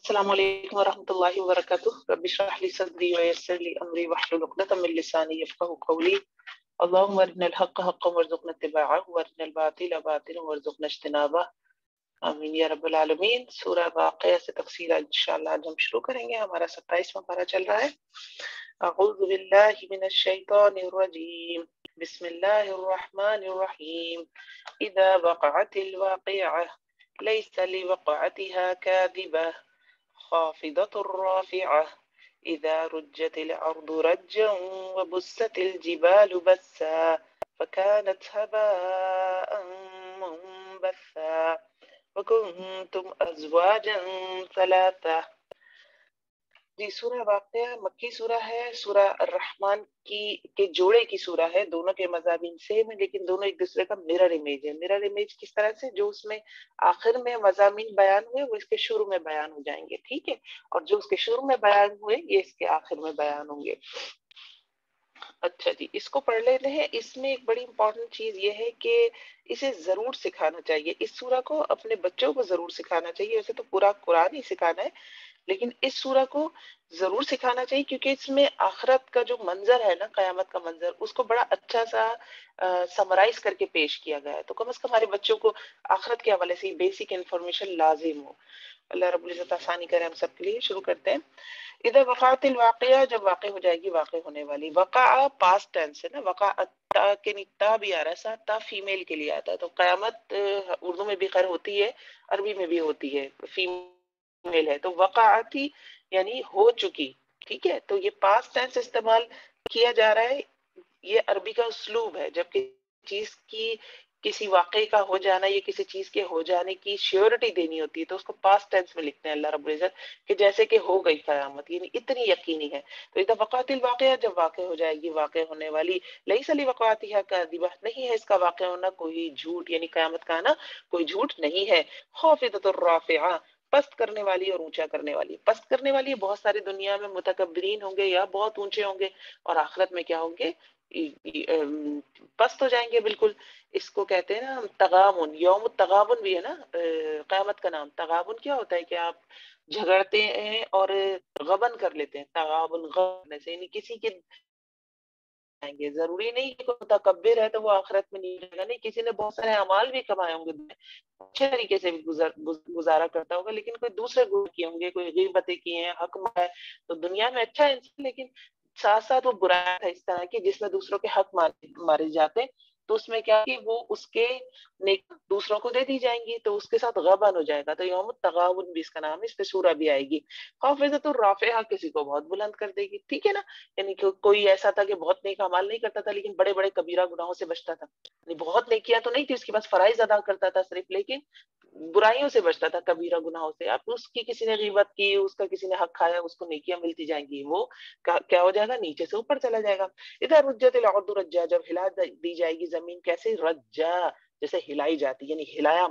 السلام علیکم ورحمۃ اللہ وبرکاتہ. رب اشرح لي صدري ويسر لي امري واحلل عقدة من لساني يفقهوا قولي. اللهم ارنا الحق حقا وارزقنا اتباعه وارنا الباطل باطلا وارزقنا اجتنابه. آمین یا رب العالمین. سورہ واقعہ سے تفصیل انشاءاللہ آج ہم شروع کریں گے. ہمارا 27واں پارہ چل رہا ہے. اعوذ باللہ من الشیطان الرجیم. بسم اللہ الرحمن الرحیم. اذا وقعت الواقعہ ليس لوقعتها كاذبة خافضة رافعة إذا رجت الأرض رجا وبست الجبال بسا فكانت هباء منبثا وكنتم أزواجا ثلاثة. جی سورہ واقعہ مکی سورہ ہے. سورہ الرحمن کے جوڑے کی سورہ ہے. دونوں کے مضامین سیم ہیں لیکن دونوں ایک دوسرے کا مرر امیج ہے. مرر امیج کس طرح سے؟ جو اس میں آخر میں مضامین بیان ہوئے وہ اس کے شروع میں بیان ہو جائیں گے. ٹھیک ہے. اور جو اس کے شروع میں بیان ہوئے یہ اس کے آخر میں بیان ہوں گے. اچھا جی اس کو پڑھ لیتے ہیں. اس میں ایک بڑی امپورٹنٹ چیز یہ ہے کہ اسے ضرور سکھانا چاہیے. اس سورہ کو اپنے بچوں کو ضرور سکھانا چاہیے. ویسے تو پورا قرآن ہی سکھانا ہے لیکن اس سورہ کو ضرور سکھانا چاہیے کیونکہ اس میں آخرت کا جو منظر ہے نا، قیامت کا منظر، اس کو بڑا اچھا سا سمرائز کر کے پیش کیا گیا ہے. تو کم از کم ہمارے بچوں کو آخرت کے حوالے سے بیسک انفارمیشن لازم ہو. اللہ رب العزت آسانی کرے ہم سب کے لیے. شروع کرتے ہیں. اذا وقعت الواقعہ، جب واقع ہو جائے گی، واقع ہونے والی. وقع پاسٹ ٹینس ہے نا. وقعت تا کے تا بھی آ رہا ہے ساتھ. تا فیمیل کے لیے آتا ہے. تو قیامت اردو میں بھی خیر ہوتی ہے، عربی میں بھی ہوتی ہے، فیمیل ہے. تو وقعتی یعنی ہو چکی. ٹھیک ہے. تو یہ پاسٹ ٹینس استعمال کیا جا رہا ہے. یہ عربی کا اسلوب ہے. جب چیز کی کسی واقعے کا ہو جانا یا کسی چیز کے ہو جانے کی شیورٹی دینی ہوتی ہے تو اس کو پاسٹ ٹینس میں لکھتے ہیں اللہ رب العزت کہ جیسے کہ ہو گئی قیامت، یعنی اتنی یقینی ہے. تو اذا وقعت الواقعہ، جب واقع ہو جائے گی، واقع ہونے والی. لیس لوقعتها کاذبہ، نہیں ہے اس کا واقع ہونا کوئی جھوٹ، یعنی قیامت کا نا کوئی جھوٹ نہیں ہے. خافضۃ الرافعہ، پست کرنے والی اور اونچا کرنے والی. پست کرنے والی بہت ساری دنیا میں متکبرین ہوں گے یا بہت اونچے ہوں گے، اور آخرت میں کیا ہوں گے؟ پست ہو جائیں گے بالکل. اس کو کہتے ہیں نا ہم تغابن. یوم التغابن بھی ہے نا قیامت کا نام. تغابن کیا ہوتا ہے کہ آپ جھگڑتے ہیں اور غبن کر لیتے ہیں. تغابن غبن سے یعنی کسی کے جائیں گے. ضروری نہیں کہ کوئی متکبر ہے تو وہ آخرت میں نہیں جائے گا. نہیں، کسی نے بہت سارے اعمال بھی کمائے ہوں گے، اچھے طریقے سے بھی گزارا کرتا ہوگا، لیکن کوئی دوسرے گناہ کیے ہوں گے، کوئی غیبتیں کی ہیں، حق مارا ہے. تو دنیا میں اچھا انسان لیکن ساتھ ساتھ وہ برا ہے اس طرح کی جس میں دوسروں کے حق مارے جاتے. تو اس میں کیا کہ وہ اس کے نیک دوسروں کو دے دی جائیں گی تو اس کے ساتھ غبن ہو جائے گا. تو یوم التغابن بھی اس کا نام ہے. اس پہ سورہ بھی آئے گی. خافضۃ الرافعہ کسی کو بہت بلند کر دے گی. ٹھیک ہے نا. یعنی کہ کوئی ایسا تھا کہ بہت نیک اعمال نہیں کرتا تھا لیکن بڑے بڑے کبیرہ گناہوں سے بچتا تھا. یعنی بہت نیکیاں تو نہیں تھی اس کے پاس، فرائض ادا کرتا تھا صرف، لیکن برائیوں سے بچتا تھا، کبیرہ گناہوں سے. اب اس کی کسی نے غیبت کی، اس کا کسی نے حق کھایا، اس کو نیکیاں ملتی جائیں گی. وہ کیا ہو جائے گا؟ نیچے سے اوپر چلا جائے گا. ادھر رجت الارض رجا، جب ہلا دی جائے گی زمین. کیسے؟ رجا، جیسے ہلائی جاتی، یعنی ہلایا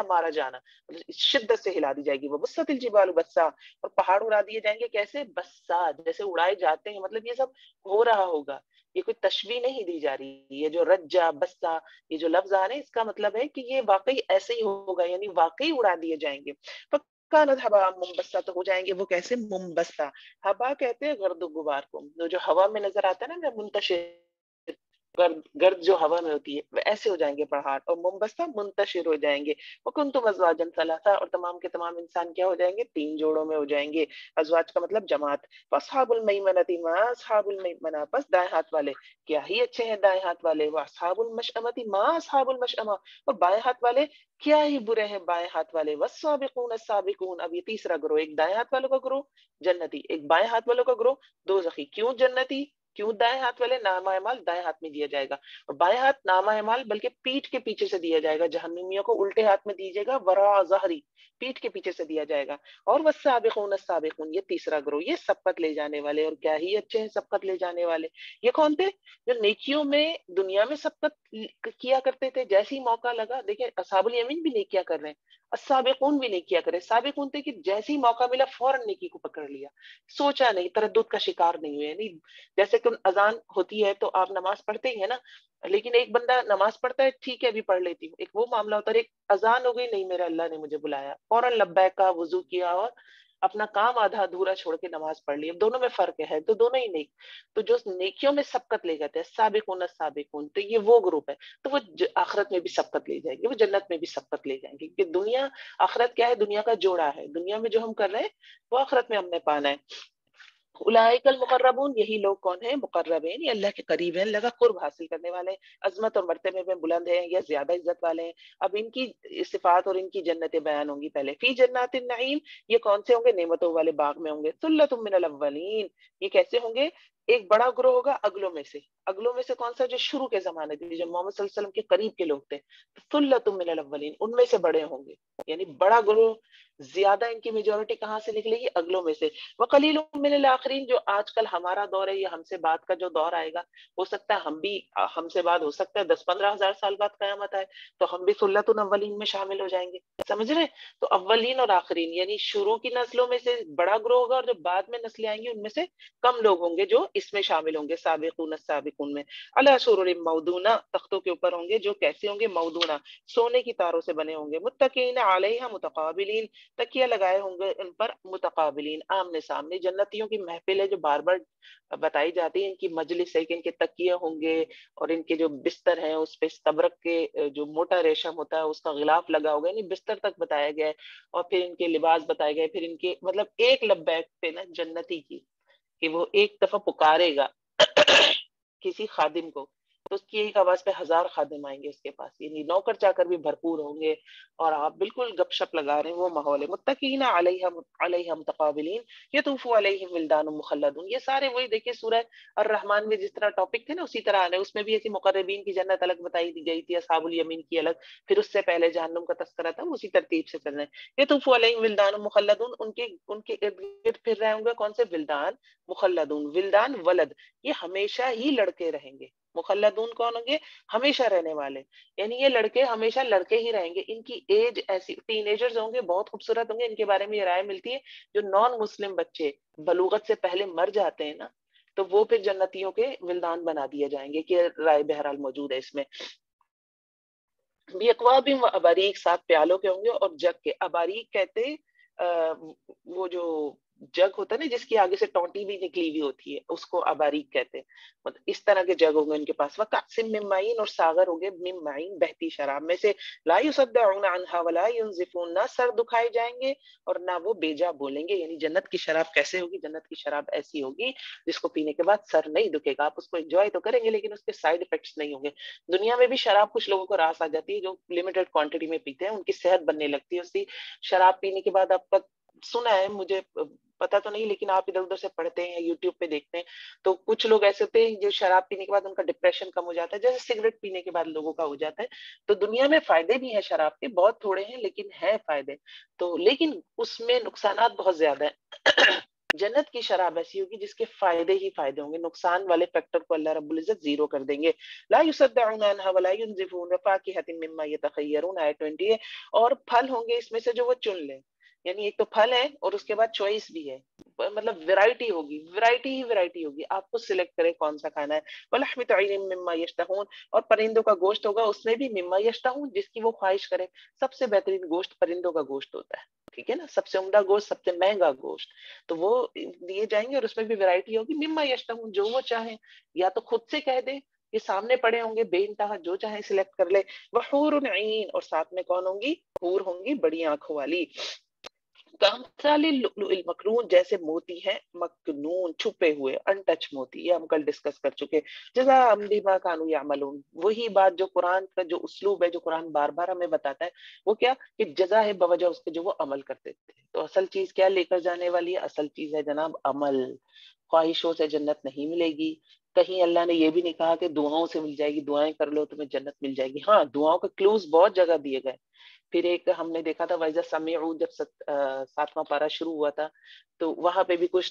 مارا جانا، مطلب شدت سے ہلا دی جائے گی. وہ بست الجبال بسا، اور پہاڑ اڑا دیے جائیں گے. کیسے؟ بسا، جیسے اڑائے جاتے ہیں. مطلب یہ سب ہو رہا ہوگا، یہ کوئی تشبیہ نہیں دی جا رہی. یہ جو رجا بسا یہ جو لفظ آ رہے ہیں اس کا مطلب ہے کہ یہ واقعی ایسے ہی ہوگا، یعنی واقعی اڑا دیے جائیں گے. فکانت ہوا منبسا، تو ہو جائیں گے وہ کیسے؟ منبسا. ہوا کہتے ہیں گرد و غبار کو، جو ہوا میں نظر آتا ہے نا منتشر، گرد جو ہوا میں ہوتی ہے، وہ ایسے ہو جائیں گے پہاڑ. اور منبسا منتشر ہو جائیں گے. وکنتم ازواجا ثلاثا، اور تمام کے تمام انسان کیا ہو جائیں گے؟ 3 جوڑوں میں ہو جائیں گے. ازواج کا مطلب جماعت. فاصحاب المیمنۃ ما اصحاب المیمنہ، پس دائیں ہاتھ والے کیا ہی اچھے ہیں دائیں ہاتھ والے. واصحاب المشأمۃ ما اصحاب المشأمہ، اور بائیں ہاتھ والے کیا ہی برے ہیں بائیں ہاتھ والے. والسابقون السابقون، اب یہ تیسرا گروہ، ایک دائیں ہاتھ والوں کا گروہ جنتی، ایک بائیں ہاتھ والوں کا گروہ دوزخی. کیوں جنتی؟ کیوں دائیں ہاتھ والے؟ نامہ اعمال دائیں ہاتھ میں دیا جائے گا، اور بائیں ہاتھ نامہ اعمال بلکہ پیٹھ کے پیچھے سے دیا جائے گا. جہنمیوں کو الٹے ہاتھ میں دیجیے گا، وراء ظہری، پیٹھ کے پیچھے سے دیا جائے گا. اور والسابقون السابقون، یہ تیسرا گروہ، یہ سبقت لے جانے والے. اور کیا ہی اچھے ہیں سبقت لے جانے والے. یہ کون تھے؟ جو نیکیوں میں دنیا میں سبقت کیا کرتے تھے. جیسے ہی موقع لگا، دیکھیں اصحاب الیمین بھی نیکیاں کر رہے ہیں، السابقون بھی نیکیاں کر رہے ہیں. سابقون تھے کہ جیسے ہی موقع ملا فوراً نیکی کو پکڑ لیا، سوچا نہیں، تردد کا شکار نہیں ہوئے. نہیں جیسے تو اذان ہوتی ہے تو آپ نماز پڑھتے ہی ہیں نا، لیکن ایک بندہ نماز پڑھتا ہے، ٹھیک ہے ابھی پڑھ لیتی ہوں، ایک وہ معاملہ ہوتا ہے، ایک اذان ہو گئی، نہیں میرا اللہ نے مجھے بلایا، فوراً لبیک کا وضو کیا اور اپنا کام آدھا ادھورا چھوڑ کے نماز پڑھ لی، اب دونوں میں فرق ہے تو دونوں ہی نیک، تو جو نیکیوں میں سبقت لے جاتے ہیں سابقون السابقون، تو یہ وہ گروپ ہے، تو وہ آخرت میں بھی سبقت لے جائیں گے، وہ جنت میں بھی سبقت لے جائیں گے، کہ دنیا آخرت کیا ہے، دنیا کا جوڑا ہے، دنیا میں جو ہم کر رہے ہیں وہ آخرت میں ہم نے پانا ہے۔ اولئک المقربون، یہی لوگ کون ہیں، مقربین، یہ اللہ کے قریب ہیں، اللہ کا قرب حاصل کرنے والے ہیں، عظمت اور مرتبے میں بلند ہیں یا زیادہ عزت والے ہیں۔ اب ان کی صفات اور ان کی جنتیں بیان ہوں گی پہلے، فی جنات النعیم، یہ کون سے ہوں گے، نعمتوں والے باغ میں ہوں گے، ثلۃ من الاولین، یہ کیسے ہوں گے، ایک بڑا گروہ ہوگا اگلوں میں سے، اگلوں میں سے کون سا، جو شروع کے زمانے تھے، جو محمد صلی اللہ علیہ وسلم کے قریب کے لوگ تھے، ثلۃ من الاولین، ان میں سے بڑے ہوں گے، یعنی بڑا گروہ، زیادہ ان کی میجورٹی کہاں سے نکلے گی، اگلوں میں سے، وقلیل من الاخرین، جو آج کل ہمارا دور ہے، یہ ہم سے بعد کا جو دور آئے گا، ہو سکتا ہے ہم بھی، ہم سے بعد ہو سکتا ہے 10-15 ہزار سال بعد قیامت آئے تو ہم بھی سلۃ الاولین میں شامل ہو جائیں گے، سمجھ رہے ہیں؟ تو اولین اور آخرین، یعنی شروع کی نسلوں میں سے بڑا گروہ ہوگا، اور جو بعد میں نسلیں آئیں گی ان میں سے کم لوگ ہوں گے جو اس میں شامل ہوں گے، سابقون السابقون میں، علی سرر موضونہ، تختوں کے اوپر ہوں گے جو کیسے ہوں گے، موضونہ، سونے کی تاروں سے بنے ہوں گے، متکئین علیہا متقابلین، تکیہ لگائے ہوں گے ان پر، متقابلین، آمنے سامنے، جنتیوں کی محفل ہے جو بار بار بتائی جاتی ہے، ان کی مجلس ہے کہ ان کے تکیے ہوں گے اور ان کے جو بستر ہیں اس پہ استبرق کے جو موٹا ریشم ہوتا ہے اس کا غلاف لگا ہوگا، یعنی بستر تک بتایا گیا ہے، اور پھر ان کے لباس بتائے گئے، پھر ان کے مطلب ایک لبیک پہ نا جنتی کی، کہ وہ ایک دفعہ پکارے گا کسی خادم کو تو اس کی ایک آواز پہ 1000 خادم آئیں گے اس کے پاس، یعنی نوکر چاکر بھی بھرپور ہوں گے، اور آپ بالکل گپ شپ لگا رہے ہیں، وہ ماحول ہے، متقین علیہ متقابلین، یطوف علیہم ولدان مخلدون، یہ سارے وہی دیکھیں سورہ الرحمن میں جس طرح ٹاپک تھے نا اسی طرح آنے، اس میں بھی ایسی مقربین کی جنت الگ بتائی دی گئی تھی، اصحاب الیمین کی الگ، پھر اس سے پہلے جہنم کا تذکرہ تھا، اسی ترتیب سے چل رہے ہیں، یطوف علیہم ولدان مخلدون، ان کے ارد گرد پھر رہے ہوں گے کون سے، ولدان مخلدون، ولدان ولد، یہ ہمیشہ ہی لڑکے رہیں گے، مخلدون کون ہوں گے، ہمیشہ رہنے والے، یعنی یہ لڑکے ہمیشہ لڑکے ہی رہیں گے، ان کی ایج ایسی، ٹین ایجرز ہوں گے، بہت خوبصورت ہوں گے، ان کے بارے میں یہ رائے ملتی ہے، جو نان مسلم بچے بلوغت سے پہلے مر جاتے ہیں نا تو وہ پھر جنتیوں کے ولدان بنا دیے جائیں گے، کہ رائے بہرحال موجود ہے اس میں، بیقواب و اباریک، 7 پیالوں کے ہوں گے اور جگ کے، اباریک کہتے وہ جو جگ ہوتا ہے نا جس کی آگے سے ٹونٹی بھی نکلی ہوئی ہوتی ہے اس کو اباریک کہتے ہیں، مطلب اس طرح کے جگ ہوں گے ان کے پاس، وکأسٍ من معین، اور ساغر ہوں گے، من معین، بہتی شراب میں سے، لا یصدعون عنها ولا ينزفون، نہ سر دکھائے جائیں گے اور نہ وہ بیجا بولیں گے، یعنی جنت کی شراب کیسے ہوگی، جنت کی شراب ایسی ہوگی جس کو پینے کے بعد سر نہیں دکھے گا، آپ اس کو انجوائے تو کریں گے لیکن اس کے سائیڈ افیکٹس نہیں ہوں گے، دنیا میں بھی شراب کچھ لوگوں کو راس آ جاتی ہے جو لمیٹڈ کوانٹٹی میں پیتے ہیں، ان کی صحت بننے لگتی ہے اسی شراب پینے کے بعد، آپ کا سنا ہے، مجھے پتا تو نہیں لیکن آپ ادھر ادھر سے پڑھتے ہیں یوٹیوب پہ دیکھتے ہیں تو کچھ لوگ ایسے ہوتے ہیں جو شراب پینے کے بعد ان کا ڈپریشن کم ہو جاتا ہے، جیسے سگریٹ پینے کے بعد لوگوں کا ہو جاتا ہے، تو دنیا میں فائدے بھی ہیں شراب کے، بہت تھوڑے ہیں لیکن ہیں فائدے، تو لیکن اس میں نقصانات بہت زیادہ ہیں جنت کی شراب ایسی ہوگی جس کے فائدے ہی فائدے ہوں گے، نقصان والے فیکٹر کو اللہ رب العزت زیرو کر دیں گے، لا يصدعون عنها ولا ينزفون وفاكهة مما يتخيرون، آیت 20 ہے، اور پھل ہوں گے اس میں سے جو وہ چن لیں، یعنی ایک تو پھل ہے اور اس کے بعد چوائس بھی ہے، مطلب ویرائٹی ہوگی، ویرائٹی ہی ویرائٹی ہوگی، آپ کو سلیکٹ کریں کون سا کھانا ہے، وَلَحْمِ طَيْرٍ مِّمَّا يَشْتَهُونَ، اور پرندوں کا گوشت ہوگا اس میں بھی، مما یشتہون، جس کی وہ خواہش کرے، سب سے بہترین گوشت پرندوں کا گوشت ہوتا ہے، ٹھیک ہے نا، سب سے عمدہ گوشت، سب سے مہنگا گوشت، تو وہ دیے جائیں گے اور اس میں بھی ویرائٹی ہوگی، مما یشتہون، جو وہ چاہیں، یا تو خود سے کہہ دیں، یہ سامنے پڑے ہوں گے بے انتہا، جو چاہیں سلیکٹ کر لے، وحور عین، اور ساتھ میں کون ہوں گی، حور ہوں گی بڑی آنکھوں والی، کامثال اللؤلؤ المکنون، جیسے موتی ہے مکنون، چھپے ہوئے، ان ٹچ موتی، یہ ہم کل ڈسکس کر چکے، جزاء بما كانوا يعملون، وہی بات جو قرآن کا جو اسلوب ہے، جو قرآن بار بار ہمیں بتاتا ہے، وہ کیا، کہ جزا ہے بوجہ اس کے جو وہ عمل کرتے تھے، تو اصل چیز کیا لے کر جانے والی ہے، اصل چیز ہے جناب عمل، خواہشوں سے جنت نہیں ملے گی، کہیں اللہ نے یہ بھی نہیں کہا کہ دعاؤں سے مل جائے گی، دعائیں کر لو تمہیں جنت مل جائے گی، ہاں دعاؤں کے کلوز بہت جگہ دیے گئے، پھر ایک ہم نے دیکھا تھا وَإِذَا سَمِعُوا، جب 7واں پارہ شروع ہوا تھا تو وہاں پہ بھی کچھ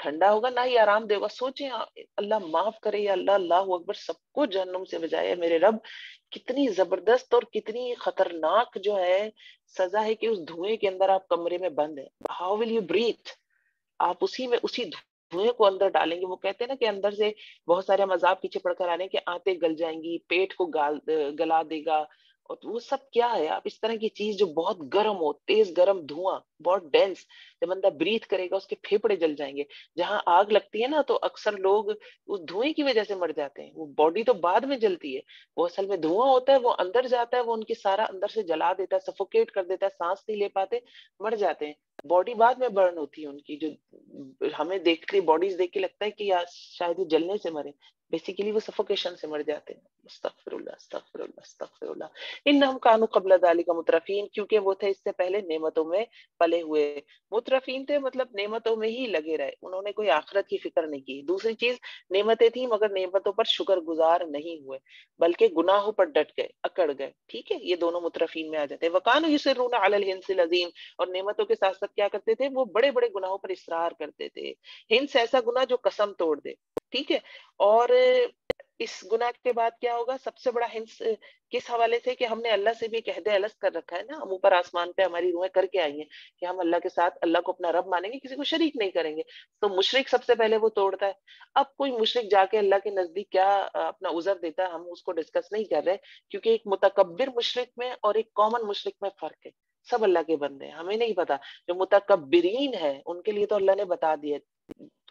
ٹھنڈا ہوگا نہ ہی آرام دے گا. سوچیں اللہ معاف کرے یا اللہ اللہ اکبر سب کو جہنم سے بچائے میرے رب. کتنی زبردست اور کتنی خطرناک جو ہے سزا ہے کہ اس دھوئیں کے اندر آپ کمرے میں بند ہیں. How will you breathe? آپ اسی دھوئیں کو اندر ڈالیں گے. وہ کہتے ہیں نا کہ اندر سے بہت سارے مذاق پیچھے پڑ کر آنے کہ آنتیں گل جائیں گی, پیٹ کو گلا دے گا, اور وہ سب کیا ہے. آپ اس طرح کی چیز جو بہت گرم ہو, تیز گرم دھواں, بہت ڈینس, جب بندہ بریتھ کرے گا اس کے پھیپڑے جل جائیں گے. جہاں آگ لگتی ہے نا تو اکثر لوگ اس دھوئیں کی وجہ سے مر جاتے ہیں. وہ باڈی تو بعد میں جلتی ہے, وہ اصل میں دھواں ہوتا ہے, وہ اندر جاتا ہے, وہ ان کی سارا اندر سے جلا دیتا ہے, سفوکیٹ کر دیتا ہے, سانس نہیں لے پاتے, مر جاتے ہیں. باڈی بعد میں برن ہوتی ہے ان کی. جو ہمیں دیکھ کے باڈیز دیکھ کے لگتا ہے کہ شاید یہ جلنے سے مرے, بیسیکلی وہ سفوکیشن سے مر جاتے ہیں. استغفر اللہ استغفر اللہ استغفر اللہ. انہم کانوا قبل ذلک مترفین, کیونکہ وہ تھے اس سے پہلے نعمتوں میں پلے ہوئے. مترفین تھے مطلب نعمتوں میں ہی لگے رہے, انہوں نے کوئی آخرت کی فکر نہیں کی. دوسری چیز, نعمتیں تھیں مگر نعمتوں پر شکر گزار نہیں ہوئے, بلکہ گناہوں پر ڈٹ گئے, اکڑ گئے. ٹھیک ہے, یہ دونوں مترفین میں آ جاتے ہیں. وَكَانُوا يُصِرُّونَ عَلَى الْحِنْثِ الْعَظِيمِ, اور نعمتوں کے ساتھ ساتھ کیا کرتے تھے, وہ بڑے بڑے گناہوں پر اصرار کرتے تھے. ہنس ایسا گناہ جو قسم توڑ دے. ٹھیک ہے, اور اس گناہ کے بعد کیا ہوگا, سب سے بڑا ہنس کس حوالے سے, کہ ہم نے اللہ سے بھی عہد الست کر رکھا ہے نا. ہم اوپر آسمان پہ ہماری روحیں کر کے آئی ہیں کہ ہم اللہ کے ساتھ اللہ کو اپنا رب مانیں گے, کسی کو شریک نہیں کریں گے. تو مشرک سب سے پہلے وہ توڑتا ہے. اب کوئی مشرک جا کے اللہ کے نزدیک کیا اپنا عذر دیتا ہے, ہم اس کو ڈسکس نہیں کر رہے, کیونکہ ایک متکبر مشرک میں اور ایک کامن مشرک میں فرق ہے. سب اللہ کے بندے ہیں, ہمیں نہیں پتا. جو متکبرین ہے ان کے لیے تو اللہ نے بتا دیا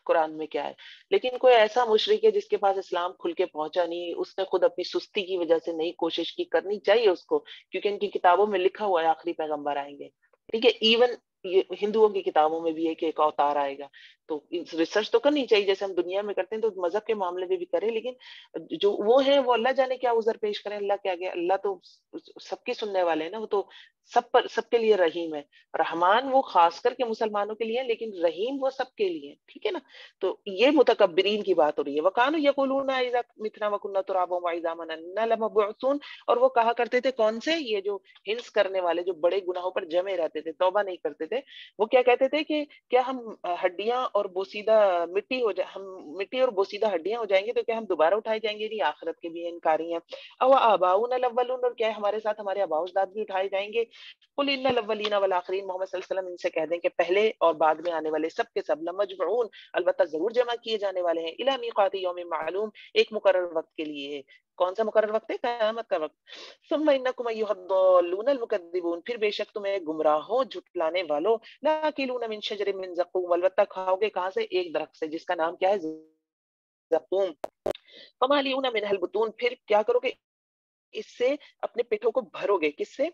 قرآن میں کیا ہے. لیکن کوئی ایسا مشرک ہے جس کے پاس اسلام کھل کے پہنچا نہیں, اس نے خود اپنی سستی کی وجہ سے نہیں کوشش کی, کرنی چاہیے اس کو, کیونکہ ان کی کتابوں میں لکھا ہوا ہے آخری پیغمبر آئیں گے. ٹھیک ہے, ایون یہ ہندوؤں کی کتابوں میں بھی ہے کہ ایک اوتار آئے گا. تو ریسرچ تو کرنی چاہیے جیسے ہم دنیا میں کرتے ہیں, تو مذہب کے معاملے میں بھی کریں, لیکن جو وہ ہیں وہ اللہ جانے کیا عذر پیش کریں اللہ کے آگے. اللہ تو سب کی سننے والے ہیں نا, وہ تو سب کے لیے رحیم ہے. رحمان وہ خاص کر کے مسلمانوں کے لیے, لیکن رحیم وہ سب کے لیے. ٹھیک ہے نا, تو یہ متکبرین کی بات ہو رہی ہے. وَقَانُوا يَقُولُونَ إِذَا مِتْنَا وَكُنَّا تُرَابًا وَعِظَامًا إِنَّا لَمَبْعُوثُونَ, اور وہ کہا کرتے تھے کون سے, یہ جو ہنس کرنے والے, جو بڑے گناہوں پر جمے رہتے تھے, توبہ نہیں کرتے تھے, وہ کیا کہتے تھے کہ کیا ہم ہڈیاں اور بوسیدہ مٹی ہو جائے, ہم مٹی اور بوسیدہ ہڈیاں ہو جائیں گے تو کیا ہم دوبارہ اٹھائے جائیں گے؟ نہیں, آخرت کے بھی انکاری ہیں. او آباؤنا الاولون, اور کیا ہمارے ساتھ ہمارے آباء اجداد بھی اٹھائے جائیں گے؟ قل ان الاولین والآخرین, محمد صلی اللہ علیہ وسلم ان سے کہہ دیں کہ پہلے اور بعد میں آنے والے سب کے سب لمجمعون, البتہ ضرور جمع کیے جانے والے ہیں, الی میقات یوم معلوم, ایک مقرر وقت کے لیے. کون سا مقرر وقت ہے؟ قیامت کا وقت. ثم انکم ایھا الضالون المکذبون, پھر بے شک تمہیں گمراہوں جھٹلانے والوں, لاکلون من شجر من زقوم, البتہ کھاؤ گے کہاں سے؟ ایک درخت سے جس کا نام کیا ہے؟ زقوم. فمالیون منہ البطون, پھر کیا کرو گے اس سے اپنے پیٹوں کو بھرو گے. کس سے؟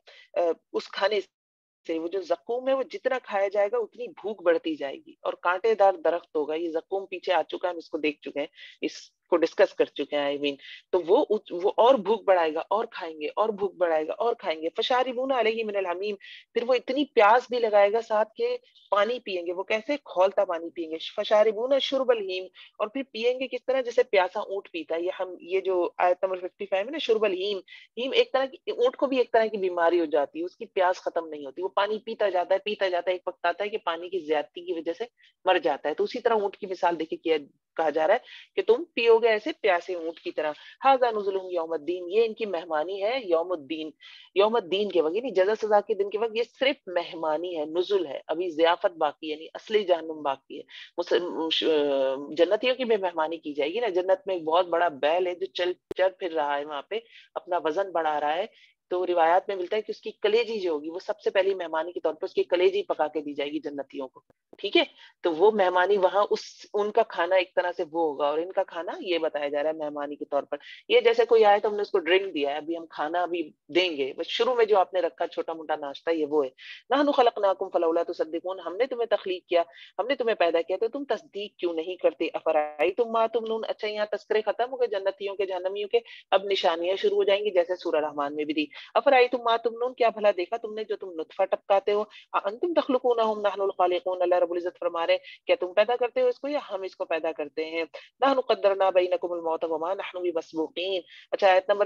اس کھانے سے. وہ جو زقوم ہے وہ جتنا کھایا جائے گا اتنی بھوک بڑھتی جائے گی, اور کانٹے دار درخت ہوگا. یہ زقوم پیچھے آ چکا ہے, ہم اس کو دیکھ چکے ہیں, اس کو ڈسکس کر چکے ہیں آئی مین. تو وہ اور بھوک بڑھائے گا, اور کھائیں گے, اور بھوک بڑھائے گا, اور کھائیں گے. فشاربون علیہ من الحمیم, پھر وہ اتنی پیاس بھی لگائے گا ساتھ کے پانی پیئیں گے. وہ کیسے؟ کھولتا پانی پیئیں گے. فشاربون شرب الہیم, اور پھر پیئیں گے کس طرح؟ جیسے پیاسا اونٹ پیتا ہے. یہ جو آیت نمبر 55 ہے نا, شرب الہیم, ہیم ایک طرح کی, اونٹ کو بھی ایک طرح کی بیماری ہو جاتی ہے, اس کی پیاس ختم نہیں ہوتی, وہ پانی پیتا جاتا ہے پیتا جاتا ہے, ایک وقت آتا ہے کہ پانی کی زیادتی کی وجہ سے مر جاتا ہے. تو اسی طرح اونٹ کی مثال دیکھیے کہا جا رہا ہے کہ تم پیو گے ایسے پیاسے اونٹ کی طرح. ھذا نزلہم یوم الدین, یہ ان کی مہمانی ہے یوم الدین, یوم الدین کے وقت, یعنی جزا سزا کے دن کے وقت. یہ صرف مہمانی ہے, نزل ہے, ابھی ضیافت باقی ہے, یعنی اصلی جہنم باقی ہے. جنتیوں کی بھی مہمانی کی جائے گی نا. جنت میں ایک بہت بڑا بیل ہے جو چل پھر رہا ہے وہاں پہ, اپنا وزن بڑھا رہا ہے. تو روایات میں ملتا ہے کہ اس کی کلیجی جو ہوگی وہ سب سے پہلی مہمانی کے طور پر اس کی کلیجی پکا کے دی جائے گی جنتیوں کو. ٹھیک ہے, تو وہ مہمانی وہاں ان کا کھانا ایک طرح سے وہ ہوگا, اور ان کا کھانا یہ بتایا جا رہا ہے مہمانی کے طور پر. یہ جیسے کوئی آئے تو ہم نے اس کو ڈرنک دیا ہے, ابھی ہم کھانا ابھی دیں گے, بس شروع میں جو آپ نے رکھا چھوٹا موٹا ناشتہ, یہ وہ ہے. نحن خلقناکم فلولا تصدقون, ہم نے تمہیں تخلیق کیا, ہم نے تمہیں پیدا کیا, تو تم تصدیق کیوں نہیں کرتے؟ افرائیتم ما تمنون, اچھا یہاں تذکرے ختم ہو گئے جنتیوں کے جہنمیوں کے, اب نشانیاں شروع ہو جائیں گی جیسے سورہ رحمان میں بھی دی. افرائیتم ما تمنون, کیا بھلا دیکھا تم نے جو تم نطفہ ٹپکاتے ہو؟ انتم تخلقونہ نحن الخالقون, اللہ رب العزت فرما رہے کیا تم پیدا کرتے ہو اس کو یا ہم اس کو پیدا کرتے ہیں؟ نحن قدرنا بینکم الموت وما نحن بمسبوقین. اچھا آیت نمبر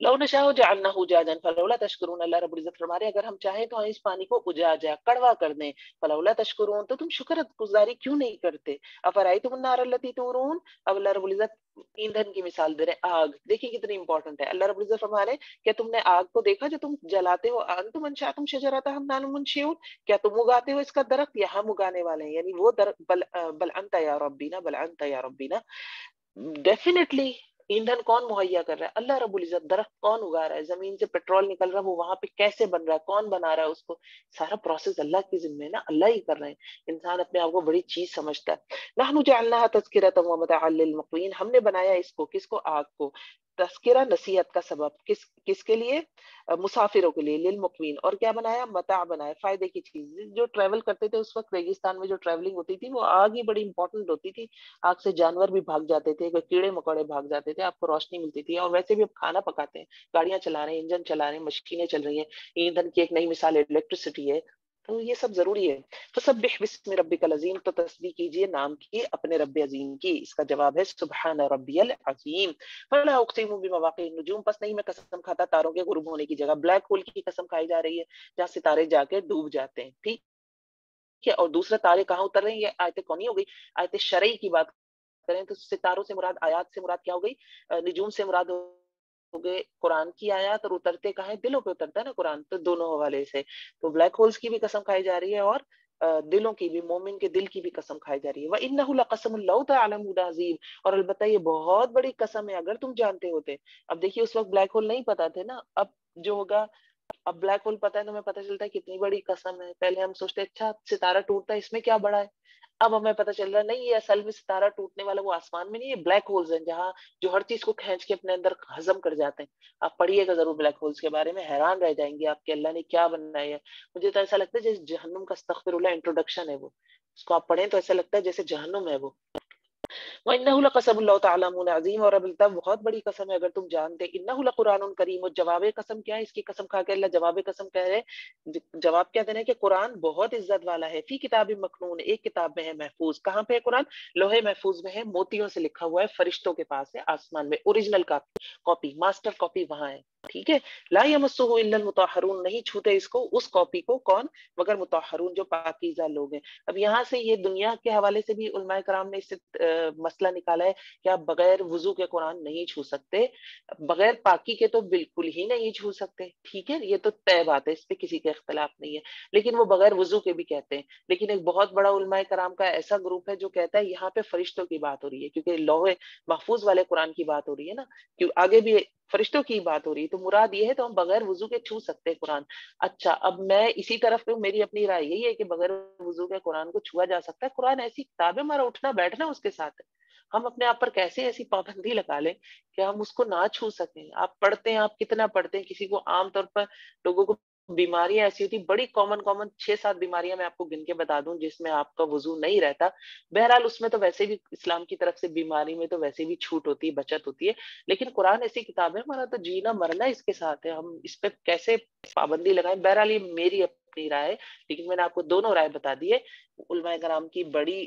لو نشاء جعلناه جاجا فلولا تشکرون، اللہ رب العزت فرما رہے ہیں اگر ہم چاہیں تو ہم اس پانی کو اجاجا کڑوا کر دیں، فلولا تشکرون تو تم شکر گزاری کیوں نہیں کرتے؟ افرأیتم النار التی تورون، اب اللہ رب العزت ایندھن کی مثال دے رہے ہیں، آگ دیکھیں کتنی امپورٹنٹ ہے، اللہ رب العزت فرما رہے ہیں کیا تم نے آگ کو دیکھا جو تم جلاتے ہو، انتم انشأتم شجرتها ام نحن المنشئون، کیا تم اگاتے ہو اس کا درخت یا ہم اگانے والے ہیں، یعنی وہ درخت بل انت یا ربینا، بل انت یا ربینا، ڈیفینیٹلی ایندھن کون مہیا کر رہا ہے؟ اللہ رب العزت۔ درخت کون اگا رہا ہے؟ زمین سے پیٹرول نکل رہا ہے، وہ وہاں پہ کیسے بن رہا ہے؟ کون بنا رہا ہے اس کو؟ سارا پروسیس اللہ کے ذمہ ہے نا، اللہ ہی کر رہے ہیں۔ انسان اپنے آپ کو بڑی چیز سمجھتا ہے۔ نحن جعلناها تذکرۃ ومتاعا للمقوین، ہم نے بنایا اس کو، کس کو؟ آگ کو، تذکرہ نصیحت کا سبب، کس کے لیے؟ مسافروں کے لیے، للمقوین، اور کیا بنایا؟ متاع بنایا، فائدے کی چیز۔ جو ٹریول کرتے تھے اس وقت ریگستان میں جو ٹریولنگ ہوتی تھی وہ آگ ہی بڑی امپورٹنٹ ہوتی تھی، آگ سے جانور بھی بھاگ جاتے تھے، کوئی کیڑے مکوڑے بھاگ جاتے تھے، آپ کو روشنی ملتی تھی، اور ویسے بھی اب کھانا پکاتے ہیں، گاڑیاں چلا رہے ہیں، انجن چلا رہے ہیں، مشینیں چل رہی ہیں، ایندھن کی ایک نئی مثال الیکٹریسٹی ہے، تو یہ سب ضروری ہے۔ فسبح باسم ربک العظیم، تو تسبیح کیجئے نام کی اپنے رب عظیم کی، اس کا جواب ہے سبحان ربی العظیم۔ فلا اقسم بمواقع النجوم، پس نہیں میں قسم کھاتا تاروں کے غروب ہونے کی جگہ، بلیک ہول کی قسم کھائی جا رہی ہے جہاں ستارے جا کے ڈوب جاتے ہیں، ٹھیک ہے، اور دوسرے تارے کہاں اتر رہے ہیں، یہ آیت کونی ہو گئی، آیت شرعی کی بات کریں تو ستاروں سے مراد، آیات سے مراد کیا ہو گئی؟ نجوم سے مراد ہو گئے قرآن کی آیات، اور اترتے کہاں ہیں؟ دلوں پہ اترتا ہے نا قرآن، تو دونوں حوالے سے تو بلیک ہولز کی بھی قسم کھائی جا رہی ہے، اور دلوں کی بھی، مومن کے دل کی بھی قسم کھائی جا رہی ہے۔ وَإِنَّهُ لَقَسَمٌ لَوْ تَعْلَمُونَ عَظِيمٌ، اور البتہ یہ بہت بڑی قسم ہے اگر تم جانتے ہوتے۔ اب دیکھیے اس وقت بلیک ہول نہیں پتا تھے نا، اب جو ہوگا، اب بلیک ہول پتا ہے تو ہمیں پتا چلتا ہے کتنی بڑی قسم ہے۔ پہلے ہم سوچتے اچھا ستارہ ٹوٹتا ہے اس میں کیا بڑا ہے، اب ہمیں پتا چل رہا ہے نہیں، یہ اصل میں ستارہ ٹوٹنے والا وہ آسمان میں نہیں، یہ بلیک ہولز ہیں جہاں جو ہر چیز کو کھینچ کے اپنے اندر ہضم کر جاتے ہیں۔ آپ پڑھیے گا ضرور بلیک ہولز کے بارے میں، حیران رہ جائیں گے آپ کہ اللہ نے کیا بنایا ہے۔ مجھے تو ایسا لگتا ہے جیسے جہنم کا استغفر اللہ انٹروڈکشن ہے وہ، اس کو آپ پڑھیں تو ایسا لگتا ہے جیسے جہنم ہے وہ۔ وَإِنَّهُ لَقَسَمٌ لَوْ تَعْلَمُونَ عَظِيمٌ، اور البتہ بہت بڑی قسم ہے اگر تم جانتے۔ إِنَّهُ لَقُرْآنٌ كَرِيمٌ، اور جواب قسم کیا ہے اس کی؟ قسم کھا کے اللہ جواب قسم کہہ رہے ہیں، جواب کیا دے رہے ہیں کہ قرآن بہت عزت والا ہے، فی کتاب مکنون، ایک کتاب میں ہے محفوظ، کہاں پہ ہے قرآن؟ لوہے محفوظ میں ہے، موتیوں سے لکھا ہوا ہے، فرشتوں کے پاس ہے آسمان میں، اوریجنل کاپی، ماسٹر کاپی وہاں ہے، ٹھیک ہے۔ لا یمسہ الا المطہرون، نہیں چھوتے اس کو، اس کاپی کو، کون؟ مگر مطہرون، جو پاکیزہ لوگ ہیں۔ اب یہاں سے یہ دنیا کے حوالے سے بھی علماء کرام نے اس سے مسئلہ نکالا ہے کہ آپ بغیر وضو کے قرآن نہیں چھو سکتے، بغیر پاکی کے تو بالکل ہی نہیں چھو سکتے، ٹھیک ہے، یہ تو طے بات ہے، اس پہ کسی کا اختلاف نہیں ہے، لیکن وہ بغیر وضو کے بھی کہتے ہیں۔ لیکن ایک بہت بڑا علماء کرام کا ایسا گروپ ہے جو کہتا ہے یہاں پہ فرشتوں کی بات ہو رہی ہے، کیونکہ لوح محفوظ والے قرآن کی بات ہو رہی ہے نا، کہ آگے بھی فرشتوں کی بات ہو رہی ہے، تو مراد یہ ہے تو ہم بغیر وضو کے چھو سکتے ہیں قرآن۔ اچھا، اب میں اسی طرف پہ، میری اپنی رائے یہی ہے کہ بغیر وضو کے قرآن کو چھوا جا سکتا ہے، قرآن ایسی کتاب ہے، ہمارا اٹھنا بیٹھنا اس کے ساتھ ہے، ہم اپنے آپ پر کیسے ایسی پابندی لگا لیں کہ ہم اس کو نہ چھو سکیں۔ آپ پڑھتے ہیں، آپ کتنا پڑھتے ہیں، کسی کو عام طور پر لوگوں کو بیماریاں ایسی ہوتی، بڑی کامن 6-7 بیماریاں میں آپ کو گن کے بتا دوں جس میں آپ کا وضو نہیں رہتا، بہرحال اس میں تو ویسے بھی اسلام کی طرف سے بیماری میں تو ویسے بھی چھوٹ ہوتی ہے، بچت ہوتی ہے، لیکن قرآن ایسی کتاب ہے ہمارا تو جینا مرنا اس کے ساتھ ہے، ہم اس پہ کیسے پابندی لگائیں؟ بہرحال یہ میری اپنی رائے ہے، لیکن میں نے آپ کو دونوں رائے بتا دی ہے علماء کرام کی بڑی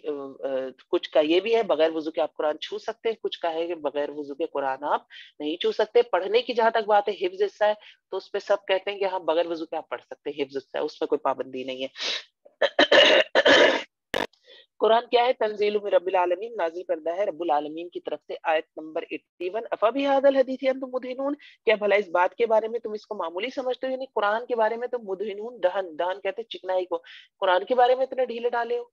کچھ کا یہ بھی ہے بغیر وضو کے آپ قرآن چھو سکتے ہیں، کچھ کا ہے کہ بغیر وضو کے قرآن آپ نہیں چھو سکتے۔ پڑھنے کی جہاں تک بات ہے، حفظ حصہ ہے تو اس پہ سب کہتے ہیں کہ ہاں بغیر وضو کے آپ پڑھ سکتے ہیں، حفظ حصہ ہے، اس میں کوئی پابندی نہیں ہے۔ قرآن کیا ہے؟ تنزیل من رب العالمین، نازل کردہ ہے رب العالمین کی طرف سے۔ آیت نمبر 81، افبہذا الحدیث انتم مدہنون، کیا بھلا اس بات کے بارے میں تم اس کو معمولی سمجھتے ہو، یعنی قرآن کے بارے میں تم مدہنون، دہن، دہن کہتے ہیں چکنائی کو، قرآن کے بارے میں اتنے ڈھیلے ڈالے ہو،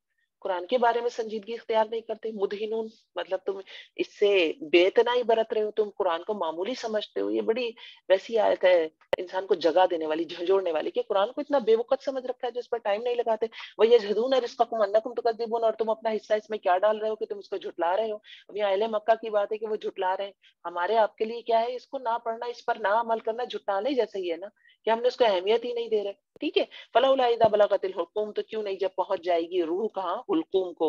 قرآن کے بارے میں سنجیدگی اختیار نہیں کرتے، مدہنون مطلب تم اس سے بے اتنائی برت رہے ہو، تم قرآن کو معمولی سمجھتے ہو۔ یہ بڑی ویسی آیت ہے انسان کو جگہ دینے والی، جھنجھوڑنے والی، کہ قرآن کو اتنا بے وقت سمجھ رکھا ہے جو اس پر ٹائم نہیں لگاتے۔ وَيَجْحَدُونَ رِزْقَكُمْ أَنَّكُمْ تُكَذِّبُونَ، اور تم اپنا حصہ اس میں کیا ڈال رہے ہو کہ تم اس کو جھٹلا رہے ہو۔ اب یہاں اہل مکہ کی بات ہے کہ وہ جھٹلا رہے ہیں، ہمارے آپ کے لیے کیا ہے؟ اس کو نہ پڑھنا، اس پر نہ عمل کرنا جھٹلانے جیسا ہی ہے نا، کہ ہم نے اس کو اہمیت ہی نہیں دے رہے، ٹھیک ہے۔ فَلَوْلَا إِذَا بَلَغَتِ الْحُلْقُومَ، تو کیوں نہیں جب پہنچ جائے گی روح، کہاں؟ حلقوم کو،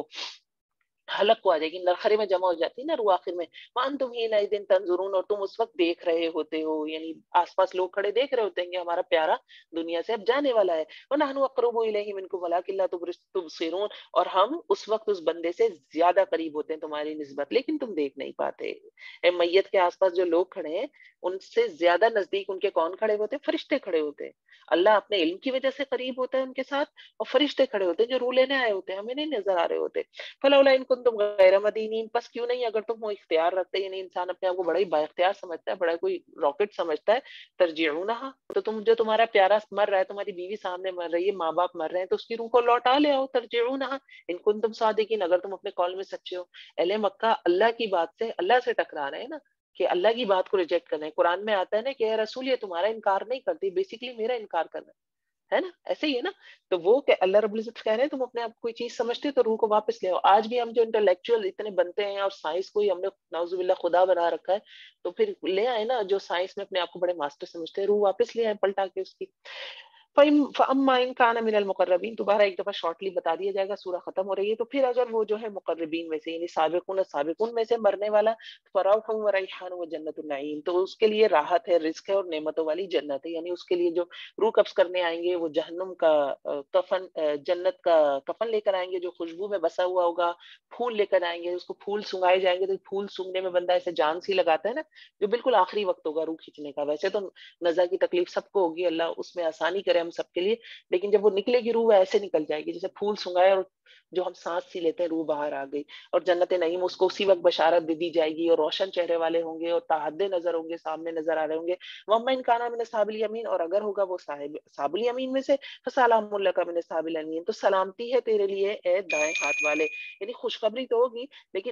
حلق کو آ جائے گی، نرخرے میں جمع ہو جاتی ہے نا روح آخر میں، وَأَنْتُمْ حِينَئِذٍ تَنْظُرُونَ، اور تم اس وقت دیکھ رہے ہوتے ہو، یعنی آس پاس لوگ کھڑے دیکھ رہے ہوتے ہیں کہ ہمارا پیارا دنیا سے اب جانے والا ہے۔ وَنَحْنُ أَقْرَبُ إِلَيْهِ مِنْكُمْ وَلَٰكِن لَا تُبْصِرُونَ، اور ہم اس وقت اس بندے سے زیادہ قریب ہوتے ہیں تمہاری نسبت، لیکن تم دیکھ نہیں پاتے۔ اے میت کے آس پاس جو لوگ کھڑے ہیں ان سے زیادہ نزدیک ان کے کون کھڑے ہوتے ہیں؟ فرشتے کھڑے ہوتے ہیں. اللہ اپنے علم کی وجہ سے قریب ہوتا ہے ان کے ساتھ, اور فرشتے کھڑے ہوتے ہیں جو روح لینے آئے ہوتے ہیں, ہمیں نہیں نظر آ رہے ہوتے. فلولا ان کنتم غیر مدینین, پس کیوں نہیں اگر تم وہ اختیار رکھتے, یعنی انسان اپنے آپ کو بڑا ہی با اختیار سمجھتا ہے, بڑا کوئی راکٹ سمجھتا ہے, ترجعونہا, تو تم جو تمہارا پیارا مر رہا ہے, تمہاری بیوی سامنے مر رہی ہے, ماں باپ مر رہے ہیں, تو اس کی روح کو لوٹا لے آؤ. ترجعونہا ان کنتم صادقین, اگر تم اپنے قول میں سچے ہو. اہل مکہ اللہ کی بات سے, اللہ سے ٹکرا رہے ہیں نا, کہ اللہ کی بات کو ریجیکٹ کرنا ہے. قرآن میں آتا ہے نا کہ اے رسول یہ تمہارا انکار نہیں کرتی, بیسیکلی میرا انکار کرنا ہے نا, ایسے ہی ہے نا. تو وہ کہ اللہ رب العزت کہہ رہے ہیں تم اپنے آپ کو کوئی چیز سمجھتے تو روح کو واپس لے آؤ. آج بھی ہم جو انٹلیکچوئل اتنے بنتے ہیں اور سائنس کو ہی ہم نے نعوذ باللہ خدا بنا رکھا ہے, تو پھر لے آئے نا جو سائنس میں اپنے آپ کو بڑے ماسٹر سمجھتے ہیں, روح واپس لے آئے پلٹا کے اس کی. فَأَمَّا إِن كَانَ مِنَ الْمُقَرَّبِينَ, دوبارہ ایک دفعہ شارٹلی بتا دیا جائے گا, سورہ ختم ہو رہی ہے. تو پھر اگر وہ جو ہے مقربین میں سے, یعنی سابقون میں سے مرنے والا, فَرَوْحٌ وَرَيْحَانٌ وَجَنَّتُ النَّعِيمِ, تو اس کے لیے راحت ہے, رزق ہے اور نعمتوں والی جنت ہے. یعنی اس کے لیے جو روح قبض کرنے آئیں گے وہ جہنم کا کفن, جنت کا کفن لے کر آئیں گے جو خوشبو میں بسا ہوا ہوگا. پھول لے کر آئیں گے, اس کو پھول سنگائے جائیں گے, تو پھول سونگنے میں بندہ ایسے جان سی لگاتا ہے نا, جو بالکل آخری وقت ہوگا روح کھینچنے کا. ویسے تو نزا کی تکلیف سب کو ہوگی, اللہ اس میں آسانی کرے ہم سب کے لیے, لیکن جب وہ نکلے گی روح ایسے نکل جائے گی جیسے پھول سنگائے اور جو ہم سانس سی لیتے ہیں روح باہر آ گئی. اور جنت نعیم اس کو اسی وقت بشارت دے دی جائے گی, اور روشن چہرے والے ہوں گے, اور تحدے نظر ہوں گے, سامنے نظر آ رہے ہوں گے. وَأَمَّا إِن كَانَ مِنَ أَصْحَابِ الْيَمِينِ, اور اگر ہوگا وہ صحاب الیمین میں سے, فَسَلَامٌ لَكَ مِنْ أَصْحَابِ الْيَمِينِ, تو سلامتی ہے تیرے لیے اے دائیں ہاتھ والے. یعنی خوشخبری تو ہوگی, لیکن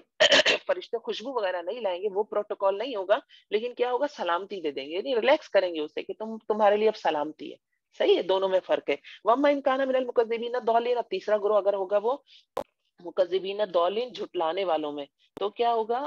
فرشتے خوشبو وغیرہ نہیں لائیں گے, وہ پروٹوکول نہیں ہوگا, لیکن کیا ہوگا, سلامتی دے دیں گے, یعنی ریلیکس کریں گے اسے کہ تمہارے لیے اب سلامتی ہے. صحیح ہے, دونوں میں فرق ہے. وَأَمَّا إِن كَانَ مِنَ الْمُكَذِّبِينَ الضَّالِّينَ, اب تیسرا گروہ اگر ہوگا وہ مکذبین الضالین, جھٹلانے والوں میں, تو کیا ہوگا,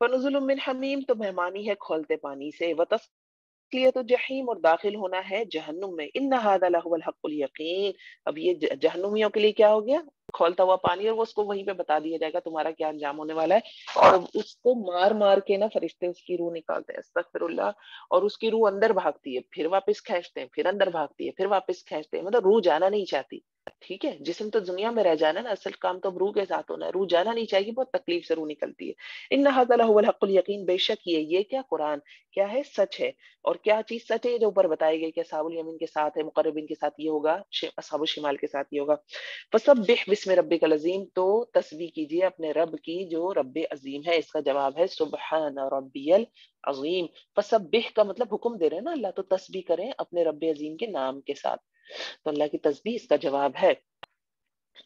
فَنُزُلٌ مِّنْ حَمِيمٍ, تو مہمانی ہے کھولتے پانی سے, وَتَصْلِيَةُ الجحیم, اور داخل ہونا ہے جہنم میں. إِنَّ هَذَا لَهُوَ الْحَقُّ الْيَقِينُ, اب یہ جہنمیوں کے لیے کیا ہو گیا, کھولتا ہوا پانی, اور وہ اس کو وہیں پہ بتا دیا جائے گا تمہارا کیا انجام ہونے والا ہے. اور اس کو مار مار کے نا فرشتے اس کی روح نکالتے ہیں, استغفر اللہ, اور اس کی روح اندر بھاگتی ہے, پھر واپس کھینچتے ہیں, پھر اندر بھاگتی ہے, پھر واپس کھینچتے ہیں, مطلب روح جانا نہیں چاہتی. ٹھیک ہے, جسم تو دنیا میں رہ جانا نا, اصل کام تو اب روح کے ساتھ ہونا ہے, روح جانا نہیں چاہیے, بہت تکلیف سے روح نکلتی ہے. ان هذا لهو الحق اليقین, بے شک یہ کیا قرآن کیا ہے, سچ ہے. اور کیا چیز سچ ہے, جو اوپر بتائی گئی کہ اصحاب الیمین کے ساتھ ہے, مقربین کے ساتھ یہ ہوگا, اصحاب الشمال کے ساتھ یہ ہوگا. فسبح بسم ربک العظیم, تو تسبیح کیجیے اپنے رب کی جو رب عظیم ہے. اس کا جواب ہے سبحان ربی العظیم. فسبح کا مطلب حکم دے رہے ہیں نا اللہ, تو تسبیح کریں اپنے رب عظیم کے نام کے ساتھ, تو اللہ کی تسبیح اس کا جواب ہے.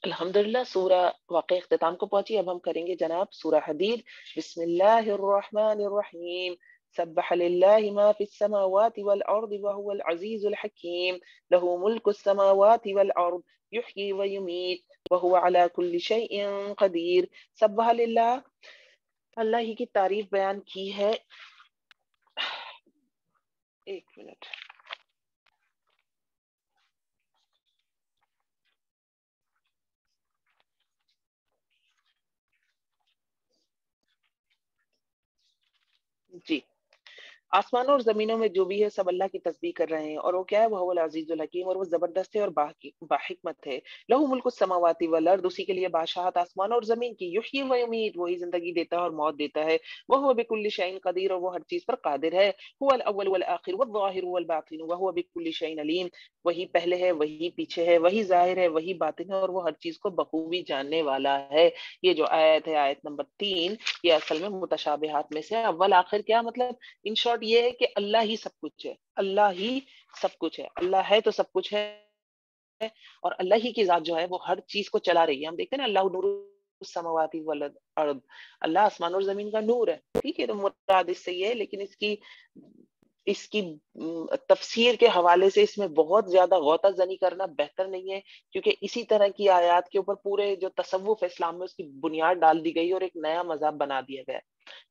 الحمدللہ سورہ واقع اختتام کو پہنچی. اب ہم کریں گے جناب سورہ حدید. بسم اللہ الرحمن الرحیم. سبح للہ ما فی السماوات والارض وهو العزیز الحکیم. له ملک السماوات والارض یحیی ویمیت وهو على كل شیء قدیر. سبح للہ, اللہ ہی کی تعریف بیان کی ہے. ایک منٹ, جی. آسمانوں اور زمینوں میں جو بھی ہے سب اللہ کی تسبیح کر رہے ہیں, اور وہ کیا ہے, وہ العزیز الحکیم, اور وہ زبردست ہے اور باحکمت ہے. لہو ملک السماوات والارض, اسی کے لیے بادشاہت آسمانوں اور زمین کی. یحیی و یمیت, وہی زندگی دیتا ہے اور موت دیتا ہے. وہو بکل شیء قدیر, اور وہ ہر چیز پر قادر ہے. هو الاول والآخر والظاہر والباطن وهو بكل شیء علیم, وہی پہلے ہے, وہی پیچھے ہے, وہی ظاہر ہے, وہی باطن ہے, اور وہ ہر چیز کو بخوبی جاننے والا ہے. یہ جو آیت ہے, آیت نمبر 3, یہ اصل میں متشابہات میں سے اول آخر کیا مطلب, ان شارٹ یہ ہے کہ اللہ ہی سب کچھ ہے, اللہ ہی سب کچھ ہے, اللہ ہے تو سب کچھ ہے, اور اللہ ہی کی ذات جو ہے وہ ہر چیز کو چلا رہی ہے. ہم دیکھتے ہیں نا, اللہ نور السماوات والارض, اللہ آسمان اور زمین کا نور ہے. ٹھیک ہے, تو مراد اس سے یہ ہے, لیکن اس کی تفسیر کے حوالے سے اس میں بہت زیادہ غوطہ زنی کرنا بہتر نہیں ہے, کیونکہ اسی طرح کی آیات کے اوپر پورے جو تصوف اسلام میں اس کی بنیاد ڈال دی گئی اور ایک نیا مذہب بنا دیا گیا,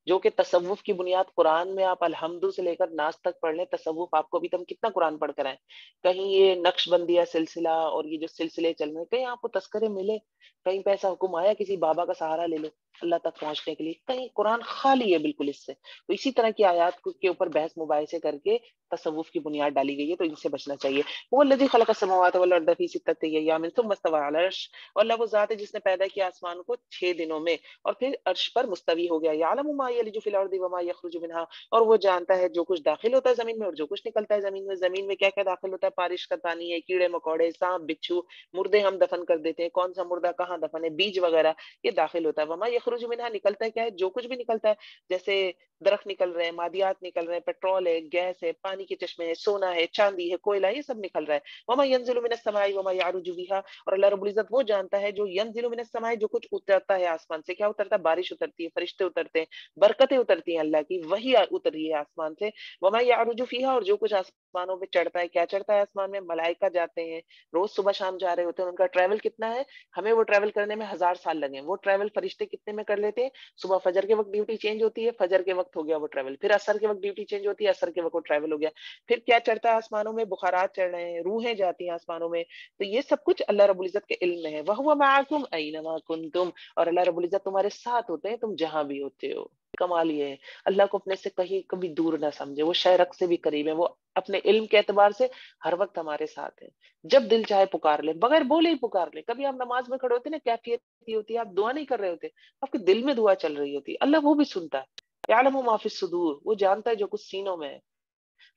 جو کہ تصوف کی بنیاد قرآن میں آپ الحمد سے لے کر ناس تک پڑھ لیں. تصوف آپ کو ابھی تم کتنا قرآن پڑھ کر آئے, کہیں یہ نقش بندیہ سلسلہ اور یہ جو سلسلے چل رہے ہیں, کہیں آپ کو تذکرے ملے, کہیں پہ ایسا حکم آیا کسی بابا کا سہارا لے لو, اللہ تک پہنچنے کے لیے. کہیں قرآن خالی ہے بالکل اس سے. تو اسی طرح کی آیات کے اوپر بحث مباحثے کر کے تصوف کی بنیاد ڈالی گئی ہے، تو ان سے بچنا چاہیے. وہ الذی خلق السماوات والارض فی ستۃ ایام ثم استوى علی العرش، اور اللہ وہ ذات ہے جس نے پیدا کیا آسمان کو 6 دنوں میں اور پھر عرش پر مستوی ہو گیا. یعلم ما یلج فی الارض وما یخرج منها، اور وہ جانتا ہے جو کچھ داخل ہوتا ہے زمین میں اور جو کچھ نکلتا ہے زمین میں. زمین میں کیا کیا داخل ہوتا ہے؟ بارش کا پانی ہے، کیڑے مکوڑے، سانپ بچھو، مردے ہم دفن کر دیتے ہیں، کون سا مردہ کہاں دفن ہے، بیج وغیرہ یہ داخل ہوتا ہے. وما یخرج منها، نکلتا ہے کیا ہے؟ جو کچھ بھی نکلتا ہے، جیسے درخت نکل رہے ہیں، مادیات نکل رہے ہیں، پیٹرول ہے، گیس ہے، پانی کے چشمے ہیں، سونا ہے، چاندی ہے، کوئلہ، یہ سب نکل رہا ہے. وما ينزل من السماء وما يعرج بها، اور اللہ رب العزت وہ جانتا ہے جو ينزل من السماء، جو کچھ اترتا ہے آسمان سے. کیا اترتا ہے؟ بارش اترتی ہے، فرشتے اترتے ہیں، برکتیں اترتی ہیں اللہ کی، وہی اتری ہے آسمان سے. وما يعرج فيها، اور جو کچھ آسمانوں پہ چڑھتا ہے، کیا چڑھتا ہے آسمان میں؟ ملائکہ جاتے ہیں، روز صبح شام جا رہے ہوتے ہیں. ان کا ٹریول کتنا ہے؟ ہمیں وہ ٹریول کرنے میں 1000 سال لگے. وہ ٹریول فرشتے کتنے میں کر لیتے ہیں؟ صبح فجر کے وقت ڈیوٹی چینج ہوتی ہے، فجر کے وقت ہو گیا وہ ٹریول. پھر عصر کے وقت ڈیوٹی چینج ہوتی ہے، عصر کے وقت وہ ٹریول ہو گیا. پھر کیا چڑھتا ہے آسمانوں میں؟ بخارات چڑھ رہے ہیں، روحیں جاتی ہیں آسمانوں میں. تو یہ سب کچھ اللہ رب العزت کے علم میں ہے. وَهُوَ مَعَكُمْ أَيْنَمَا كُنتُمْ، اور اللہ رب العزت تمہارے ساتھ ہوتے ہیں تم جہاں بھی ہوتے ہو. کمال یہ ہے، اللہ کو اپنے سے کہیں کبھی دور نہ سمجھے. وہ شرک سے بھی قریب ہے، وہ اپنے علم کے اعتبار سے ہر وقت ہمارے ساتھ ہے. جب دل چاہے پکار لے، بغیر بولے ہی پکار لے. کبھی آپ نماز میں کھڑے ہوتے نا، کیفیت یہ ہوتی ہے آپ دعا نہیں کر رہے ہوتے، آپ کے دل میں دعا چل رہی ہوتی ہے، اللہ وہ بھی سنتا ہے. یعلم ما فی الصدور، وہ جانتا ہے جو کچھ سینوں میں ہے.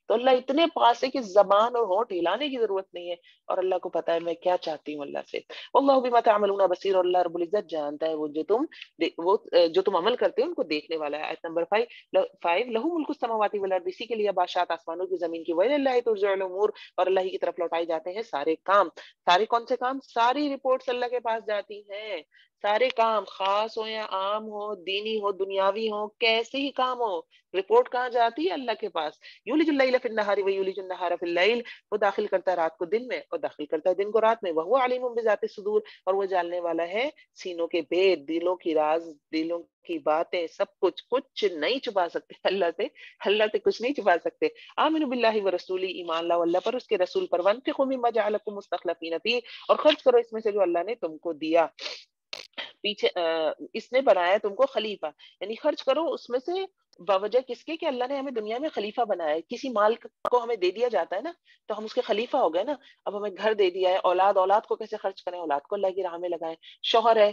تو اللہ اتنے پاس ہے کہ زبان اور ہونٹ ہلانے کی ضرورت نہیں ہے، اور اللہ کو پتا ہے میں کیا چاہتی ہوں اللہ سے. واللہ بما تعملون بصیر، اور اللہ رب العزت جانتا ہے جو تم عمل کرتے ہو ان کو دیکھنے والا ہے. آیت نمبر 5 لہ ملک السماوات والارض، اسی کے لیے بادشاہت آسمانوں کی زمین کی. وإلى ترجع الامور، اور اللہ ہی کی طرف لوٹائے جاتے ہیں سارے کام. سارے کون سے کام؟ ساری رپورٹس اللہ کے پاس جاتی ہیں. سارے کام، خاص ہو یا عام ہو، دینی ہو دنیاوی ہو، کیسے ہی کام ہو، رپورٹ کہاں جاتی ہے؟ اللہ کے پاس. یولج اللیل فی النہار ویولج النہار فی اللیل، وہ داخل کرتا ہے رات کو دن میں اور داخل کرتا ہے دن کو رات میں. وہو علیم بذات الصدور، اور وہ جاننے والا ہے سینوں کے بید، دلوں کی راز، دلوں کی باتیں، سب کچھ. کچھ نہیں چھپا سکتے اللہ سے، اللہ سے کچھ نہیں چھپا سکتے. آمنوا باللہ ورسولہ، ایمان لاؤ اللہ پر، اس کے رسول پر. وانفقوا مما جعلکم مستخلفین فیہ، اور خرچ کرو اس میں سے جو اللہ نے تم کو دیا. پیچھے اس نے بنایا تم کو خلیفہ، یعنی خرچ کرو اس میں سے باوجہ کس کے کہ اللہ نے ہمیں دنیا میں خلیفہ بنایا ہے. کسی مال کو ہمیں دے دیا جاتا ہے نا تو ہم اس کے خلیفہ ہو گئے نا. اب ہمیں گھر دے دیا ہے، اولاد کو کیسے خرچ کریں؟ اولاد کو اللہ کی راہ میں لگائیں. شوہر ہے،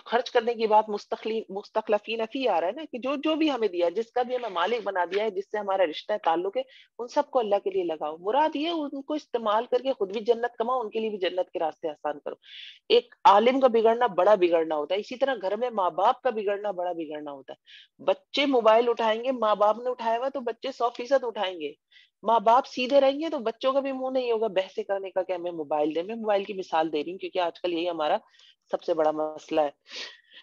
خرچ کرنے کی بات مستخلفین فی آ رہا ہے نا، کہ جو بھی ہمیں دیا، جس کا بھی ہمیں مالک بنا دیا ہے، جس سے ہمارا رشتہ ہے، تعلق ہے، ان سب کو اللہ کے لیے لگاؤ. مراد یہ ان کو استعمال کر کے خود بھی جنت کماؤ، ان کے لیے بھی جنت کے راستے آسان کرو. ایک عالم کا بگڑنا بڑا بگڑنا ہوتا ہے، اسی طرح گھر میں ماں باپ کا بگڑنا بڑا بگڑنا ہوتا ہے. بچے موبائل اٹھائیں گے، ماں باپ نے اٹھایا ہوا تو بچے 100% اٹھائیں گے. ماں باپ سیدھے رہیں گے تو بچوں کا بھی منہ نہیں ہوگا بحث کرنے کا کہ ہمیں موبائل دے. میں موبائل کی مثال دے رہی ہوں کیونکہ آج کل یہی ہمارا سب سے بڑا مسئلہ ہے.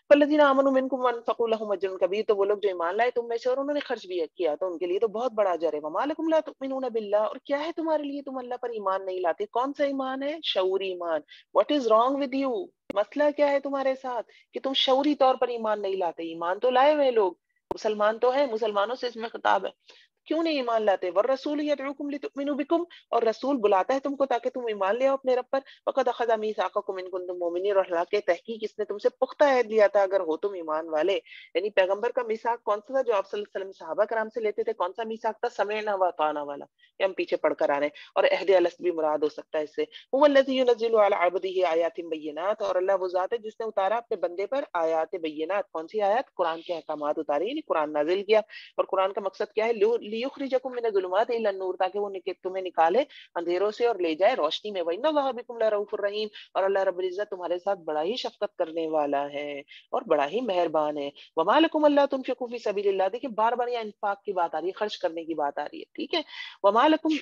فالذین آمنوا منکم وانفقوا لهم اجر کبیر، تو وہ لوگ جو ایمان لائے تم میں سے اور انہوں نے خرچ بھی کیا تو ان کے لیے تو بہت بڑا اجر ہے. وما لکم لا تؤمنون باللہ، اور کیا ہے تمہارے لیے تم اللہ پر ایمان نہیں لاتے؟ کون سا ایمان ہے؟ شعوری ایمان. What is wrong with you? مسئلہ کیا ہے تمہارے ساتھ کہ تم شعوری طور پر ایمان نہیں لاتے؟ ایمان تو لائے ہوئے لوگ، مسلمان تو ہیں، مسلمانوں سے اس میں خطاب ہے، کیوں نہیں ایمان لاتے؟ والرسول یدعوکم لتؤمنوا بکم، اور رسول بلاتا ہے تم کو تاکہ تم ایمان لے آؤ اپنے رب پر. وقد اخذ میثاقکم ان کنتم مؤمنین، اور حالانکہ تحقیق اس نے تم سے پختہ عہد لیا تھا اگر ہو تم ایمان والے. یعنی پیغمبر کا میثاق کون سا تھا جو آپ صلی اللہ علیہ وسلم صحابہ کرام سے لیتے تھے؟ کون سا میثاق تھا؟ سمعنا واطعنا والا، یہ ہم پیچھے پڑھ کر آ رہے ہیں. اور عہد الست بھی مراد ہو سکتا ہے اس سے. هو الذی ينزل علی عبده آیات بینات، اور اللہ وہ ذات ہے جس نے اتارا اپنے بندے پر آیات بینات. کون سی آیات؟ قرآن کے احکامات اتارے، یعنی قرآن نازل کیا. اور قرآن کا مقصد کیا ہے؟ لیخرجکم من الظلمات الی النور، تاکہ وہ تمہیں نکالے اندھیروں سے اور لے جائے روشنی میں. وان اللہ بکم لرؤوف الرحیم، اور اللہ رب العزت تمہارے ساتھ بڑا ہی شفقت کرنے والا ہے اور بڑا ہی مہربان ہے. وما لکم الا تنفقوا فی سبیل اللہ، دیکھیں بار بار یہ انفاق کی بات آ رہی ہے، خرچ کرنے کی بات آ رہی ہے. ٹھیک ہے، وما لکم،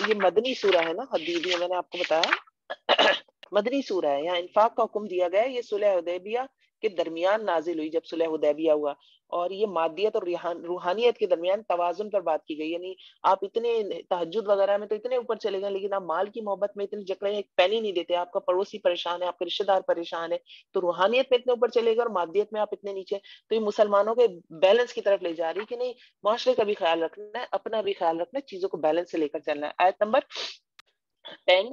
یہ مدنی سورہ ہے نا حدیبیہ، میں نے آپ کو بتایا مدنی سورہ ہے. یہاں انفاق کا حکم دیا گیا ہے. یہ صلح حدیبیہ کے درمیان نازل ہوئی جب صلح حدیبیہ ہوا، اور یہ مادیت اور روحانیت کے درمیان توازن پر بات کی گئی. یعنی آپ اتنے تہجد وغیرہ میں تو اتنے اوپر چلے گئے، لیکن آپ مال کی محبت میں اتنے جکڑے ایک پینی نہیں دیتے. آپ کا پڑوسی پریشان ہے، آپ کے رشتے دار پریشان ہے، تو روحانیت میں اتنے اوپر چلے گئے اور مادیت میں آپ اتنے نیچے. تو یہ مسلمانوں کے بیلنس کی طرف لے جا رہی کہ نہیں، معاشرے کا بھی خیال رکھنا ہے، اپنا بھی خیال رکھنا ہے، چیزوں کو بیلنس سے لے کر چلنا ہے. آیت نمبر 10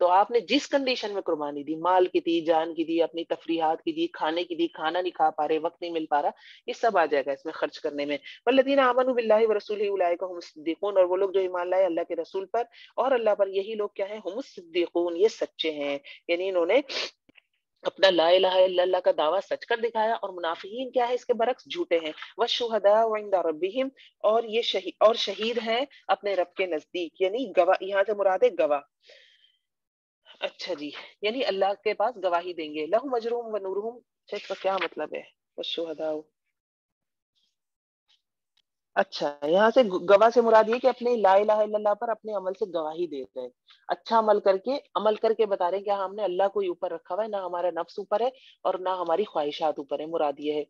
تو آپ نے جس کنڈیشن میں قربانی دی، مال کی دی، جان کی دی، اپنی تفریحات کی دی، کھانے کی دی، کھانا نہیں کھا پا رہے، وقت نہیں مل پا رہا، یہ سب آ جائے گا اس میں خرچ کرنے میں۔ والذین آمنوا باللہ ورسولہ اولئک هم الصدیقون، اور وہ لوگ جو ایمان لائے اللہ کے رسول پر اور اللہ پر، یہی لوگ کیا ہیں؟ هم الصدیقون، یہ سچے ہیں، یعنی انہوں نے اپنا لا الہ الا اللہ کا دعویٰ سچ کر دکھایا، اور منافقین کیا ہے؟ اس کے برعکس جھوٹے ہیں۔ والشہداء عند ربہم، اور یہ شہید ہیں اپنے رب کے نزدیک، یعنی گواہ، یہاں سے مراد ہے گواہ۔ اچھا جی، یعنی اللہ کے پاس گواہی دیں گے۔ لہم اجرہم و نورہم، اس کا کیا مطلب ہے؟ والشہداء، اچھا یہاں سے گواہ سے مراد یہ کہ اپنے لا الہ الا اللہ پر اپنے عمل سے گواہی دیتے ہیں، اچھا عمل کر کے بتا رہے ہیں کہ ہم نے اللہ کو اوپر رکھا ہوا ہے، نہ ہمارا نفس اوپر ہے اور نہ ہماری خواہشات اوپر ہے، مراد یہ ہے۔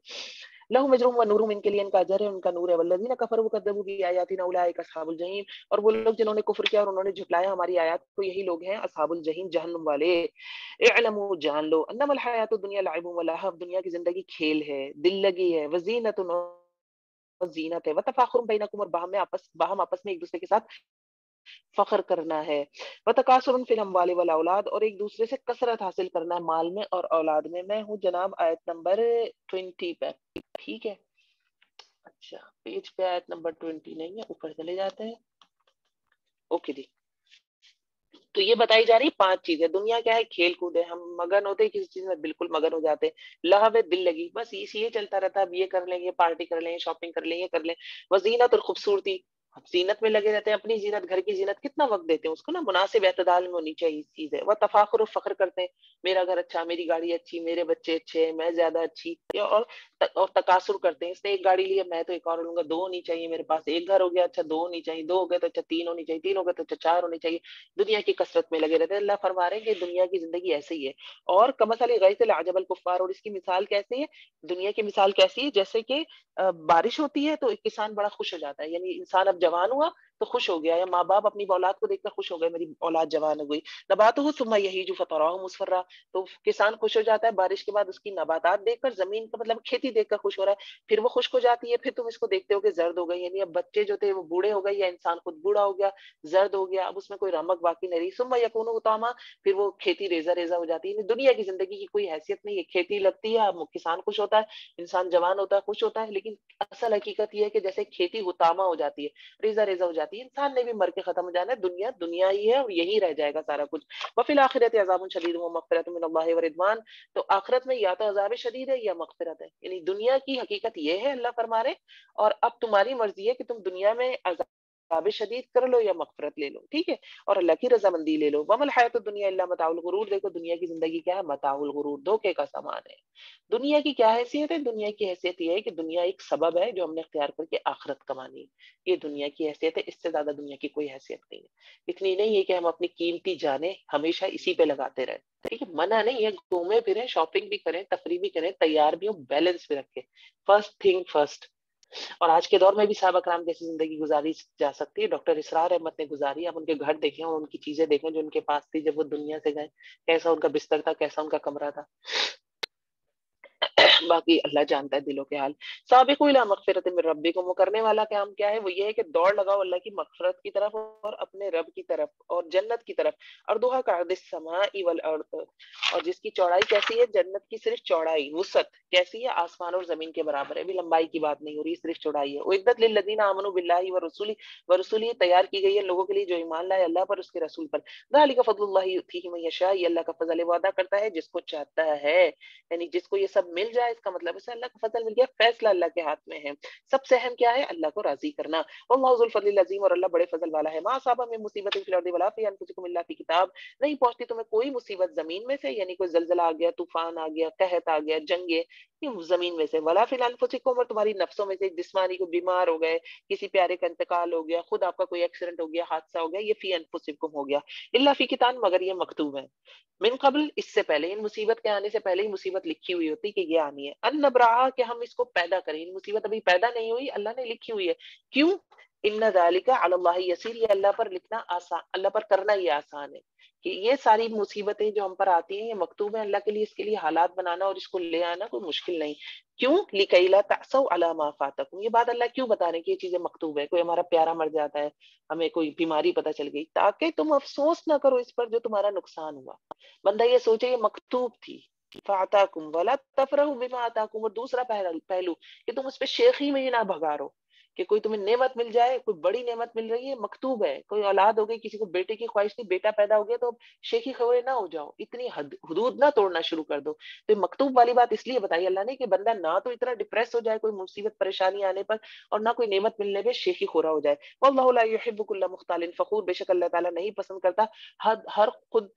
لہم اجرہم و نورہم، ان کے لیے ان کا اجر ہے، ان کا نور ہے۔ والذین کفروا وکذبوا بآیاتنا اولئک اصحاب الجحیم، اور وہ لوگ جنہوں نے کفر کیا اور انہوں نے جھٹلایا ہماری آیات کو، یہی لوگ ہیں اصحاب الجحیم، جہنم والے۔ اعلموا، جان لو، انما الحیات الدنیا لعب و لہو، دنیا کی زندگی کھیل ہے، دل لگی ہے، وزینت زینت ہے، وتفاخر بینکم، اور باہم آپس میں ایک دوسرے کے ساتھ فخر کرنا ہے، وتکاثر فی الاموال والاولاد، اور ایک دوسرے سے کثرت حاصل کرنا ہے مال میں اور اولاد میں۔ میں ہوں جناب آیت نمبر 20 پہ، ٹھیک ہے؟ اچھا پیج پہ آیت نمبر 20 نہیں ہے، اوپر چلے جاتے ہیں۔ اوکے جی، تو یہ بتائی جا رہی 5 چیزیں۔ دنیا کیا ہے؟ کھیل کود ہے، ہم مگن ہوتے ہیں کسی چیز میں، بالکل مگن ہو جاتے ہیں۔ لہو ہے، دل لگی، بس یہ چلتا رہتا ہے، اب یہ کر لیں، یہ پارٹی کر لیں، شاپنگ کر لیں، یہ کر لیں۔ وزینت، اور خوبصورتی، ہم زینت میں لگے رہتے ہیں، اپنی زینت، گھر کی زینت کتنا وقت دیتے ہیں اس کو نا، مناسب اعتدال میں ہونی چاہیے اس چیز ہے۔ وہ تفاخر، و فخر کرتے ہیں، میرا گھر اچھا، میری گاڑی اچھی، میرے بچے اچھے ہیں، میں زیادہ اچھی، اور تکاثر کرتے ہیں، اس نے ایک گاڑی لی ہے میں تو ایک اور لوں گا، 2 ہونی چاہیے میرے پاس، ایک گھر ہو گیا اچھا 2 ہونی چاہیے، 2 ہو گئے تو اچھا 3 ہونی چاہیے، 3 ہو گئے تو اچھا 4 ہونی چاہیے، دنیا کی کثرت میں لگے رہتے ہیں۔ اللہ فرما رہے ہیں کہ دنیا کی زندگی ایسے ہی ہے، اور کمثل غیث اعجب الکفار، اور اس کی مثال کیسی ہے؟ دنیا کی مثال کیسی ہے؟ جیسے کہ بارش ہوتی ہے تو ایک کسان بڑا خوش ہو جاتا ہے، یعنی انسان اب جوان ہوا تو خوش ہو گیا، یا ماں باپ اپنی اولاد کو دیکھ کر خوش ہو گئے، میری اولاد جوان ہو گئی۔ نباتہ ثم یہیج فتراه مصفرا، تو کسان خوش ہو جاتا ہے بارش کے بعد اس کی نباتات دیکھ کر، زمین کا مطلب کھیتی دیکھ کر خوش ہو رہا ہے، پھر وہ خشک ہو جاتی ہے، پھر تم اس کو دیکھتے ہو کہ زرد ہو گئی، یعنی اب بچے جو تھے وہ بوڑھے ہو گئے، یا انسان خود بوڑھا ہو گیا، زرد ہو گیا، اب اس میں کوئی رمق باقی نہیں رہی۔ ثم یکون حطاما، پھر وہ کھیتی ریزہ ریزہ ہو جاتی ہے۔ دنیا کی زندگی کی کوئی حیثیت نہیں ہے، کھیتی لگتی ہے، کسان خوش ہوتا ہے، انسان جوان ہوتا ہے، خوش ہوتا ہے، لیکن اصل حقیقت یہ ہے کہ جیسے کھیتی حطاما ہو جاتی ہے، ریزہ ریزہ ہو جاتی ہے، انسان نے بھی مر کے ختم ہو جانا ہے، دنیا دنیا ہی ہے اور یہی رہ جائے گا سارا کچھ۔ وفی الآخرۃ عذاب شدید و مغفرۃ من اللہ ورضوان، تو آخرت میں یا تو عذاب شدید ہے یا مغفرت ہے، یعنی دنیا کی حقیقت یہ ہے، اللہ فرما رہے، اور اب تمہاری مرضی ہے کہ تم دنیا میں عذاب شدید کر لو یا مغفرت لے لو، ٹھیک ہے، اور اللہ کی رضامندی لے لو۔ وما الحیات الدنیا الا متاع الغرور، دیکھو دنیا کی زندگی کیا ہے؟ متاع الغرور، دھوکے کا سامان ہے۔ دنیا کی کیا حیثیت ہے؟ دنیا کی حیثیت یہ ہے کہ دنیا ایک سبب ہے جو ہم نے اختیار کر کے آخرت کمانی ہے، یہ دنیا کی حیثیت ہے، اس سے زیادہ دنیا کی کوئی حیثیت نہیں ہے۔ اتنی نہیں ہے کہ ہم اپنی قیمتی جانیں ہمیشہ اسی پہ لگاتے رہیں، ٹھیک ہے، منع نہیں ہے، گھومے پھریں، شاپنگ بھی کریں، تفریح بھی کریں، تیار بھی ہوں، بیلنس بھی رکھیں، فرسٹ تھنگ فرسٹ۔ اور آج کے دور میں بھی صحابہ کرام جیسی زندگی گزاری جا سکتی ہے، ڈاکٹر اسرار احمد نے گزاری، آپ ان کے گھر دیکھیں اور ان کی چیزیں دیکھیں جو ان کے پاس تھی جب وہ دنیا سے گئے، کیسا ان کا بستر تھا، کیسا ان کا کمرہ تھا، باقی اللہ جانتا ہے دلوں کے حال۔ سابقوا الی مغفرۃ من ربکم، وہ کرنے والا کام کیا ہے؟ وہ یہ ہے کہ دوڑ لگاؤ اللہ کی مغفرت کی طرف اور اپنے رب کی طرف اور جنت کی طرف۔ ارضھا کعرض السماء والارض، اور جس کی چوڑائی کیسی ہے؟ جنت کی صرف چوڑائی، وسعت کیسی ہے؟ آسمان اور زمین کے برابر ہے، ابھی لمبائی کی بات نہیں ہو رہی، صرف چوڑائی ہے۔ اعدت للذین آمنوا باللہ ورسولہ، تیار کی گئی ہے لوگوں کے لیے جو ایمان لائے اللہ پر، اس کے رسول پر۔ ذالک فضل اللہ یؤتیہ من یشاء، یہ اللہ کا فضل ہے، وعدہ کرتا ہے جس کو چاہتا ہے، یعنی جس کو یہ سب مل جائے اس کا مطلب اسے اللہ کا فضل مل گیا، فیصلہ اللہ کے ہاتھ میں ہے۔ سب سے اہم کیا ہے؟ اللہ کو راضی کرنا۔ واللہ ذو الفضل العظیم، اور اللہ بڑے فضل والا ہے۔ ما اصاب من مصیبت فی الارض ولا فی انفسکم الا فی کتاب، نہیں پہنچتی تمہیں کوئی مصیبت زمین میں سے، یعنی کوئی زلزلہ آ گیا، طوفان آ گیا، قحط آ گیا، جنگیں، یہ زمین میں سے، ولا فی انفسکم، اور تمہاری نفسوں میں سے، جسمانی کو بیمار ہو گئے، کسی پیارے کا انتقال ہو گیا، خود آپ کا کوئی ایکسیڈنٹ ہو گیا، حادثہ ہو گیا، یہ فی انفسکم ہو گیا، الا فی کتاب، مگر یہ مکتوب ہے، من قبل، اس سے پہلے، ان مصیبت کے آنے سے پہلے ہی مصیبت لکھی ہوئی ہوتی کہ یہ آنی ہے، ان نبرہا، کہ ہم اس کو پیدا کریں، ان مصیبت ابھی پیدا نہیں ہوئی، اللہ نے لکھی ہوئی ہے، کیوں؟ ان ذالک علی اللہ یسیر، یہ اللہ پر لکھنا آسان، اللہ پر کرنا یہ آسان ہے کہ یہ ساری مصیبتیں جو ہم پر آتی ہیں یہ مکتوب ہے اللہ کے لیے، اس کے لیے حالات بنانا اور اس کو لے آنا کوئی مشکل نہیں. کیوں؟ لکی لا تعصوا علی ما فاتکم، یہ بات اللہ کیوں بتا رہے ہیں کہ یہ چیزیں مکتوب ہے. کوئی ہمارا پیارا مر جاتا ہے، ہمیں کوئی بیماری پتہ چل گئی، تاکہ تم افسوس نہ کرو اس پر جو تمہارا نقصان ہوا. بندہ یہ سوچے یہ مکتوب تھی. فاتاکم ولا تفرحوا بما آتاکم، اور دوسرا پہلو کہ تم اس پہ شیخی میں ہی نہ بھگارو کہ کوئی تمہیں نعمت مل جائے، کوئی بڑی نعمت مل رہی ہے، مکتوب ہے. کوئی اولاد ہو گئی، کسی کو بیٹے کی خواہش تھی، بیٹا پیدا ہو گیا، تو شیخی خبریں نہ ہو جاؤ، اتنی حدود نہ توڑنا شروع کر دو. تو یہ مکتوب والی بات اس لیے بتائی اللہ نے کہ بندہ نہ تو اتنا ڈپریس ہو جائے کوئی مصیبت پریشانی آنے پر، اور نہ کوئی نعمت ملنے پہ شیخی خورا ہو جائے. واللہ لا يحب كل مختال فخور، بے شک اللہ تعالیٰ نہیں پسند کرتا ہر خود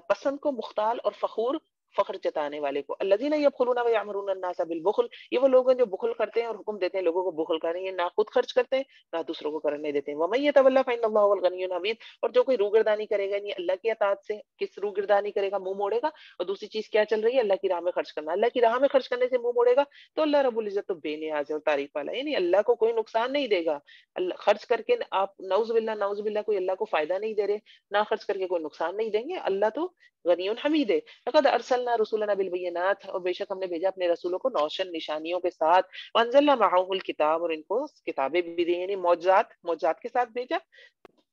پسند کو مختال اور فخور، فخر جتانے والے کو. الذین یبخلون ویأمرون الناس بالبخل، یہ وہ لوگ ہیں جو بخل کرتے ہیں اور حکم دیتے ہیں لوگوں کو بخل کریں، یہ نہ خود خرچ کرتے ہیں نہ دوسروں کو کرنے دیتے ہیں. ومن یتولی فإن اللہ هو الغنی الحمید، اور جو کوئی روگردانی کرے گا یعنی اللہ کی اطاعت سے، کس روگردانی کرے گا؟ منہ موڑے گا. اور دوسری چیز کیا چل رہی ہے؟ اللہ کی راہ میں خرچ کرنا. اللہ کی راہ میں خرچ کرنے سے منہ موڑے گا تو اللہ رب العزت تو بے نیاز ہے اور تعریف والا ہے، یعنی اللہ کو کوئی نقصان نہیں دے گا. اللہ خرچ کر کے آپ نعوذ باللہ کوئی اللہ کو فائدہ نہیں دے رہے، نہ خرچ کر کے کوئی نقصان نہیں دیں گے. اللہ تو غنی حمید ہے. لقد ارسلنا رسولنا بالبینات، اور بے شک ہم نے بھیجا اپنے رسولوں کو روشن نشانیوں کے ساتھ. وانزلنا معهم الکتاب، اور ان کو کتابیں بھی دی، یعنی معجزات کے ساتھ بھیجا.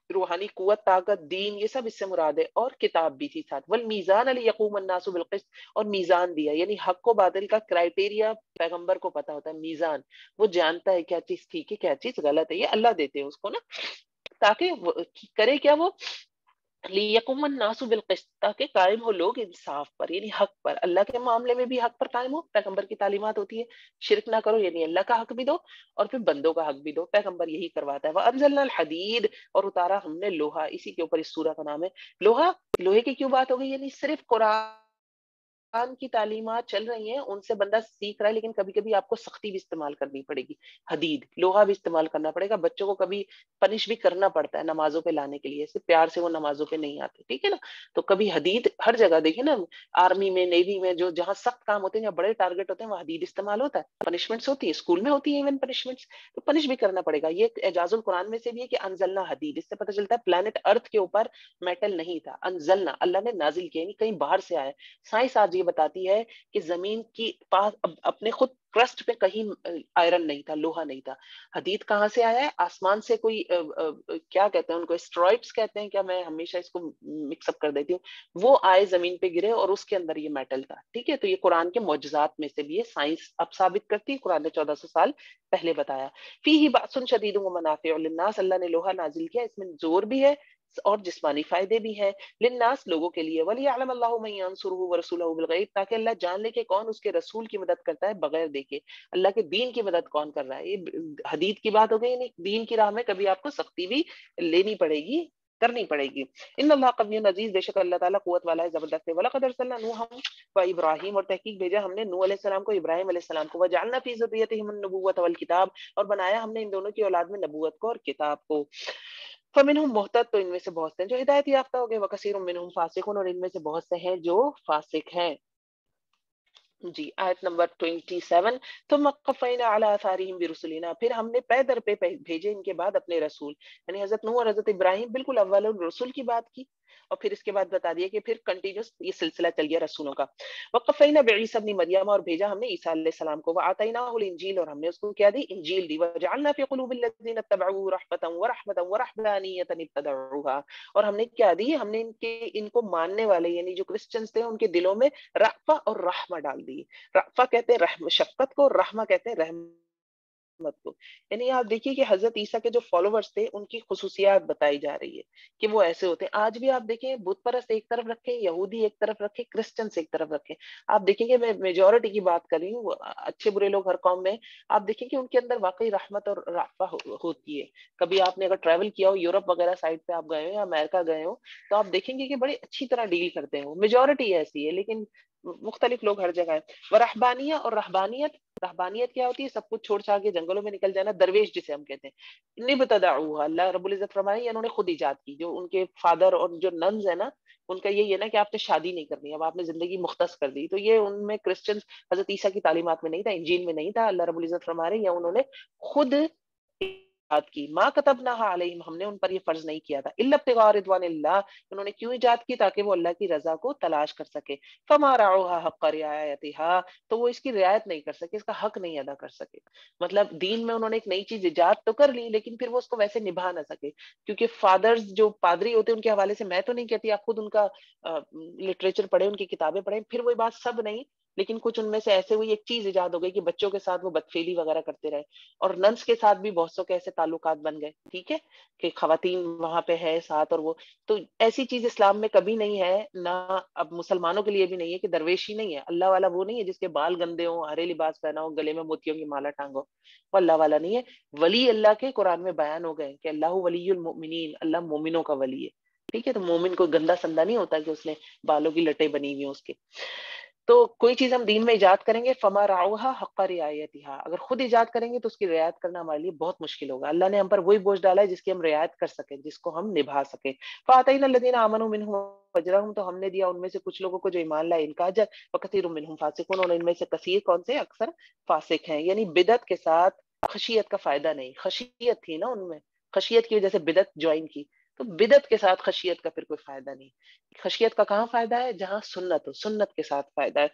روحانی قوت، طاقت، دین، یہ سب اس سے مراد ہے، اور کتاب بھی تھی ساتھ. والمیزان لیقوم الناس بالقسط، اور میزان دیا، یعنی حق و باطل کا کرائٹیریا پیغمبر کو پتا ہوتا ہے. میزان، وہ جانتا ہے کیا چیز ٹھیک ہے کیا چیز غلط ہے، یہ اللہ دیتے ہیں اس کو نا، تاکہ کرے کیا وہ، لیقوم الناس بالقسط، تاکہ قائم ہو لوگ انصاف پر، یعنی حق پر. اللہ کے معاملے میں بھی حق پر قائم ہو، پیغمبر کی تعلیمات ہوتی ہے شرک نہ کرو، یعنی اللہ کا حق بھی دو اور پھر بندوں کا حق بھی دو، پیغمبر یہی کرواتا ہے. وانزلنا الحدید، اور اتارا ہم نے لوہا، اسی کے اوپر اس سورہ کا نام ہے لوہا. لوہے کی کیوں بات ہو گئی؟ یعنی صرف قرآن کی تعلیمات چل رہی ہیں، ان سے بندہ سیکھ رہا ہے، لیکن کبھی کبھی آپ کو سختی بھی استعمال کرنی پڑے گی. حدید، لوہا بھی استعمال کرنا پڑے گا. بچوں کو کبھی پنش بھی کرنا پڑتا ہے نمازوں پہ لانے کے لیے، صرف پیار سے وہ نمازوں پہ نہیں آتے، ٹھیک ہے نا. تو کبھی حدید، ہر جگہ دیکھیں نا، آرمی میں، نیوی میں، جو جہاں سخت کام ہوتے ہیں، جہاں بڑے ٹارگٹ ہوتے ہیں، وہاں حدید استعمال ہوتا ہے. پنشمنٹس ہوتی ہے، اسکول میں ہوتی ہے ایون پنشمنٹس، تو پنش بھی کرنا پڑے گا. یہ اعجاز القرآن میں سے بھی ہے کہ انزلنا حدید، اس سے پتہ چلتا ہے پلانٹ ارتھ کے اوپر میٹل نہیں تھا. انزلنا، اللہ نے نازل کیا، یعنی کہیں باہر سے آیا. سائنس آج یہ بتاتی ہے کہ زمین کی پاس اپنے خود کرسٹ پہ کہیں آئرن نہیں تھا، لوہا نہیں تھا. حدید کہاں سے آیا ہے؟ آسمان سے کوئی کیا کہتے ہیں ان کو، اسٹرائڈس کہتے ہیں کیا، میں ہمیشہ اس کو مکس اپ کر دیتی ہوں. وہ آئے زمین پہ گرے اور اس کے اندر یہ میٹل تھا، ٹھیک ہے. تو یہ قرآن کے معجزات میں سے بھی ہے، سائنس اب ثابت کرتی ہے، قرآن نے 1400 سال پہلے بتایا. فیہ بأس شدید ومنافع للناس، اللہ نے لوہا نازل کیا، اس میں زور بھی ہے اور جسمانی فائدے بھی ہیں. للناس، لوگوں کے لیے. ولیعلم اللہ من ینصرہ ورسولہ بالغیب، تاکہ اللہ جان لے کہ کون اس کے رسول کی مدد کرتا ہے بغیر دیکھے، اللہ کے دین کی مدد کون کر رہا ہے. یہ حدید کی بات ہو گئی، یعنی دین کی راہ میں کبھی آپ کو سختی بھی لینی پڑے گی، کرنی پڑے گی. ان اللہ قوی عزیز، بے شک اللہ تعالیٰ قوت والا ہے، زبردست ہے. وَلَقَدْ أَرْسَلْنَا نُوحًا وَإِبْرَاهِيمَ، اور تحقیق بھیجا ہم نے نوح علیہ السلام کو، ابراہیم علیہ السلام کو. وَجَعَلْنَا فِي ذُرِّيَّتِهِمُ النُّبُوَّةَ وَالْكِتَابَ، اور بنایا ہم نے ان دونوں کی اولاد میں نبوت کو اور کتاب کو. فَمِنْهُمْ مُهْتَدٌ، تو ان میں سے بہت سے ہیں جو ہدایت یافتہ ہو گئے. وَكَثِيرٌ مِّنْهُمْ فَاسِقُونَ، اور ان میں سے بہت سے ہیں جو فاسق ہیں. جی، آیت نمبر 27. ثم قفینا علی آثارہم برسلنا، پھر ہم نے پے در پہ بھیجے ان کے بعد اپنے رسول، یعنی حضرت نوح اور حضرت ابراہیم بالکل اول الرسل کی بات کی، اور پھر اس کے بعد بتا دیا کہ پھر کنٹینیوس یہ سلسلہ چل گیا رسولوں کا. وقفینا بعیسی ابن مریم، اور بھیجا ہم نے عیسیٰ علیہ السلام کو. وآتیناہ الانجیل، اور ہم نے اس کو کیا دی؟ انجیل دی. وجعلنا فی قلوب الذین اتبعوه رحمة ورحمة ورحمانیۃ ابتدعوها، اور ہم نے کیا دی؟ ہم نے ان کو ماننے والے یعنی جو کرسچنز تھے ان کے دلوں میں رأفہ اور رحمہ ڈال دی. رأفہ کہتے ہیں رحم شفقت کو، اور رحمہ کہتے ہیں رحمت کو. یعنی آپ دیکھیے کہ حضرت عیسیٰ کے جو فالوورز تھے ان کی خصوصیات بتائی جا رہی ہے کہ وہ ایسے ہوتے ہیں. آج بھی آپ دیکھیں بت پرست ایک طرف رکھیں، یہودی ایک طرف رکھیں، کرسچنس ایک طرف رکھیں، آپ دیکھیں گے، میں میجورٹی کی بات کر رہی ہوں، اچھے برے لوگ ہر قوم میں، آپ دیکھیں کہ ان کے اندر واقعی رحمت اور رأفہ ہوتی ہے. کبھی آپ نے اگر ٹریول کیا ہو یورپ وغیرہ سائڈ پہ آپ گئے ہو یا امریکہ گئے ہو، تو آپ دیکھیں گے کہ بڑی اچھی طرح ڈیل کرتے ہیں. میجورٹی ایسی ہے، لیکن مختلف لوگ ہر جگہ ہیں. ورہبانیہ، اور رہبانیت، رہبانیت کیا ہوتی ہے؟ سب کچھ چھوڑ چھاڑ کے جنگلوں میں نکل جانا، درویش جسے ہم کہتے ہیں. نبتدعوها، اللہ رب العزت فرمائے انہوں نے خود ایجاد کی. جو ان کے فادر اور جو ننز ہے نا، ان کا یہی ہے نا کہ آپ نے شادی نہیں کرنی، اب آپ نے زندگی مختص کر دی. تو یہ ان میں کرسچنز حضرت عیسیٰ کی تعلیمات میں نہیں تھا، انجیل میں نہیں تھا. اللہ رب العزت فرما رہے ہیں یا انہوں نے خود کی، ما کتبناها علیہم، ہم نے ان پر یہ فرض نہیں کیا تھا، الا ابتغاء رضوان اللہ، انہوں نے کیوں ایجاد کی؟ تاکہ وہ اللہ کی رضا کو تلاش کر سکے، فما رعوها حق رعایتها، تو وہ اس کی رعایت نہیں کر سکے، اس کا حق نہیں ادا کر سکے۔ مطلب دین میں انہوں نے ایک نئی چیز ایجاد تو کر لی، لیکن پھر وہ اس کو ویسے نبھا نہ سکے، کیونکہ فادرز جو پادری ہوتے ہیں ان کے حوالے سے میں تو نہیں کہتی، آپ خود ان کا لٹریچر پڑھیں، ان کی کتابیں پڑھیں، پھر وہی بات سب نہیں، لیکن کچھ ان میں سے ایسے ہوئی ایک چیز ایجاد ہو گئی کہ بچوں کے ساتھ وہ بدفعلی وغیرہ کرتے رہے، اور ننس کے ساتھ بھی بہت سو کے ایسے تعلقات بن گئے، ٹھیک ہے، کہ خواتین وہاں پہ ہے ساتھ، اور وہ تو ایسی چیز اسلام میں کبھی نہیں ہے، نہ اب مسلمانوں کے لیے بھی نہیں ہے، کہ درویشی نہیں ہے، اللہ والا وہ نہیں ہے جس کے بال گندے ہوں، ہرے لباس پہنا ہو، گلے میں موتیوں کی مالا ٹانگو، وہ اللہ والا نہیں ہے۔ ولی اللہ کے قرآن میں بیان ہو گئے کہ اللہ ولی المؤمنین، اللہ مومنوں کا ولی ہے، ٹھیک ہے، تو مومن کوئی گندا سندا نہیں ہوتا کہ اس نے بالوں کی لٹیں بنی ہوئی ہیں اس کے۔ تو کوئی چیز ہم دین میں ایجاد کریں گے، فما رعوها حق رعایتها، اگر خود ایجاد کریں گے تو اس کی رعایت کرنا ہمارے لیے بہت مشکل ہوگا۔ اللہ نے ہم پر وہی بوجھ ڈالا ہے جس کی ہم رعایت کر سکیں، جس کو ہم نبھا سکیں۔ فاتینا الذین آمنوا منهم اجرهم، تو ہم نے دیا ان میں سے کچھ لوگوں کو جو ایمان لائے ان کا اجر، وکثیر منهم فاسقون، اور ان میں سے کثیر کون سے؟ اکثر فاسق ہیں، یعنی بدعت کے ساتھ خشیت کا فائدہ نہیں، خشیت تھی نا ان میں، خشیت کی وجہ سے بدعت جوائن کی، تو بدعت کے ساتھ خشیت کا پھر کوئی فائدہ نہیں۔ خشیت کا کہاں فائدہ ہے؟ جہاں سنت ہو، سنت کے ساتھ فائدہ ہے۔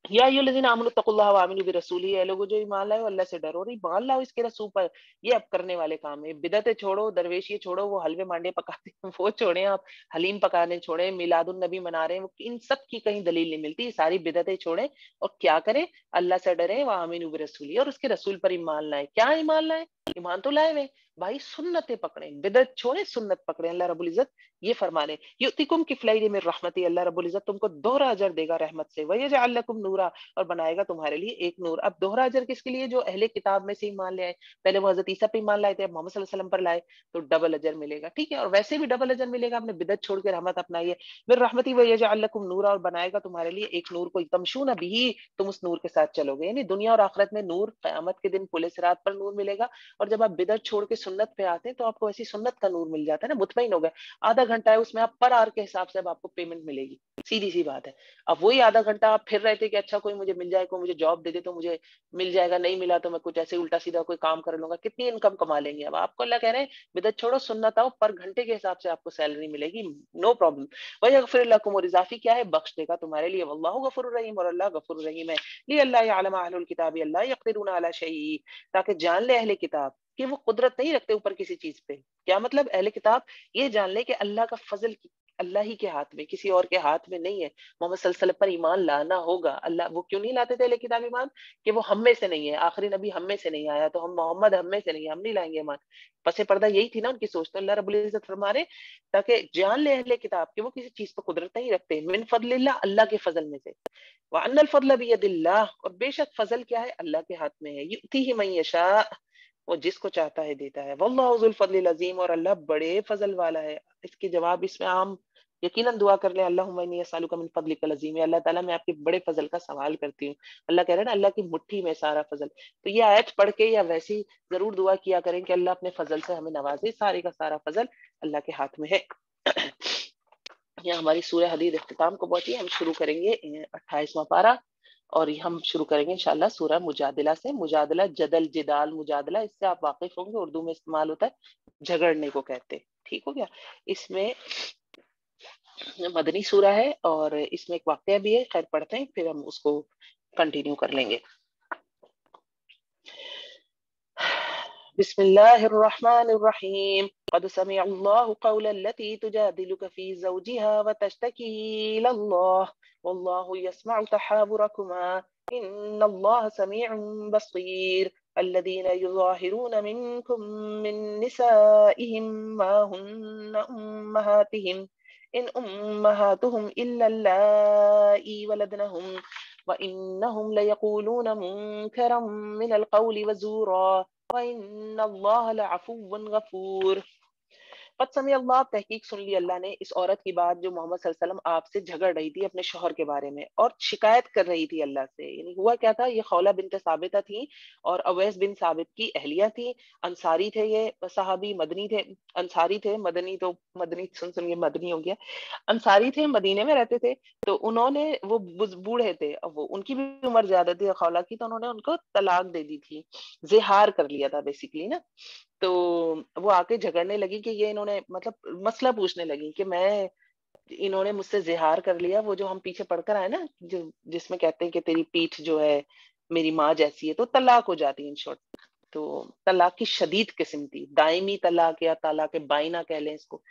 یا ایھا الذین آمنوا اتقوا اللہ وآمنوا برسولہ، اے لوگوں جو ایمان لائے ہو اللہ سے ڈرو اور ایمان لاؤ اس کے رسول پر، یہ اب کرنے والے کام ہے، بدعتیں چھوڑو، درویشی چھوڑو، وہ حلوے مانڈے پکاتے ہیں وہ چھوڑیں، آپ حلیم پکانے چھوڑیں، میلاد النبی منا رہے ہیں، ان سب کی کہیں دلیل نہیں ملتی، ساری بدعتیں چھوڑیں اور کیا کریں؟ اللہ سے ڈریں، وآمنوا برسولہ، اور اس کے رسول پر ایمان لائیں۔ کیا ایمان لائیں؟ ایمان تو لائے ہوئے بھائی، سنتیں پکڑیں، بدعت چھوڑیں، سنت پکڑیں۔ اللہ رب العزت یہ فرمانے، یؤتکم کفلین من رحمتی، اللہ رب العزت تم کو دوہرا اجر دے گا رحمت سے، ویجعل لکم نورا، اور بنائے گا تمہارے لیے ایک نور۔ اب دوہرا اجر کس کے لیے؟ جو اہل کتاب میں سے ایمان لے آئے، پہلے وہ حضرت عیسیٰ پہ ایمان لائے تھے، اب محمد صلی اللہ علیہ وسلم پر لائے تو ڈبل اجر ملے گا، ٹھیک ہے، اور ویسے بھی ڈبل اجر ملے گا، آپ نے بدعت چھوڑ کے رحمت اپنائی ہے۔ من رحمتی ویجعل لکم نورا، اور بنائے گا تمہارے لیے ایک نور کو، تمشون بہ، تم اس نور کے ساتھ چلو گے، یعنی دنیا اور آخرت میں نور، قیامت کے دن پل صراط پر نور ملے گا، اور جب آپ بدعت چھوڑ کے سنت پہ آتے ہیں تو آپ کو ایسی سنت کا نور مل جاتا ہے نا، مطمئن ہو گئے، آدھا گھنٹہ ہے اس میں، آپ پر آر کے حساب سے اب آپ کو پیمنٹ ملے گی، سیدھی سی بات ہے۔ اب وہی آدھا گھنٹہ آپ پھر رہے تھے کہ اچھا کوئی مجھے مل جائے، کوئی مجھے جاب دے دے تو مجھے مل جائے گا، نہیں ملا تو میں کچھ ایسے الٹا سیدھا کوئی کام کر لوں گا، کتنی انکم کما لیں گے؟ اب آپ کو اللہ کہہ رہے ہیں بدعت چھوڑو، سنت آؤ، پر گھنٹے کے حساب سے آپ کو سیلری ملے گی، نو پرابلم۔ وَيَغْفِرْ لَكُمْ، اور اضافی کیا ہے؟ بخش دے گا تمہارے لیے، واللہ غفور الرحیم، اور اللہ غفور الرحیم ہے۔ لِأَلَّا يَعْلَمَ أَهْلُ الْكِتَابِ أَلَّا يَقْدِرُونَ عَلَى شَيْءٍ، تاکہ جان لے اہل کتاب کہ وہ قدرت نہیں رکھتے اوپر کسی چیز پہ۔ کیا مطلب؟ اہل کتاب یہ جان لے کہ اللہ کا فضل اللہ ہی کے ہاتھ میں، کسی اور کے ہاتھ میں نہیں ہے، محمد صلی اللہ علیہ وسلم پر ایمان لانا ہوگا۔ اللہ وہ کیوں نہیں لاتے تھے اہل کتاب ایمان؟ کہ وہ ہم میں سے نہیں ہے، آخری نبی ہم میں سے نہیں آیا، تو ہم محمد ہم میں سے نہیں ہے، ہم نہیں لائیں گے ایمان۔ پس پردہ یہی تھی نا ان کی سوچ، تو اللہ رب العزت فرما رہے تاکہ جان لے اہل کتاب کہ وہ کسی چیز پہ قدرت نہیں رکھتے، من فضل اللہ، اللہ کے فضل میں سے، وان الفضل بید اللہ، اور بے شک فضل کیا ہے؟ اللہ کے ہاتھ میں ہے، یؤتیہ من یشاء، وہ جس کو چاہتا ہے دیتا ہے، واللہ ذو الفضل العظیم، اور اللہ بڑے فضل والا ہے۔ اس کے جواب اس میں عام یقیناً دعا کر لیں، اللہم انی اسالک من فضلک العظیم، اللہ تعالیٰ میں آپ کے بڑے فضل کا سوال کرتی ہوں۔ اللہ کہہ رہے ہیں نا، اللہ کی مٹھی میں سارا فضل، تو یہ آیت پڑھ کے یا ویسی ضرور دعا کیا کریں کہ اللہ اپنے فضل سے ہمیں نوازے، سارے کا سارا فضل اللہ کے ہاتھ میں ہے۔ یہ ہماری سورہ حدید اختتام کو پہنچی، ہم شروع کریں گے 28واں پارہ، اور یہ ہم شروع کریں گے انشاءاللہ سورہ مجادلہ سے۔ مجادلہ جدل، جدال، مجادلہ، اس سے آپ واقف ہوں گے، اردو میں استعمال ہوتا ہے، جھگڑنے کو کہتے ہیں، ٹھیک ہو گیا۔ اس میں مدنی سورہ ہے اور اس میں ایک واقعہ بھی ہے، خیر پڑھتے ہیں پھر ہم اس کو کنٹینیو کر لیں گے۔ بسم اللہ الرحمن الرحیم، قد سمع اللہ قول التي تجادلك في زوجها وتشتكي إلى الله والله يسمع تحاوركما إن الله سميع بصير الذين يظاهرون منكم من نسائهم ما هن أمهاتهم إن أمهاتهم إلا اللائي ولدنهم وإنهم ليقولون منكرا من القول وزورا وَإِنَّ اللَّهَ لَعَفُوٌّ غَفُورٌ۔ قد سمع اللہ، تحقیق سن لی اللہ نے اس عورت کی بات جو محمد صلی اللہ علیہ وسلم آپ سے جھگڑ رہی تھی اپنے شوہر کے بارے میں، اور شکایت کر رہی تھی اللہ سے۔ یعنی ہوا کیا تھا، یہ خولہ بنت ثابتہ تھی اور اویس بن ثابت کی اہلیہ تھی، انصاری تھے یہ صحابی، مدنی تھے، انصاری تھے، مدنی تو مدنی سن سن کے مدنی ہو گیا، انصاری تھے، مدینے میں رہتے تھے، تو انہوں نے وہ بوڑھے تھے، اب وہ ان کی بھی عمر زیادہ تھی خولہ کی، تو انہوں نے ان کو طلاق دے دی تھی، زہار کر لیا تھا بیسیکلی نا۔ تو وہ آ کے جھگڑنے لگی کہ یہ انہوں نے مطلب مسئلہ پوچھنے لگی کہ میں انہوں نے مجھ سے زہار کر لیا، وہ جو ہم پیچھے پڑھ کر آئے نا، جو جس میں کہتے ہیں کہ تیری پیٹھ جو ہے میری ماں جیسی ہے، تو طلاق ہو جاتی ہے ان شارٹ. تو طلاق کی شدید قسم تھی، دائمی طلاق یا طلاق بائنہ کہہ لیں اس کو.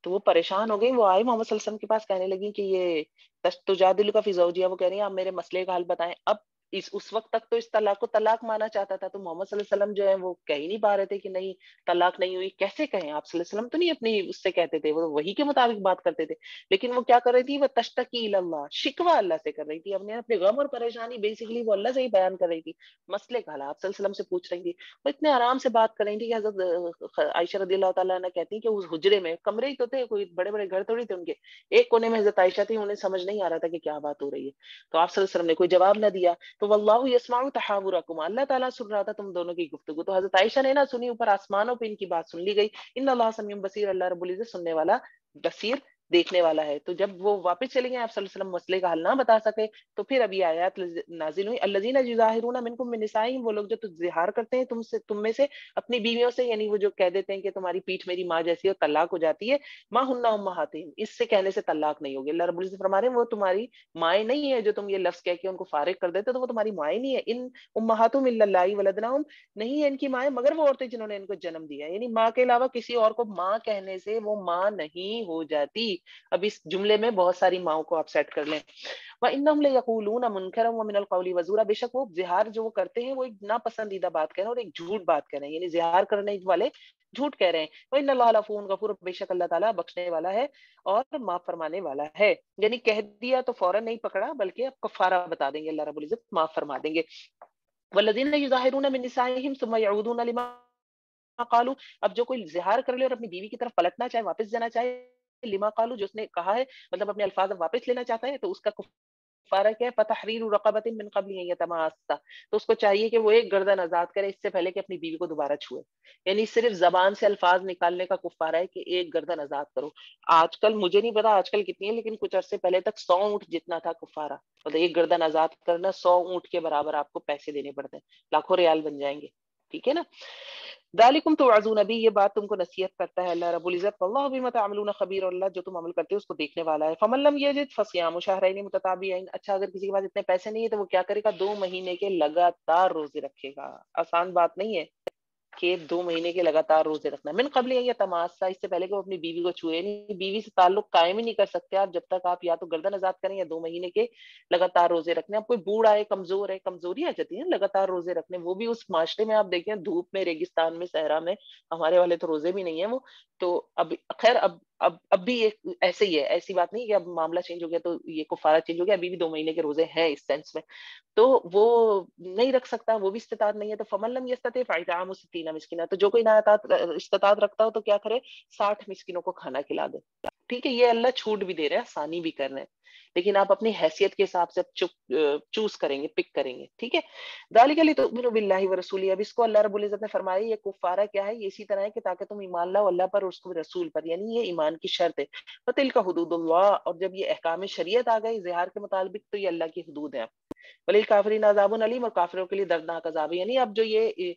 تو وہ پریشان ہو گئی، وہ آئی محمد صلی اللہ علیہ وسلم کے پاس، کہنے لگی کہ یہ تجادل کا فی زوجہا، وہ کہہ رہی ہیں آپ میرے مسئلے کا حل بتائیں. اب اس وقت تک تو اس طلاق کو طلاق مانا چاہتا تھا، تو محمد صلی اللہ علیہ وسلم جو ہے وہ کہہ ہی نہیں پا رہے تھے کہ نہیں طلاق نہیں ہوئی. کیسے کہیں؟ آپ صلی اللہ علیہ وسلم تو نہیں اپنی اس سے کہتے تھے، وہ وہی کے مطابق بات کرتے تھے. لیکن وہ کیا کر رہی تھی؟ وہ تشتکی اللہ، شکوہ اللہ سے کر رہی تھی، اپنے غم اور پریشانی بیسیکلی وہ اللہ سے ہی بیان کر رہی تھی. مسئلے کا حل آپ صلی اللہ علیہ وسلم سے پوچھ رہی تھی. وہ اتنے آرام سے بات کر رہی تھی کہ حضرت عائشہ رضی اللہ تعالیٰ عنہ کہتی ہیں کہ اس حجرے میں، کمرے ہی تو تھے، کوئی بڑے بڑے گھر تھوڑی تھے ان کے، ایک کونے میں حضرت عائشہ تھی، انہیں سمجھ نہیں آ رہا تھا کہ کیا بات ہو رہی ہے. تو آپ صلی اللہ علیہ وسلم نے کوئی جواب نہ دیا. تو واللہ یسمع تحاورکم، اللہ تعالیٰ سن رہا تھا تم دونوں کی گفتگو. تو حضرت عائشہ نے نہ سنی، اوپر آسمانوں پہ ان کی بات سن لی گئی. ان اللہ سمیع بصیر، اللہ رب العزت سننے والا بصیر دیکھنے والا ہے. تو جب وہ واپس چلے گئے، آپ صلی اللہ علیہ وسلم مسئلے کا حل نہ بتا سکے، تو پھر ابھی آیات نازل ہوئی، الذین یظاہرون منکم من نسائہم، وہ لوگ جو ظہار کرتے ہیں تم میں سے اپنی بیویوں سے، یعنی وہ جو کہہ دیتے ہیں کہ تمہاری پیٹھ میری ماں جیسی ہے اور طلاق ہو جاتی ہے. ما ہن امہاتہم، اس سے کہنے سے طلاق نہیں ہوگی. اللہ رب العزت فرما رہے ہیں وہ تمہاری مائیں نہیں ہے جو تم یہ لفظ کہہ کے ان کو فارغ کر دیتے، تو وہ تمہاری مائیں نہیں ہے. ان امہاتہم الا اللہ ولدناہم، نہیں ہے ان کی مائیں مگر وہ عورتیں جنہوں نے ان کو جنم دیا ہے. یعنی ماں کے علاوہ کسی اور کو ماں کہنے سے وہ ماں نہیں ہو جاتی. اب اس جملے میں بہت ساری ماؤں کو آپ سیٹ کر لیں. وَإِنَّهُمْ لَيَقُولُونَ مُنْكَرًا وَمِنَ الْقَوْلِ وَزُورًا، بے شک وہ زہار جو وہ کرتے ہیں وہ ایک ناپسندیدہ بات کہہ رہے ہیں اور ایک جھوٹ بات کہہ رہے ہیں، یعنی زہار کرنے والے جھوٹ کہہ رہے ہیں. وَإِنَّ اللَّهَ لَعَفُوٌّ غَفُورٌ، بے شک اللہ تعالیٰ بخشنے والا ہے اور معاف فرمانے والا ہے. یعنی کہہ دیا تو فوراً نہیں پکڑا، بلکہ اب کفارہ بتا دیں گے، اللہ رب العزت معاف فرما دیں گے. وَالَّذِينَ يُظَاهِرُونَ مِن نِّسَائِهِمْ ثُمَّ يَعُودُونَ لِمَا قالوا، اب جو کوئی زہار کر لے اور اپنی بیوی کی طرف پلٹنا چاہے، واپس جانا چاہے، لما قالوا، جو اس نے کہا ہے، مطلب اپنے الفاظ واپس لینا چاہتا ہے، تو اس کا کفارہ کیا ہے؟ فتحریر رقبۃ من قبل ان یتماسا، تو اس کو چاہیے کہ وہ ایک گردن آزاد کرے اس سے پہلے کہ اپنی بیوی کو دوبارہ چھوئے. یعنی صرف زبان سے الفاظ نکالنے کا کفارہ ہے کہ ایک گردن آزاد کرو. آج کل مجھے نہیں پتا آج کل کتنی ہے، لیکن کچھ عرصے پہلے تک 100 اونٹ جتنا تھا کفارہ، مطلب ایک گردن آزاد کرنا 100 اونٹ کے برابر آپ کو پیسے دینے پڑتے ہیں، لاکھوں ریال بن جائیں گے. ٹھیک ہے نا؟ ذالکم توعظون بھی، یہ بات تم کو نصیحت کرتا ہے اللہ رب العزت. واللہ بما تعملون خبیر، اور اللہ جو تم عمل کرتے ہو اس کو دیکھنے والا ہے. فمن لم یجد فصیام شہرین متتابعین، اچھا اگر کسی کے پاس اتنے پیسے نہیں ہے تو وہ کیا کرے گا؟ 2 مہینے کے لگاتار روزے رکھے گا. آسان بات نہیں ہے کہ 2 مہینے کے لگاتار روزے رکھنا. من قبل یا تماسا، اس سے پہلے کہ وہ اپنی بیوی کو چھوئے. نہیں، بیوی سے تعلق قائم ہی نہیں کر سکتے آپ جب تک آپ یا تو گردن آزاد کریں یا 2 مہینے کے لگاتار روزے رکھنے. اب کوئی بوڑھا ہے، کمزور ہے، کمزوری آ جاتی ہے لگاتار روزے رکھنے، وہ بھی اس معاشرے میں آپ دیکھیں دھوپ میں، ریگستان میں، صحرا میں. ہمارے والے تو روزے بھی نہیں ہیں وہ. تو اب خیر اب بھی ایسے ہی ہے، ایسی بات نہیں کہ اب معاملہ چینج ہو گیا تو یہ کفارہ چینج ہو گیا. ابھی بھی 2 مہینے کے روزے ہیں اس سینس میں، تو وہ نہیں رکھ سکتا، وہ بھی استطاعت نہیں ہے. تو فمن لم یستطع فاطعام 60 مسکینا، تو جو کوئی نہ استطاعت رکھتا ہو تو کیا کرے؟ 60 مسکینوں کو کھانا کھلا دے. ٹھیک ہے، یہ اللہ چھوٹ بھی دے رہے ہیں، آسانی بھی کر رہے ہیں، لیکن آپ اپنی حیثیت کے حساب سے چوز کریں گے، پک کریں گے. ٹھیک ہے. ذالک لتؤمنوا باللہ ورسولہ، اب اس کو اللہ رب العزت نے فرمایا یہ کفارہ کیا ہے؟ یہ اسی طرح ہے کہ تاکہ تم ایمان لاؤ اللہ پر اور اس کو رسول پر، یعنی یہ ایمان کی شرط ہے. فتلک حدود اللہ، اور جب یہ احکام شریعت آ گئی زہار کے مطابق تو یہ اللہ کی حدود ہیں. وللکافرین عذاب علیم، اور کافروں کے لیے دردناک عذاب ہے. یعنی اب جو یہ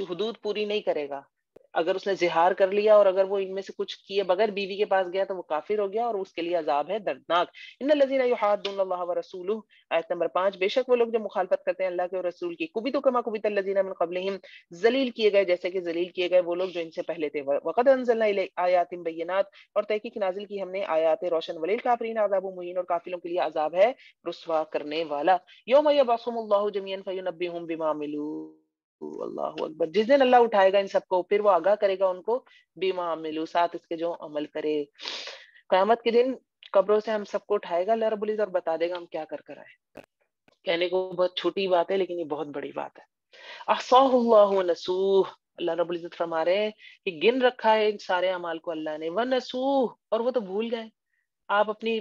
حدود پوری نہیں کرے گا، اگر اس نے زہار کر لیا اور اگر وہ ان میں سے کچھ کیے بغیر بیوی کے پاس گیا تو وہ کافر ہو گیا اور اس کے لیے عذاب ہے دردناک. ان الذین یحادون اللہ ورسولہ، آیت نمبر 5، بے شک وہ لوگ جو مخالفت کرتے ہیں اللہ کے اور رسول کی، کبتوا کما کبت الذین من قبلہم، ذلیل کیے گئے جیسے کہ ذلیل کیے گئے وہ لوگ جو ان سے پہلے تھے. وقد انزلنا الیک آیات بینات، اور تحقیق نازل کی ہم نے آیات روشن. وللکافرین عذاب مہین، اور کافروں کے لیے عذاب ہے رسوا کرنے والا. یوم یبعثہم اللہ جميعا فینبئہم بما عملوا، اللہ اکبر، جس دن اللہ اٹھائے گا ان سب کو، پھر وہ آگاہ کرے گا ان کو بما عملوا، ساتھ اس کے جو عمل کرے. قیامت کے دن قبروں سے ہم سب کو اٹھائے گا اللہ رب العزت اور بتا دے گا ہم کیا کر کر آئے. کہنے کو بہت چھوٹی بات ہے لیکن یہ بہت بڑی بات ہے. احصاہ اللہ ونسوہ، اللہ رب العزت فرما رہے ہیں کہ گن رکھا ہے ان سارے اعمال کو اللہ نے، ونسوہ، اور وہ تو بھول گئے. آپ اپنی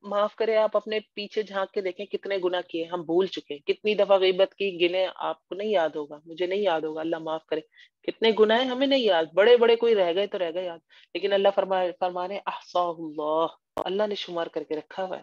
معاف کرے، آپ اپنے پیچھے جھانک کے دیکھیں کتنے گناہ کیے ہم بھول چکے. کتنی دفعہ غیبت کی گنے آپ کو نہیں یاد ہوگا، مجھے نہیں یاد ہوگا، اللہ معاف کرے. کتنے گناہ ہمیں نہیں یاد، بڑے بڑے کوئی رہ گئے تو رہ گئے یاد، لیکن اللہ فرما رہے احصاہ اللہ، اللہ نے شمار کر کے رکھا ہوا ہے.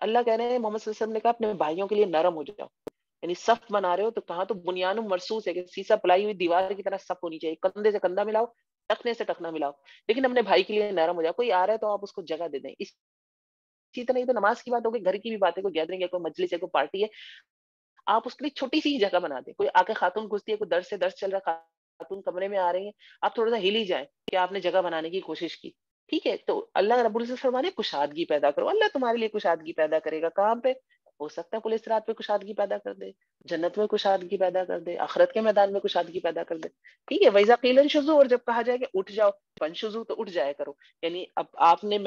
اللہ کہہ رہے ہیں محمد صلی اللہ علیہ وسلم نے کہا اپنے بھائیوں کے لیے نرم ہو جاؤ، یعنی صف بنا رہے ہو تو کہاں تو بنیان مرصوص ہے کہ سیسا پلائی ہوئی دیوار کی طرح صف ہونی چاہیے، کندھے سے کندھا ملاؤ، ٹخنے سے ٹخنا ملاؤ، لیکن اپنے بھائی کے لیے نرم ہو جاؤ. کوئی آ رہا ہے تو آپ اس کو جگہ دے دیں. اسی طرح یہ تو نماز کی بات ہوگی، گھر کی بھی بات ہے، کوئی گیدرنگ ہے، کوئی مجلس ہے، کوئی پارٹی ہے، آپ اس کے لیے چھوٹی سی ہی جگہ بنا دیں. کوئی آ کے خاتون گھستی ہے، کوئی درس سے درس چل رہا ہے، خاتون کمرے میں آ رہی ہیں، آپ تھوڑا سا ہل ہی جائیں کہ آپ نے جگہ بنانے کی کوشش کی. ٹھیک ہے، تو اللہ رب العزت فرمانے کشادگی پیدا کرو. اللہ تمہارے لیے کشادگی پیدا کرے گا. کہاں پہ ہو سکتا ہے پولیس رات پہ کشادگی پیدا کر دے، جنت میں کشادگی پیدا کر دے، آخرت کے میدان میں کشادگی پیدا کر دے. ٹھیک ہے، ویزا قیلن شزو، اور جب کہا جائے کہ اٹھ جاؤ فنشزو تو اٹھ جایا کرو. یعنی اب آپ نے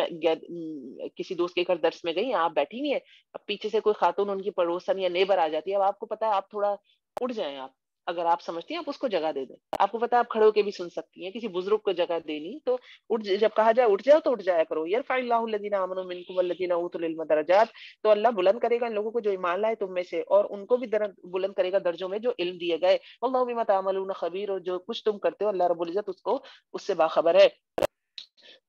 کسی دوست کے گھر درس میں گئی، آپ بیٹھی ہوئی ہیں، اب پیچھے سے کوئی خاتون ان کی پڑوسن یا نیبر آ جاتی ہے، اب آپ کو پتا ہے آپ تھوڑا اٹھ جائیں. آپ اگر آپ سمجھتی ہیں آپ اس کو جگہ دے دیں، آپ کو پتا ہے آپ کھڑے ہو کے بھی سن سکتی ہیں، کسی بزرگ کو جگہ دینی تو جب کہا جائے اٹھ جاؤ تو اٹھ جایا کرو. یرفع اللہ الذین آمنوا منکم والذین اوتوا العلم درجات، تو اللہ بلند کرے گا ان لوگوں کو جو ایمان لائے تم میں سے، اور ان کو بھی بلند کرے گا درجوں میں جو علم دیے گئے. واللہ بما تعملون خبیر، اور جو کچھ تم کرتے ہو اللہ رب العزت اس سے باخبر ہے.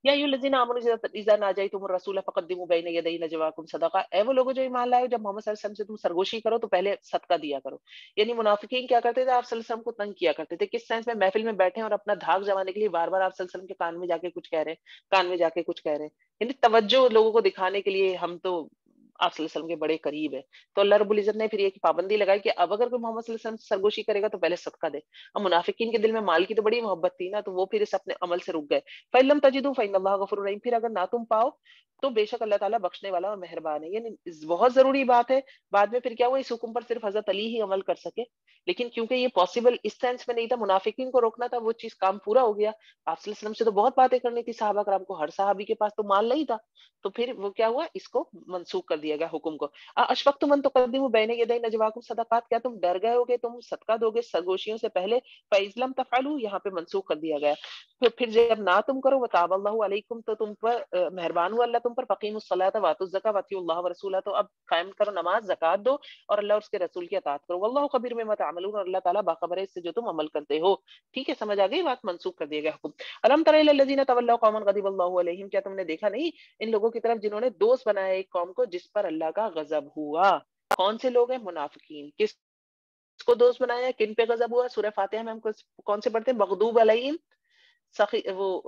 یا ایھا الذین آمنوا اذا ناجیتم الرسول فقدموا بین یدی نجواکم صدقہ، اے وہ لوگوں جو ایمان لائے جب محمد صلی اللہ علیہ وسلم سے تم سرگوشی کرو تو پہلے صدقہ دیا کرو. یعنی منافقین کیا کرتے تھے، آپ صلی اللہ علیہ وسلم کو تنگ کیا کرتے تھے. کس سینس میں؟ محفل میں بیٹھے اور اپنا دھاک جمانے کے لیے بار بار آپ صلی اللہ علیہ وسلم کے کان میں جا کے کچھ کہہ رہے ہیں، کان میں جا کے کچھ کہہ رہے ہیں، یعنی توجہ لوگوں کو دکھانے کے لیے ہم تو آپ صلی اللہ علیہ وسلم کے بڑے قریب ہے. تو اللہ رب العزت نے پھر یہ پابندی لگائی کہ اب اگر کوئی محمد صلی اللہ علیہ وسلم سے سرگوشی کرے گا تو پہلے صدقہ دے. اب منافقین کے دل میں مال کی تو بڑی محبت تھی نا، تو وہ پھر اس اپنے عمل سے رک گئے. فَإِن لَّمْ تَجِدُوا فَإِنَّ اللَّهَ غَفُورٌ رَحِيمٌ، پھر اگر نہ تم پاؤ تو بے شک اللہ تعالیٰ بخشنے والا اور مہربان ہے. یعنی بہت ضروری بات ہے. بعد میں پھر کیا ہوا، اس حکم پر صرف حضرت علی ہی عمل کر سکے، لیکن کیونکہ یہ پاسبل اس سینس میں نہیں تھا، منافقین کو روکنا تھا، وہ چیز کام پورا ہو گیا. آپ صلی اللہ علیہ وسلم سے تو بہت باتیں کرنی تھی صحابہ کرام کو، ہر صحابی کے پاس تو مال نہیں تھا، تو پھر وہ کیا ہوا، اس کو منسوخ کر دیا گیا حکم کو. اشفقتم ان تقدموا بین یدی نجواکم صدقات، کیا تم ڈر گئے ہو کہ تم صدقہ دو گے سرگوشیوں سے پہلے؟ فَإِذْ لَمْ تَفْعَلُوا، یہاں پہ منسوخ کر دیا گیا. پھر جب نہ تم کرو، وتاب اللہ علیکم، تو تم پر مہربان ہوا اللہ تم پر. فقیموا الصلاۃ وآتوا الزکاۃ واطیعوا اللہ ورسولہ، تو اب قائم کرو نماز، زکات دو، اور اللہ اور اس کے رسول کی اطاعت کرو. واللہ خبیر بما تعملون، اور اللہ تعالیٰ باخبر ہے اس سے جو تم عمل کرتے ہو. ٹھیک ہے، سمجھ آ گئی بات؟ منسوخ کر دیا گیا حکم. الم تر الی الذین تولوا قوما غضب اللہ علیہم، کیا تم نے دیکھا نہیں ان لوگوں کی طرف جنہوں نے دوست بنایا ایک قوم کو جس پر اللہ کا غضب ہوا. کون سے لوگ ہیں؟ منافقین. کس کو دوست بنایا؟ کن پہ غضب ہوا؟ سورہ فاتحہ میں ہم کون سے پڑھتے ہیں؟ مغضوب علیہم، سخی وہ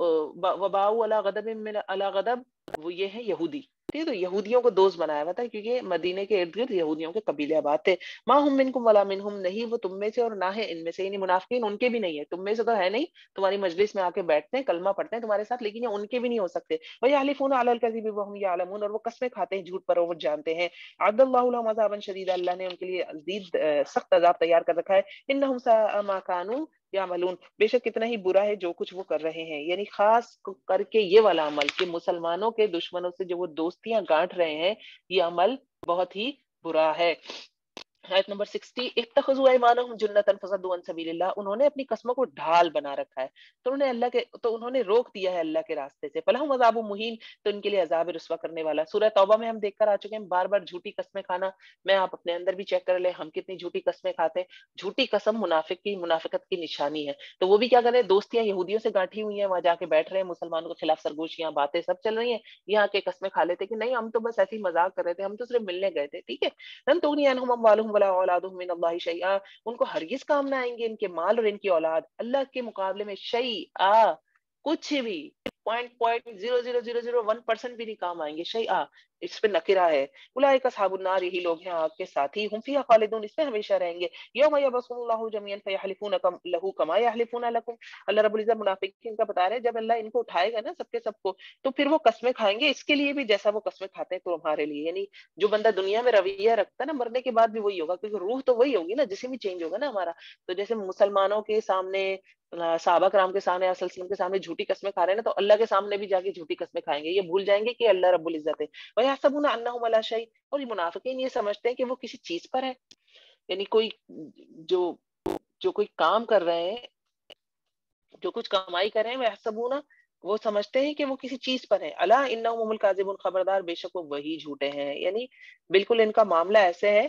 وباؤ علی غضب من علی غضب، وہ یہ ہے یہودی. ٹھیک ہے، تو یہودیوں کو دوست بنایا ہوا تھا کیونکہ مدینے کے ارد گرد یہودیوں کے قبیلے آباد تھے. ما ہم منکم ولا منہم، نہیں وہ تم میں سے اور نہ ہے ان میں سے. یعنی منافقین ان کے بھی نہیں ہے، تم میں سے تو ہے نہیں، تمہاری مجلس میں آ کے بیٹھتے ہیں، کلمہ پڑھتے ہیں تمہارے ساتھ، لیکن یہ ان کے بھی نہیں ہو سکتے. ویحلفون علی الکذب وهم یعلمون، اور وہ قسمیں کھاتے ہیں جھوٹ پر اور وہ جانتے ہیں. عد اللہ لهم عذابا شدیدا، اللہ نے ان کے لیے عزیز سخت عذاب تیار کر رکھا ہے. انہم ساء ما كانوا یعملون، بے شک کتنا ہی برا ہے جو کچھ وہ کر رہے ہیں. یعنی خاص کر کے یہ والا عمل کہ مسلمانوں کے دشمنوں سے جو وہ دوستیاں گانٹ رہے ہیں، یہ عمل بہت ہی برا ہے. آیت نمبر 60، اتخذوا ایمانہم جنۃ فصدوا عن سبیل اللہ، انہوں نے اپنی قسموں کو ڈھال بنا رکھا ہے، تو انہوں نے روک دیا ہے اللہ کے راستے سے. فلہم عذاب مہین، تو ان کے لیے عذاب رسوا کرنے والا. سورہ توبہ میں ہم دیکھ کر آ چکے ہیں بار بار جھوٹی قسمیں کھانا. میں آپ اپنے اندر بھی چیک کر لیں ہم کتنی جھوٹی قسمیں کھاتے ہیں. جھوٹی قسم منافق کی منافقت کی نشانی ہے. تو وہ بھی کیا کریں، دوستیاں یہودیوں سے گانٹھی ہوئی ہیں، وہاں جا کے بیٹھ رہے ہیں، مسلمانوں کے خلاف سرگوشیاں باتیں سب چل رہی ہیں، یہاں کے قسمیں کھا لیتے کہ نہیں ہم تو بس ایسے ہی مذاق کر رہے تھے، ہم تو صرف ملنے گئے تھے. ٹھیک ہے، لن تغنی عنہم اموالہم ولا اولادہم من اللہ شیئا، ان کو ہرگز کام نہ آئیں گے ان کے مال اور ان کی اولاد اللہ کے مقابلے میں شیئا، کچھ بھی، 0.0001% بھی نہیں کام آئیں گے. شیئا اس پہ نکرہ ہے. اولئک اصحاب النار، یہی لوگ ہیں آگ کے ساتھی، ہم فیہا خالدون، اس میں ہمیشہ رہیں گے. یوم یبعثهم اللہ جميعا فیحلفون لہ کما یحلفون لکم، اللہ رب العزت منافقین کا بتا رہے ہیں جب اللہ ان کو اٹھائے گا نا سب کے سب کو، تو پھر وہ قسمیں کھائیں گے اس کے لیے بھی جیسا وہ قسمیں کھاتے ہیں تمہارے لیے. یعنی جو بندہ دنیا میں رویہ رکھتا ہے نا، مرنے کے بعد بھی وہی ہوگا، کیونکہ روح تو وہی ہوگی نا، جسم ہی چینج ہوگا نا ہمارا. تو جیسے مسلمانوں کے سامنے، صحابہ کرام کے سامنے، صلی اللہ علیہ وسلم کے سامنے جھوٹی قسمیں کھا رہے ہیں نا، تو اللہ کے سامنے بھی جا کے جھوٹی قسمیں کھائیں گے. یہ بھول جائیں گے کہ اللہ رب العزت ہے. وَيَحْسَبُونَ أَنَّهُمْ عَلَىٰ شَيْءٍ، اور یہ منافقین یہ سمجھتے ہیں کہ وہ کسی چیز پر ہے. یعنی کوئی جو جو کوئی کام کر رہے ہیں، جو کچھ کمائی کر رہے ہیں، وَيَحْسَبُونَ، وہ سمجھتے ہیں کہ وہ کسی چیز پر ہے. الا انہم هم الکاذبون، خبردار بے شک وہ وہی جھوٹے ہیں. یعنی بالکل ان کا معاملہ ایسے ہے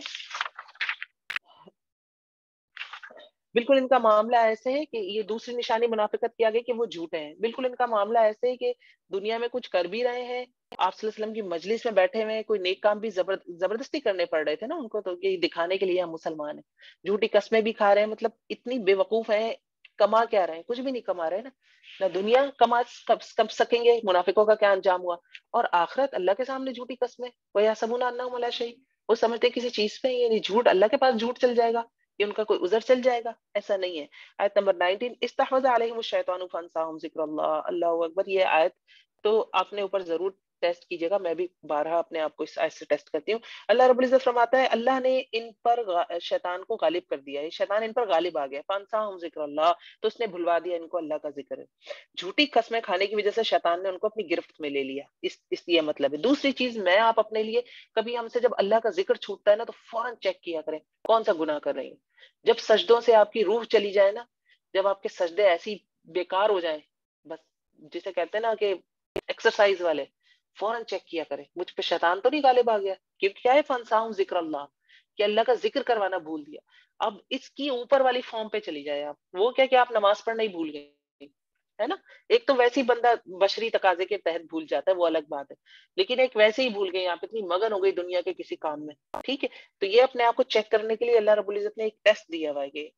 بالکل ان کا معاملہ ایسے ہے کہ یہ دوسری نشانی منافقت کی آگے کہ وہ جھوٹے ہیں. بالکل ان کا معاملہ ایسے ہے کہ دنیا میں کچھ کر بھی رہے ہیں, آپ صلی اللہ علیہ وسلم کی مجلس میں بیٹھے ہوئے ہیں, کوئی نیک کام بھی زبردستی کرنے پڑ رہے تھے نا ان کو, تو یہ دکھانے کے لیے ہم مسلمان ہیں. جھوٹی قسمیں بھی کھا رہے ہیں, مطلب اتنی بے وقوف ہیں, کما کیا رہے ہیں, کچھ بھی نہیں کما رہے نا. نہ دنیا کم سکیں گے, منافقوں کا کیا انجام ہوا, اور آخرت اللہ کے سامنے جھوٹی قسمیں. وَيَحْسَبُونَ أَنَّهُمْ عَلَىٰ شَيْءٍ, وہ سمجھتے کسی چیز پہ, یعنی جھوٹ اللہ کے پاس جھوٹ چل جائے گا, کہ ان کا کوئی عذر چل جائے گا, ایسا نہیں ہے. آیت نمبر 19, استحوذ علیہم الشیطان فانساہم ذکر اللہ. اللہ اکبر. یہ آیت تو آپ نے اوپر ضرور ٹیسٹ کیجیے گا, میں بھی بارہا اپنے آپ کو اس آیت سے ٹیسٹ کرتی ہوں. اللہ رب العزت فرماتا ہے اللہ نے ان پر شیطان کو غالب کر دیا ہے, شیطان ان پر غالب آ گیا. فانساہم ذکر اللہ, تو اس نے بھلوا دیا ان کو اللہ کا ذکر. جھوٹی قسمیں کھانے کی وجہ سے شیطان نے ان کو اپنی گرفت میں لے لیا, اس یہ مطلب ہے. دوسری چیز, میں آپ اپنے لیے کبھی ہم سے جب اللہ کا ذکر چھوٹتا ہے نا, تو فوراً چیک کیا کریں کون سا گناہ کر رہی ہیں. جب سجدوں سے آپ کی روح چلی جائے نا, جب آپ کے سجدے ایسی بیکار ہو جائیں, بس جسے کہتے ہیں نا کہ ایکسرسائز والے, فوراً چیک کیا کریں مجھ پہ شیطان تو نہیں غالب آ گیا. کیونکہ کیا ہے, فانساہم ذکر اللہ, کہ اللہ کا ذکر کروانا بھول دیا. اب اس کی اوپر والی فارم پہ چلی جائے آپ, وہ کیا کہ آپ نماز پڑھنا ہی بھول گئے, ہے نا. ایک تو ویسے ہی بندہ بشری تقاضے کے تحت بھول جاتا ہے, وہ الگ بات ہے, لیکن ایک ویسے ہی بھول گئے, آپ اتنی مگن ہو گئی دنیا کے کسی کام میں, ٹھیک ہے. تو یہ اپنے آپ کو چیک کرنے کے لیے اللہ رب العزت نے ایک ٹیسٹ دیا ہوا ہے کہ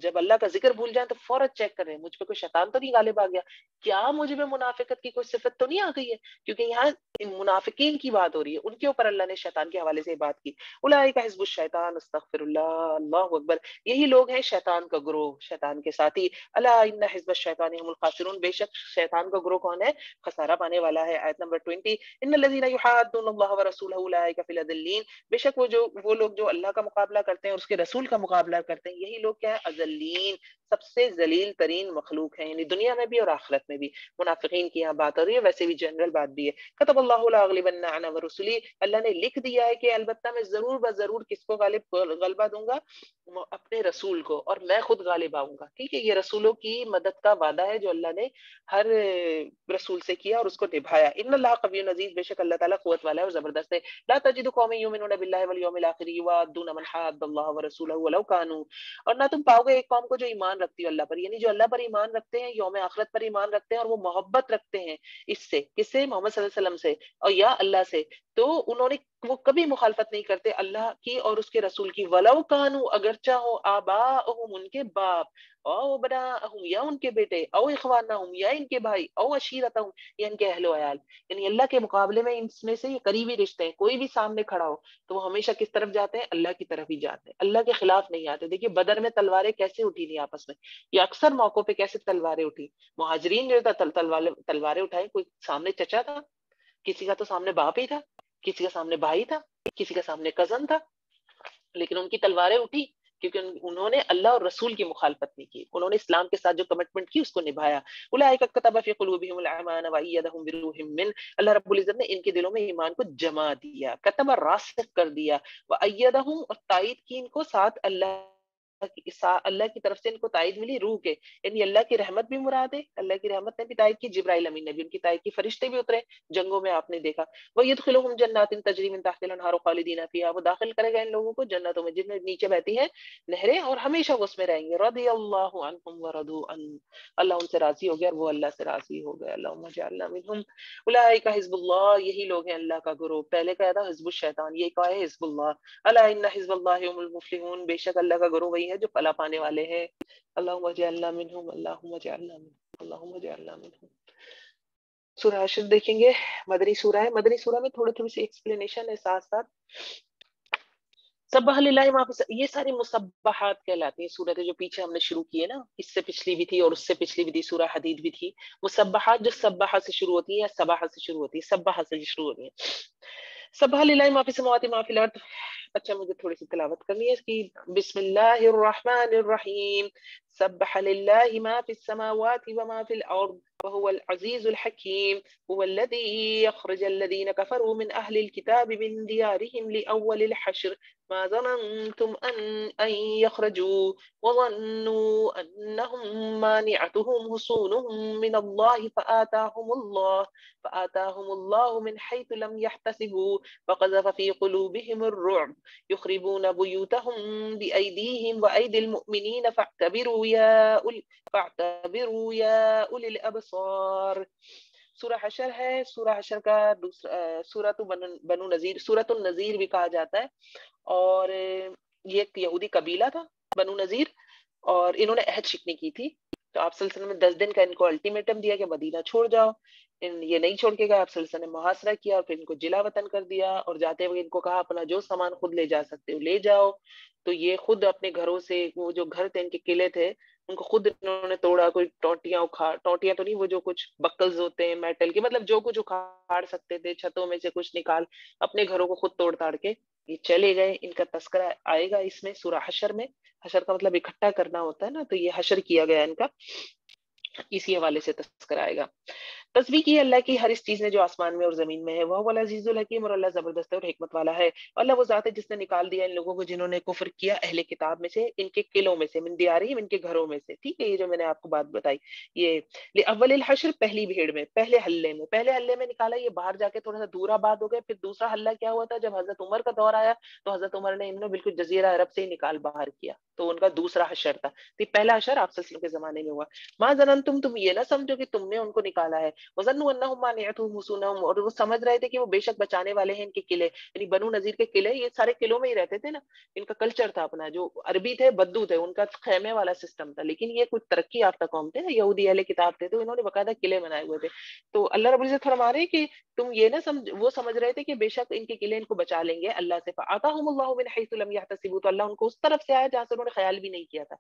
جب اللہ کا ذکر بھول جائیں تو فوراً چیک کریں مجھ پہ کوئی شیطان تو نہیں غالب آ گیا, کیا مجھ میں منافقت کی کوئی صفت تو نہیں آ گئی ہے. کیونکہ یہاں منافقین کی بات ہو رہی ہے, ان کے اوپر اللہ نے شیطان کے حوالے سے بات کی. اولئک حزب الشیطان استغفر اللہ. اللہ اکبر. یہی لوگ ہیں شیطان کا گروہ, شیطان کے ساتھی. الا ان حزب الشیطان هم الخاسرون, بے شک شیطان کا گروہ کون ہے, خسارہ پانے والا ہے. آیت نمبر 20, ان الذين يحادون الله ورسوله اولئك في الاذلين, بے شک وہ لوگ جو اللہ کا مقابلہ کرتے ہیں اور اس کے رسول کا مقابلہ کرتے ہیں, یہی لوگ کیا ہے, اذلین, سب سے ذلیل ترین مخلوق ہیں, یعنی دنیا میں بھی اور آخرت میں بھی. منافقین کی یہاں بات ہو رہی ہے, ویسے بھی جنرل بات بھی ہے. کتب اللہ لاغلبن انا ورسلی, اللہ نے لکھ دیا ہے کہ البتہ میں ضرور بضرور کس کو غلبہ دوں گا, اپنے رسول کو, اور میں خود غالب آؤں گا. ٹھیک ہے, یہ رسولوں کی مدد کا وعدہ ہے جو اللہ نے ہر رسول سے کیا اور اس کو نبھایا. ان اللہ قوی عزیز, بے شک اللہ تعالیٰ قوت والا ہے اور زبردست ہے. لا تجد قوم یؤمنون باللہ والیوم الآخر یوادون من حاد اللہ ورسولہ ولو کانوا, اور نہ تم پاؤ گے ایک قوم کو جو ایمان رکھتی ہے اللہ پر, یعنی جو اللہ پر ایمان رکھتے ہیں, یوم آخرت پر ایمان رکھتے ہیں, اور وہ محبت رکھتے ہیں اس سے, کس سے, محمد صلی اللہ علیہ وسلم سے اور یا اللہ سے, تو انہوں نے وہ کبھی مخالفت نہیں کرتے اللہ کی اور اس کے رسول کی. ولو کانوا, اگرچہ ہو, آباءہم, ان کے باپ, او ابناءہم, یا ان کے بیٹے, او اخوانہم, یا ان کے بھائی, او عشیرتہم, یا ان کے اہل و عیال. یعنی اللہ کے مقابلے میں ان میں سے یہ قریبی رشتے ہیں, کوئی بھی سامنے کھڑا ہو تو وہ ہمیشہ کس طرف جاتے ہیں, اللہ کی طرف ہی جاتے ہیں, اللہ کے خلاف نہیں آتے. دیکھیے بدر میں تلواریں کیسے اٹھی تھی آپس میں, یہ اکثر موقعوں پہ کیسے تلواریں اٹھی. مہاجرین جو تلواریں اٹھائیں, کوئی سامنے چچا تھا, کسی کا تو سامنے باپ ہی تھا, کسی کا سامنے بھائی تھا, کسی کا سامنے کزن تھا, لیکن ان کی تلواریں اٹھی کیونکہ انہوں نے اللہ اور رسول کی مخالفت نہیں کی, انہوں نے اسلام کے ساتھ جو کمٹمنٹ کی اس کو نبھایا. اولئک کتب فی قلوبہم الایمان وایدہم بروح من, اللہ رب العزت نے ان کے دلوں میں ایمان کو جما دیا, کتب راسخ کر دیا, وایدہم, اور تائید کی ان کو ساتھ اللہ کی طرف سے ان کو تائید ملی روح کے, یعنی اللہ کی رحمت بھی مراد ہے, اللہ کی رحمت نے بھی تائید کی, جبرائیل امین نے بھی ان کی تائید کی, فرشتے بھی اترے جنگوں میں, آپ نے دیکھا. وَيَدْخِلُهُمْ جَنَّاتٍ تَجْرِي مِن تَحْتِهَا الْأَنْهَارُ خَالِدِينَ فِيهَا, وہ داخل کرے گا ان لوگوں کو جنتوں میں جن میں نیچے بہتی ہیں نہریں, اور ہمیشہ وہ اس میں رہیں گے. رضی اللہ عنہم ورضوا عنہ, اللہ ان سے راضی ہو گیا اور وہ اللہ سے راضی ہو گئے. اللہم اجعلنا منہم. اولئک حزب اللہ, یہی لوگ ہیں اللہ کا گروہ. پہلے کہا تھا حزب الشیطان, یہ کہا ہے حزب اللہ. الا ان حزب اللہ هم المفلحون, بے شک اللہ کا گروہ وہی ہے جو فلاح پانے والے ہیں. اللہم اجعلنا منہم, اللہم اجعلنا منہم, اللہم اجعلنا منہم. سورہ حشر دیکھیں گے, مدنی سورہ ہے. مدنی سورہ میں تھوڑی سی ایکسپلینیشن ہے ساتھ ساتھ. سبح للہ ما فی, یہ ساری مسبحات کہلاتی ہیں سورتیں جو پیچھے ہم نے شروع کی ہے نا, اس سے پچھلی بھی تھی اور اس سے پچھلی بھی تھی, سورہ حدید بھی تھی. مسبحات جو سبح سے شروع ہوتی ہیں یا صباح سے شروع ہوتی ہیں, سبح سے شروع ہوتی ہیں. سبح للہ ما فی السماوات ما فی الارض. اچھا مجھے تھوڑی سی تلاوت کرنی ہے اس کی. بسم اللہ الرحمن الرحیم. سبح للہ ما فی السماوات وما فی الارض وهو العزیز الحکیم. هو الذي يخرج الذين كفروا من أهل الكتاب من ديارهم لأول الحشر ما ظننتم أن يخرجوا وظنوا أنهم مانعتهم حصونهم من الله فآتاهم الله من حيث لم يحتسبوا فقذف في قلوبهم الرعب يخربون بيوتهم بأيديهم وأيدي المؤمنين فاعتبروا يا أولي الأبصار. سورہ حشر ہے، سورہ حشر کا دوسرا سورۃ بنو نذیر، سورۃ النذیر بھی کہا جاتا ہے، اور یہ ایک یہودی قبیلہ تھا بنو نذیر، اور انہوں نے عہد شکنی کی تھی، تو آپ صلی اللہ علیہ وسلم نے 10 دن کا ان کو الٹیمیٹم دیا کہ مدینہ چھوڑ جاؤ، یہ نہیں چھوڑ کے گئے، آپ صلی اللہ علیہ وسلم نے محاصرہ کیا اور پھر ان کو جلا وطن کر دیا، اور جاتے ہوئے ان کو کہا اپنا جو سامان خود لے جا سکتے ہو لے جاؤ، تو یہ خود اپنے گھروں سے، وہ جو گھر تھے ان کے قلعے تھے ان کو خود انہوں نے توڑا، کوئی ٹوٹیاں تو نہیں، وہ جو کچھ بکلز ہوتے ہیں میٹل کے، مطلب جو کچھ اکھاڑ سکتے تھے، چھتوں میں سے کچھ نکال، اپنے گھروں کو خود توڑ تاڑ کے یہ چلے گئے۔ ان کا تذکرہ آئے گا اس میں سورہ حشر میں، حشر کا مطلب اکٹھا کرنا ہوتا ہے نا، تو یہ حشر کیا گیا ان کا، اسی حوالے سے تذکرہ آئے گا۔ تسبیح کی اللہ کی ہر اس چیز نے جو آسمان میں اور زمین میں ہے، وہ العزیز الحکیم، اور اللہ زبردست اور حکمت والا ہے۔ اللہ وہ ذات ہے جس نے نکال دیا ان لوگوں کو جنہوں نے کفر کیا اہل کتاب میں سے، ان کے قلعوں میں سے، من دیارہم، ان کے گھروں میں سے، ٹھیک ہے، یہ جو میں نے آپ کو بات بتائی، یہ اول الحشر، پہلی بھیڑ میں، پہلے حلے میں نکالا، یہ باہر جا کے تھوڑا سا دور آباد ہو گئے۔ پھر دوسرا حلہ کیا ہوا تھا، جب حضرت عمر کا دور آیا تو حضرت عمر نے انہوں بالکل جزیرہ عرب سے ہی نکال باہر کیا، تو ان کا دوسرا حشر تھا۔ تو پہلا حشر آپ صلی اللہ علیہ وسلم کے زمانے میں ہوا۔ ما ظننتم، تم یہ نہ سمجھو کہ تم نے ان کو نکالا ہے، وظنوا انہم مانعتهم حصونہم، اور وہ سمجھ رہے تھے کہ وہ بے شک بچانے والے ہیں ان کے قلعے، یعنی بنو نذیر کے قلعے، یہ سارے قلعوں میں ہی رہتے تھے نا، ان کا کلچر تھا اپنا، جو عربی تھے بدو تھے، ان کا خیمے والا سسٹم تھا، لیکن یہ کچھ ترقی یافتہ قوم تھے نا، یہودی اہل کتاب تھے، تو انہوں نے باقاعدہ قلعے بنائے ہوئے تھے۔ تو اللہ رب العزت فرما رہے ہیں کہ تم یہ نہ سمجھ، وہ سمجھ رہے تھے کہ بے شک ان کے قلعے ان کو بچا لیں گے اللہ سے، فآتاہم اللہ من حیث لم یحتسبوا، تو اللہ ان کو اس طرف سے آیا جہاں سے انہوں نے خیال بھی نہیں کیا تھا۔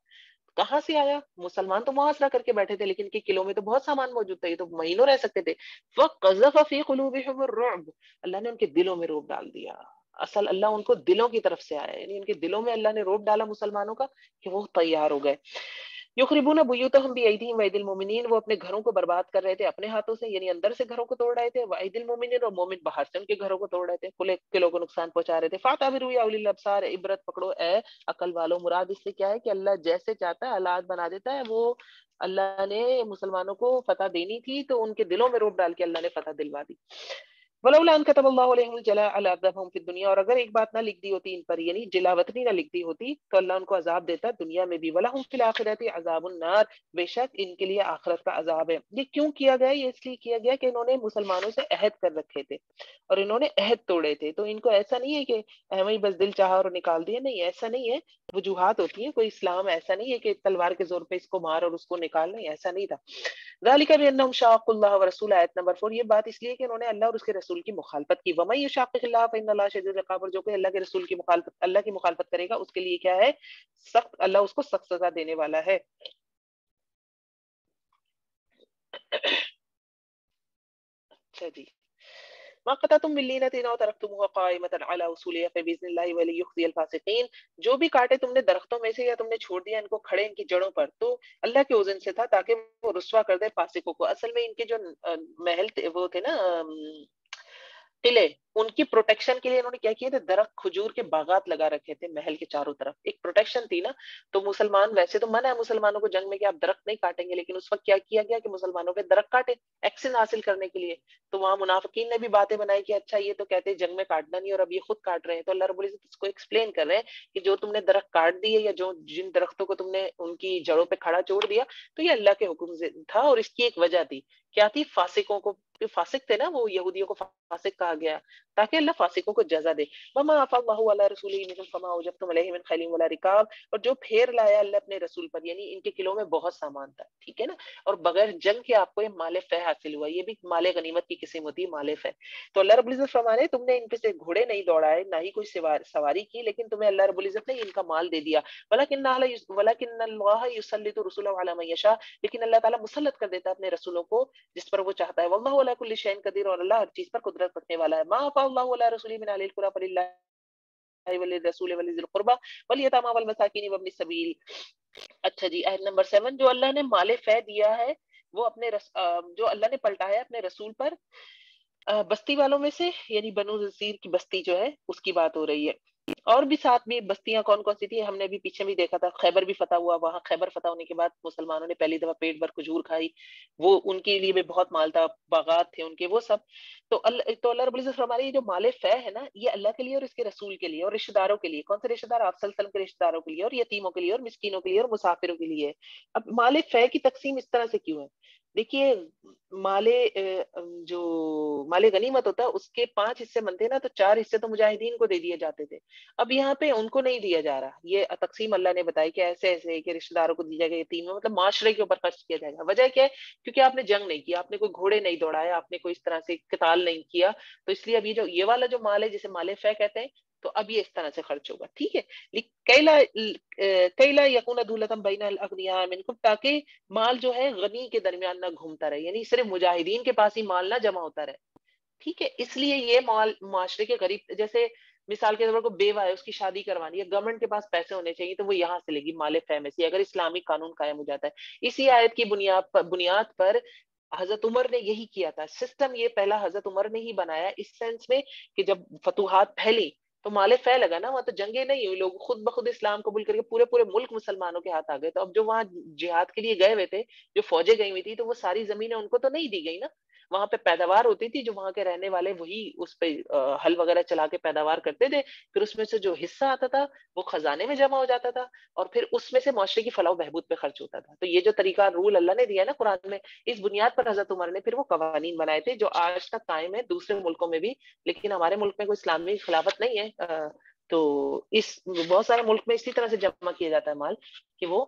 کہاں سے آیا؟ مسلمان تو محاصرہ کر کے بیٹھے تھے، لیکن ان کے قلعوں میں تو بہت سامان موجود تھا، یہ تو مہینوں رہ سکتے تھے۔ وَقَذَفَ فِي قُلُوبِهِمُ الرُّعْبَ، اللہ نے ان کے دلوں میں رعب ڈال دیا۔ اصل اللہ ان کو دلوں کی طرف سے آیا، یعنی ان کے دلوں میں اللہ نے رعب ڈالا مسلمانوں کا کہ وہ تیار ہو گئے۔ یخربون بیوتہم بایدیہم وایدی المؤمنین، وہ اپنے گھروں کو برباد کر رہے تھے اپنے ہاتھوں سے، یعنی اندر سے گھروں کو توڑ رہے تھے، وایدی المؤمنین، اور مومن باہر سے ان کے گھروں کو توڑ رہے تھے، قلعوں کو نقصان پہنچا رہے تھے۔ فاعتبروا یا اولی الابصار، عبرت پکڑو اے عقل والو، مراد اس سے کیا ہے کہ اللہ جیسے چاہتا ہے حالات بنا دیتا ہے، وہ اللہ نے مسلمانوں کو فتح دینی تھی تو ان کے دلوں میں روب ڈال کے اللہ نے فتح دلوا دی۔ ولولا ان كتب الله عليهم الجلاء لعذبهم في الدنيا، اور اگر ایک بات نہ لکھ دی ہوتی ان پر، یعنی جلاوطنی نہ لکھ دی ہوتی، تو اللہ ان کو عذاب دیتا دنیا میں بھی۔ ولہم فی الآخرۃ عذاب النار، بے شک ان کے لیے آخرت کا عذاب ہے۔ یہ کیوں کیا گیا؟ یہ اس لیے کیا گیا کہ انہوں نے مسلمانوں سے عہد کر رکھے تھے اور انہوں نے عہد توڑے تھے، تو ان کو ایسا نہیں ہے کہ ہمیں بس دل چاہا اور نکال دیا، نہیں، ایسا نہیں ہے، وجوہات ہوتی ہیں، کوئی اسلام ایسا نہیں ہے کہ تلوار کے زور پہ اس کو مار اور اس کو نکال، نہیں، ایسا نہیں تھا۔ ذالک بانہم شاقوا اللہ ورسولہ، آیت نمبر 4، یہ بات اس لیے کہ انہوں نے اللہ اور اس کے رسول کی مخالفت کی۔ ومن یشاقق اللہ فان اللہ شدید العقاب، اور جو کوئی اللہ کے رسول کی مخالفت، اللہ کی مخالفت کرے گا اس کے لیے کیا ہے؟ سخت، اللہ اس کو سخت سزا دینے والا ہے۔ اچھا جی، ما قطعتم من لینۃ او ترکتموها قائمۃ علی اصولها فباذن اللہ ولیخزی الفاسقین، جو بھی کاٹے تم نے درختوں میں سے یا تم نے چھوڑ دیا ان کو کھڑے ان کی جڑوں پر، تو اللہ کے اذن سے تھا تاکہ وہ رسوا کر دے فاسقوں کو۔ اصل میں ان کے جو محل وہ تھے نا، قلعے، ان کی پروٹیکشن کے لیے انہوں نے کیا کیا تھا، درخت کھجور کے باغات لگا رکھے تھے محل کے چاروں طرف، ایک پروٹیکشن تھی نا۔ تو مسلمان، ویسے تو منع ہے مسلمانوں کو جنگ میں کہ آپ درخت نہیں کاٹیں گے، لیکن اس وقت کیا کیا گیا کہ مسلمانوں کے درخت کاٹے ایکشن حاصل کرنے کے لیے۔ تو وہاں منافقین نے بھی باتیں بنائی کہ اچھا یہ تو کہتے ہیں جنگ میں کاٹنا نہیں اور اب یہ خود کاٹ رہے ہیں، تو اللہ رب العزت اس کو ایکسپلین کر رہے ہیں کہ جو تم نے درخت کاٹ دیے یا جو جن درختوں کو تم نے ان کی جڑوں پہ کھڑا چھوڑ دیا، تو یہ اللہ کے حکم سے تھا، اور اس کی ایک وجہ تھی، کیا تھی؟ فاسقوں کو، فاسق تھے نا وہ، یہودیوں کو فاسق کہا گیا تاکہ اللہ فاسقوں کو جزا دے۔ وما عفا اللہ علی رسولہ منہم فما اوجفتم علیہ من خیل ولا رکاب، اور جو پھیر لایا اللہ اپنے رسول پر، یعنی ان کے قلعوں میں بہت سامان تھا، ٹھیک ہے نا، اور بغیر جنگ کے آپ کو یہ مال فہ حاصل ہوا، یہ بھی مال غنیمت کی قسم ہوتی ہے، مال فہ۔ تو اللہ رب العزت فرما رہے تم نے ان پہ سے گھوڑے نہیں دوڑائے، نہ ہی کوئی سواری کی، لیکن تمہیں اللہ رب العزت نے ان کا مال دے دیا۔ ولکن اللہ یسلط رسلہ علی من یشاء، لیکن اللہ تعالیٰ مسلط کر دیتا ہے اپنے رسولوں کو جس پر وہ چاہتا ہے۔ واللہ علی کل شیء قدیر، اور اللہ ہر چیز پر قدرت رکھنے والا ہے۔ ما افاء اللہ علی رسولہ من اہل القری فللہ وللرسول ولذی القربى والیتامى والمساکین وابن السبیل۔ اچھا جی، آیت نمبر 7، جو اللہ نے مال فہ دیا ہے وہ اپنے جو اللہ نے پلٹایا اپنے رسول پر بستی والوں میں سے، یعنی بنو نذیر کی بستی جو ہے اس کی بات ہو رہی ہے۔ اور بھی ساتھ بھی بستیاں کون کون سی تھی ہم نے بھی پیچھے بھی دیکھا تھا، خیبر بھی فتح ہوا، وہاں خیبر فتح ہونے کے بعد مسلمانوں نے پہلی دفعہ پیٹ بھر کھجور کھائی، وہ ان کے لیے بھی بہت مال تھا، باغات تھے ان کے وہ سب. تو اللہ رب العزت فرما رہی ہے جو مال فے ہے نا یہ اللہ کے لیے اور اس کے رسول کے لیے اور رشتہ داروں کے لیے. کون سے رشتہ دار؟ آپ صلی اللہ علیہ وسلم کے رشتہ داروں کے لیے اور یتیموں کے لیے اور مسکینوں کے لیے اور مسافروں کے لیے. اب مال فے کی تقسیم اس طرح سے کیوں ہے؟ دیکھیے مال جو مال غنیمت ہوتا ہے اس کے 5 حصے بنتے ہیں نا، تو 4 حصے تو مجاہدین کو دے دیے جاتے تھے. اب یہاں پہ ان کو نہیں دیا جا رہا، یہ تقسیم اللہ نے بتائی کہ ایسے ایسے کہ رشتہ داروں کو دیا جائے گا، یتیموں مطلب معاشرے کے اوپر خرچ کیا جائے گا. وجہ کیا ہے؟ کیونکہ آپ نے جنگ نہیں کیا، آپ نے کوئی گھوڑے نہیں دوڑایا، آپ نے کوئی اس طرح سے قتال نہیں کیا، تو اس لیے اب یہ والا جو مال ہے جسے مال فے کہتے ہیں تو اب یہ اس طرح سے خرچ ہوگا. ٹھیک ہے. کیلا یکون دولۃ بین الاغنیاء منکم، تاکہ مال جو ہے غنی کے درمیان نہ گھومتا رہے، یعنی صرف مجاہدین کے پاس ہی مال نہ جمع ہوتا رہے. ٹھیک ہے. اس لیے یہ مال معاشرے کے غریب، جیسے مثال کے طور پر بیوہ ہے اس کی شادی کروانی ہے، گورنمنٹ کے پاس پیسے ہونے چاہیے تو وہ یہاں سے لے گی مال فے میں سے اگر اسلامی قانون قائم ہو جاتا ہے. اسی آیت کی بنیاد پر حضرت عمر نے یہی کیا تھا. سسٹم یہ پہلا حضرت عمر نے ہی بنایا اس سینس میں کہ جب فتوحات پھیلی تو مال فے لگا نا، وہاں تو جنگیں نہیں ہوئی، لوگ خود بخود اسلام قبول کر کے پورے پورے ملک مسلمانوں کے ہاتھ آ گئے. تو اب جو وہاں جہاد کے لیے گئے ہوئے تھے، جو فوجیں گئی ہوئی تھی، تو وہ ساری زمینیں ان کو تو نہیں دی گئی نا. وہاں پہ پیداوار ہوتی تھی، جو وہاں کے رہنے والے وہی اس پہ ہل وغیرہ چلا کے پیداوار کرتے تھے، پھر اس میں سے جو حصہ آتا تھا وہ خزانے میں جمع ہو جاتا تھا اور پھر اس میں سے معاشرے کی فلاح و بہبود پہ خرچ ہوتا تھا. تو یہ جو طریقہ رول اللہ نے دیا نا قرآن میں، اس بنیاد پر حضرت عمر نے پھر وہ قوانین بنائے تھے جو آج تک قائم ہے دوسرے ملکوں میں بھی. لیکن ہمارے ملک میں کوئی اسلامی خلافت نہیں ہے، تو اس بہت سارے ملک میں اسی طرح سے جمع کیا جاتا ہے مال کہ وہ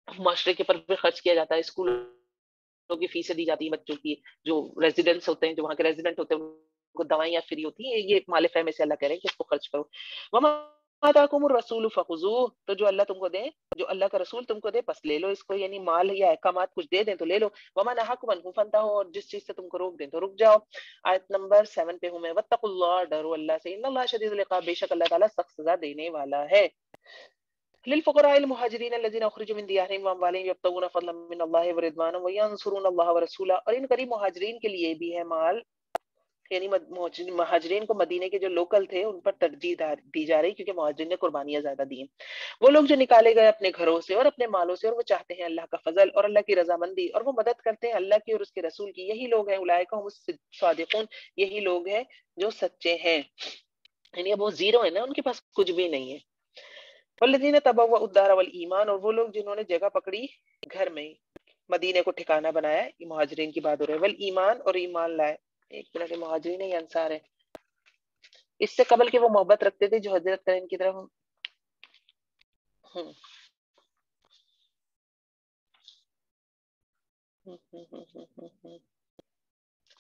معاشرے کے پر خرچ کیا جاتا ہے. اسکول کی فیسیں دی جاتی ہیں بچوں کی، جو ریزیڈنٹس ہوتے ہیں، جو وہاں کے ریزیڈنٹ ہوتے ہیں ان کو دوائیاں فری ہوتی ہیں. یہ مال فے میں سے اللہ کہہ رہے ہیں کہ اس کو خرچ کرو. وما آتاکم الرسول فخذوہ، تو جو اللہ تم کو دے، جو اللہ کا رسول تم کو دے بس لے لو اس کو، یعنی مال یا احکامات کچھ دے دیں تو لے لو. وما نہاکم عنہ فانتہوا، اور جس چیز سے تم کو روک دیں تو رک جاؤ. آیت نمبر 7 پہ ہوں میں. واتقوا اللہ، ڈرو اللہ سے، ان اللہ شدید العقاب، بے شک اللہ تعالیٰ سخت سزا دینے والا ہے. للفقراء المهاجرين الذين اخرجوا من ديارهم واموالهم يبتغون فضلا من الله ورضوانا وينصرون الله ورسوله، اور ان غریب مہاجرین کے لیے بھی ہے مال، یعنی مہاجرین کو مدینے کے جو لوکل تھے ان پر ترجیح دی جا رہی کیونکہ مہاجرین نے قربانیاں زیادہ دی ہیں. وہ لوگ جو نکالے گئے اپنے گھروں سے اور اپنے مالوں سے اور وہ چاہتے ہیں اللہ کا فضل اور اللہ کی رضامندی اور وہ مدد کرتے ہیں اللہ کی اور اس کے رسول کی، یہی لوگ ہیں اولئک هم الصادقون، یہی لوگ ہیں جو سچے ہیں. یعنی اب وہ زیرو ہے نا، ان کے پاس کچھ بھی نہیں ہے. والذین تبوؤا الدار والایمان، اور وہ لوگ جنہوں نے جگہ پکڑی گھر میں، مدینے کو ٹھکانہ بنایا، یہ مہاجرین کی بات ہو رہی ہے. والایمان، اور ایمان لائے. ایک منٹ، مہاجرین ہے یا انصار ہے؟ اس سے قبل کہ وہ محبت رکھتے تھے جو حضرت کریم کی طرف.